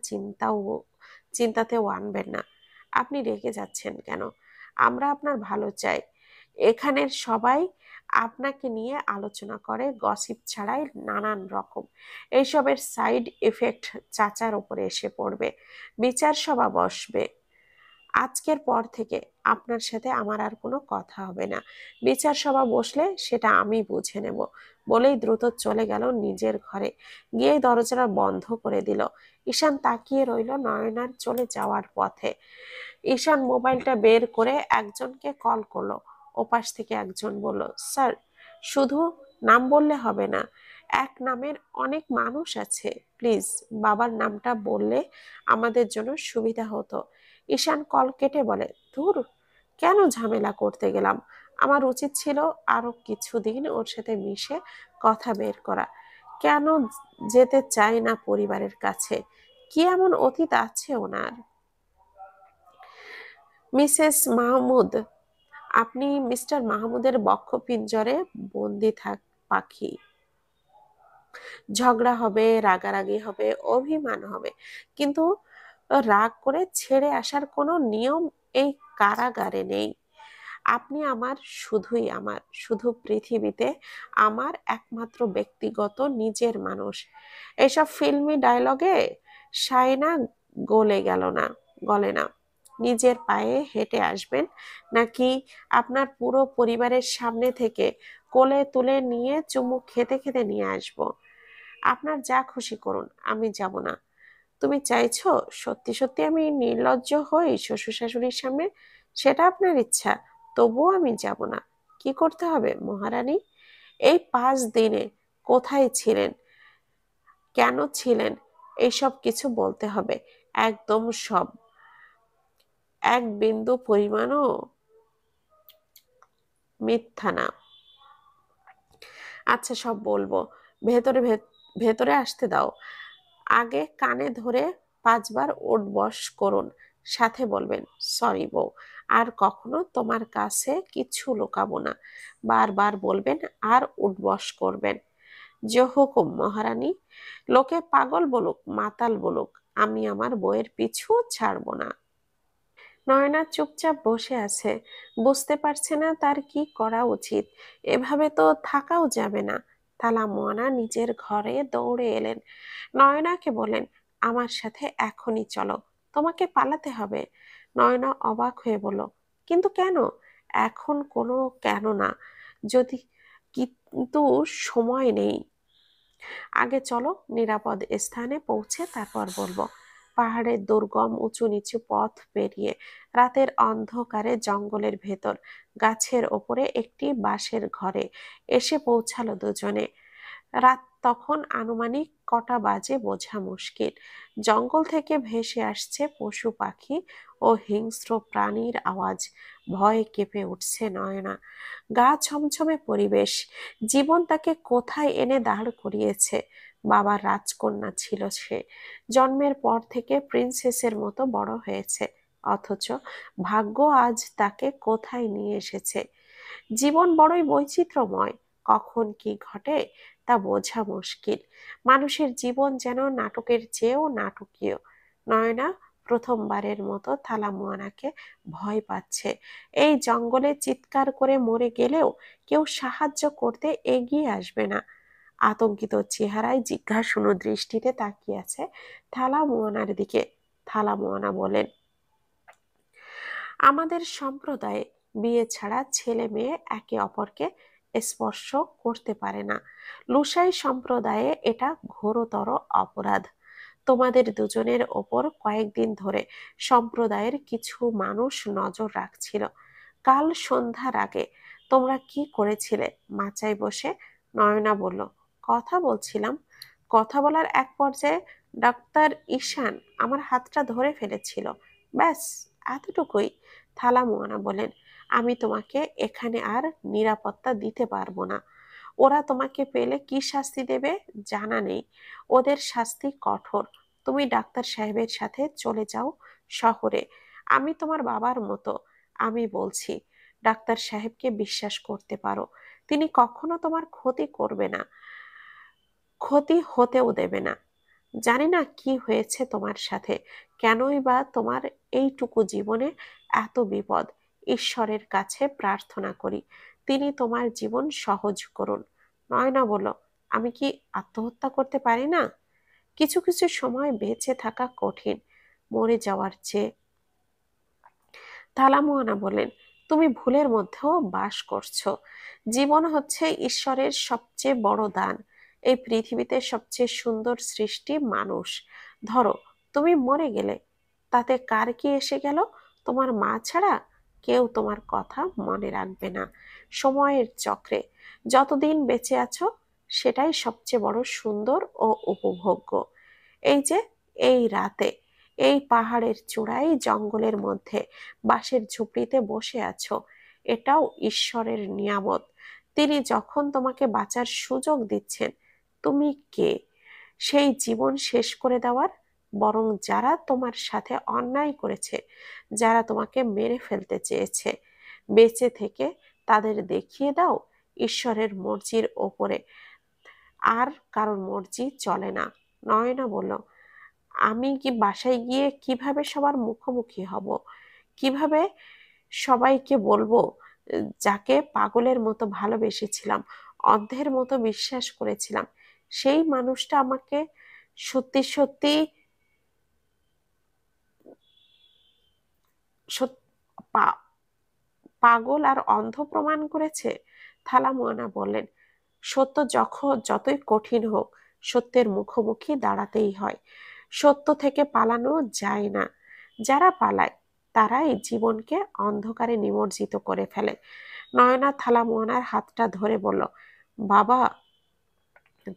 চিন্তাতেও আনবেন না। আপনি রেগে যাচ্ছেন কেন? আমরা আপনার ভালো চাই। এখানের সবাই আপনাকে নিয়ে আলোচনা করে, গসিপ ছাড়াই নানান রকম। এইসবের সাইড এফেক্ট চাচার উপরে এসে পড়বে। বিচার সভা বসবে। আজকের পর থেকে আপনার সাথে আমার আর কোনো কথা হবে না। বিচার সভা বসলে সেটা আমি বুঝে নেব। বলেই দ্রুত চলে গেল নিজের ঘরে। গিয়ে দরজাটা বন্ধ করে দিল। ঈশান তাকিয়ে রইল নয়নার চলে যাওয়ার পথে। ঈশান মোবাইলটা বের করে একজনকে কল করলো। ওপাশ থেকে একজন বলল, স্যার, শুধু নাম বললে হবে না, এক নামের অনেক মানুষ আছে। প্লিজ বাবার নামটা বললে আমাদের জন্য সুবিধা হতো। ঈশান কল কেটে বলে, ধুর, কেন ঝামেলা করতে গেলাম। আমার উচিত ছিল আরো কিছুদিন ওর সাথে মিশে কথা বের করা। কেন যেতে চায় না পরিবারের কাছে? কি এমন অতীত আছে ওনার? মিসেস মাহমুদ, আপনি মিস্টার মাহমুদের বক্ষপিঞ্জরে বন্দি থাক পাখি। ঝগড়া হবে, রাগারাগি হবে, অভিমান হবে, কিন্তু রাগ করে ছেড়ে আসার কোনো নিয়ম এই কারাগারে নেই। আপনি আমার, শুধুই আমার, শুধু পৃথিবীতে আমার একমাত্র ব্যক্তিগত নিজের মানুষ। এসব ফিল্মি ডায়লগে সায়না গলে না। নিজের পায়ে হেঁটে আসবেন, নাকি আপনার পুরো পরিবারের সামনে থেকে কোলে তুলে নিয়ে চুমু খেতে খেতে নিয়ে আসবো? আপনার যা খুশি করুন, আমি যাব না। তুমি চাইছো সত্যি সত্যি আমি নির্লজ্জ হই শ্বশুর শাশুড়ির সামনে? সেটা আপনার ইচ্ছা, তবুও আমি যাব না। কি করতে হবে মহারানী? এই 5 দিনে কোথায় ছিলেন, কেন ছিলেন, এইসব কিছু বলতে হবে। একদম সব, এক বিন্দু পরিমাণও মিথ্যা না। আচ্ছা, সব বলবো। ভেতরে আসতে দাও। আগে কানে ধরে 5 বার উঠবস করুন, সাথে বলবেন, সরি বউ, আর কখনো তোমার কাছে কিছু লুকাবো না। বারবার বলবেন আর উঠবস করবেন। যে হুকুম মহারানী। লোকে পাগল বলুক, মাতাল বলুক, আমি আমার বউয়ের পিছু ছাড়বো না। নয়না চুপচাপ বসে আছে, বুঝতে পারছে না তার কি করা উচিত। এভাবে তো থাকাও যাবে না। তালা মোয়ানা নিজের ঘরে দৌড়ে এলেন, নয়নাকে বলেন, আমার সাথে এখনই চলো, তোমাকে পালাতে হবে। নয়না অবাক হয়ে বলল, কিন্তু কেন? এখন কোনো কেন না, যদি, কিন্তু সময় নেই। আগে চলো, নিরাপদ স্থানে পৌঁছে তারপর বলবো। পাহাড়ের দুর্গম উঁচু নিচু পথ পেরিয়ে রাতের অন্ধকারে জঙ্গলের ভেতর গাছের ওপরে একটি বাঁশের ঘরে এসে পৌঁছালো দুজনে। রাত তখন আনুমানিক কটা বাজে বোঝা মুশকিল। জঙ্গল থেকে ভেসে আসছে পশু পাখি ও হিংস্র প্রাণীর আওয়াজ। ভয়ে কেঁপে উঠছে নয়না। গা ছমছমে পরিবেশ। জীবন তাকে কোথায় এনে দাঁড় করিয়েছে। বাবার রাজকন্যা ছিল সে, জন্মের পর থেকে প্রিন্সেসের মতো বড় হয়েছে, অথচ ভাগ্য আজ তাকে কোথায় নিয়ে এসেছে। জীবন বড়ই বৈচিত্র্যময়, কখন কি ঘটে তা বোঝা মুশকিল। মানুষের জীবন যেন নাটকের চেয়েও নাটকীয়। নয়না প্রথমবারের মতো থালা মুয়ানাকে ভয় পাচ্ছে। এই জঙ্গলে চিৎকার করে মরে গেলেও কেউ সাহায্য করতে এগিয়ে আসবে না। আতঙ্কিত চেহারায় জিজ্ঞাসু দৃষ্টিতে তাকিয়ে আছে থালা মুয়ানার দিকে। থালা মুয়ানা বলেন, আমাদের সম্প্রদায়ে বিয়ে ছাড়া ছেলে মেয়ে একে অপরকে স্পর্শ করতে পারে না। লুসাই সম্প্রদায়ে এটা ঘোরতর অপরাধ। তোমাদের দুজনের ওপর কয়েকদিন ধরে সম্প্রদায়ের কিছু মানুষ নজর রাখছিল। কাল সন্ধ্যার আগে তোমরা কি করেছিলে? মাচায় বসে নয়না বলল, কথা বলছিলাম। কথা বলার এক পর্যায়ে ডাক্তার ঈশান আমার হাতটা ধরে ফেলেছিল, ব্যাস এতটুকুই। থালা মুয়ানা বলেন, আমি তোমাকে এখানে আর নিরাপত্তা দিতে পারবো না। ওরা তোমাকে পেলে কি শাস্তি দেবে জানা নেই। ওদের শাস্তি কঠোর। তুমি ডাক্তার সাহেবের সাথে চলে যাও শহরে। আমি তোমার বাবার মতো। আমি বলছি, ডাক্তার সাহেবকে বিশ্বাস করতে পারো। তিনি কখনো তোমার ক্ষতি করবে না, ক্ষতি হতেও দেবে না। জানি না কি হয়েছে তোমার সাথে, কেনই বা তোমার এইটুকু জীবনে এত বিপদ। ঈশ্বরের কাছে প্রার্থনা করি তিনি তোমার জীবন সহজ করুন। নয়না বলল, আমি কি আত্মহত্যা করতে পারি না? কিছু কিছু সময় বেঁচে থাকা কঠিন মরে যাওয়ার চেয়ে। তালামুয়ানা বলেন, তুমি ভুলের মধ্যেও বাস করছো। জীবন হচ্ছে ঈশ্বরের সবচেয়ে বড় দান। এই পৃথিবীতে সবচেয়ে সুন্দর সৃষ্টি মানুষ। ধরো তুমি মরে গেলে, তাতে কার কি এসে গেল? তোমার মা ছাড়া কেউ তোমার কথা মনে রাখবে না। সময়ের চক্রে যতদিন বেঁচে আছো সেটাই সবচেয়ে বড় সুন্দর ও উপভোগ্য। এই যে এই রাতে এই পাহাড়ের চূড়ায় জঙ্গলের মধ্যে বাঁশের ঝুপড়িতে বসে আছো, এটাও ঈশ্বরের নিয়ামত। তিনি যখন তোমাকে বাঁচার সুযোগ দিচ্ছেন, তুমি কে সেই জীবন শেষ করে দেওয়ার? বরং যারা তোমার সাথে অন্যায় করেছে, যারা তোমাকে মেরে ফেলতে চেয়েছে, বেঁচে থেকে তাদের দেখিয়ে দাও ঈশ্বরের মর্জির ওপরে আর কারোর মর্জি চলে না। নয়না বলল, আমি কি বাসায় গিয়ে কিভাবে সবার মুখোমুখি হব? কিভাবে সবাইকে বলবো যাকে পাগলের মতো ভালোবেসেছিলাম, অন্ধের মতো বিশ্বাস করেছিলাম, সেই মানুষটা আমাকে সত্যি সত্যি সত- পা- পাগল আর অন্ধ প্রমাণ করেছে? থালা মুয়ানা বললেন, সত্য যতই কঠিন হোক, সত্যের মুখোমুখি দাঁড়াতেই হয়। সত্য থেকে পালানো যায় না। যারা পালায় তারাই জীবনকে অন্ধকারে নিমজ্জিত করে ফেলে। নয়না থালা মুয়ানার হাতটা ধরে বলল, বাবা।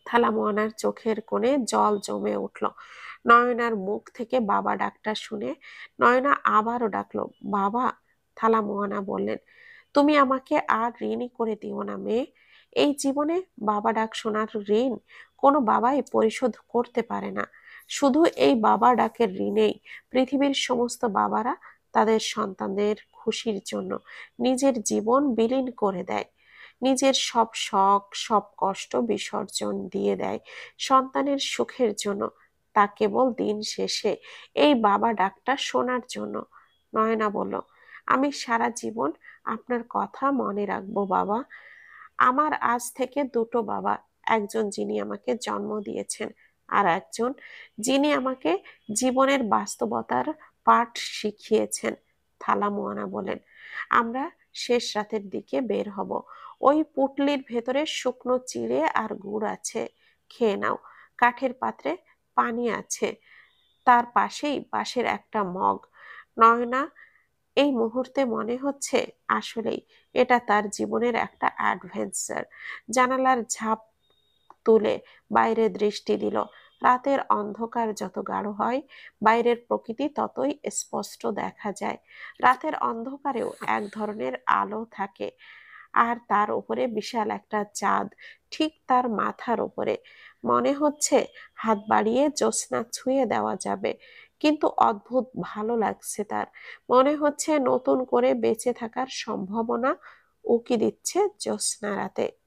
থালা মুয়ানার চোখের কোণে জল জমে উঠল। নয়নার মুখ থেকে বাবা ডাকটা শুনে নয়না আবারও ডাকলো, বাবা। থালা মুয়ানা বললেন, তুমি আমাকে আর ঋণী করে দিও না মেয়ে। এই জীবনে বাবা ডাক শোনার ঋণ কোনো বাবাই পরিশোধ করতে পারে না। শুধু এই বাবা ডাকের ঋণেই পৃথিবীর সমস্ত বাবারা তাদের সন্তানদের খুশির জন্য নিজের জীবন বিলীন করে দেয়, নিজের সব শখ সব কষ্ট বিসর্জন দিয়ে দেয় সন্তানের সুখের জন্য। তা কেবল দিন শেষে এই বাবা ডাকটা শোনার জন্য। নয়না বলল, আমি সারা জীবন আপনার কথা মনে রাখবো বাবা। আমার আজ থেকে দুটো বাবা, একজন যিনি আমাকে জন্ম দিয়েছেন, আর একজন যিনি আমাকে জীবনের বাস্তবতার পাঠ শিখিয়েছেন। থালা মুয়ানা বলেন, আমরা শেষ রাতের দিকে বের হব। ওই পুটলির ভেতরে শুকনো চিড়ে আর গুড় আছে, খেয়ে নাও। কাঠের পাত্রে পানি আছে, তার পাশেই বাঁশের একটা মগ। নয়না এই মুহূর্তে মনে হচ্ছে আসলেই এটা তার জীবনের একটা অ্যাডভেঞ্চার। জানালার ঝাঁপ তুলে বাইরে দৃষ্টি দিল। রাতের অন্ধকার যত গাঢ় হয়, বাইরের প্রকৃতি ততই স্পষ্ট দেখা যায়। রাতের অন্ধকারেও এক ধরনের আলো থাকে, আর তার উপরে বিশাল একটা চাঁদ, ঠিক তার মাথার উপরে। মনে হচ্ছে হাত বাড়িয়ে জ্যোৎস্না ছুঁয়ে দেওয়া যাবে, কিন্তু অদ্ভুত ভালো লাগছে তার। মনে হচ্ছে নতুন করে বেঁচে থাকার সম্ভাবনা উকি দিচ্ছে জ্যোৎস্না রাতে।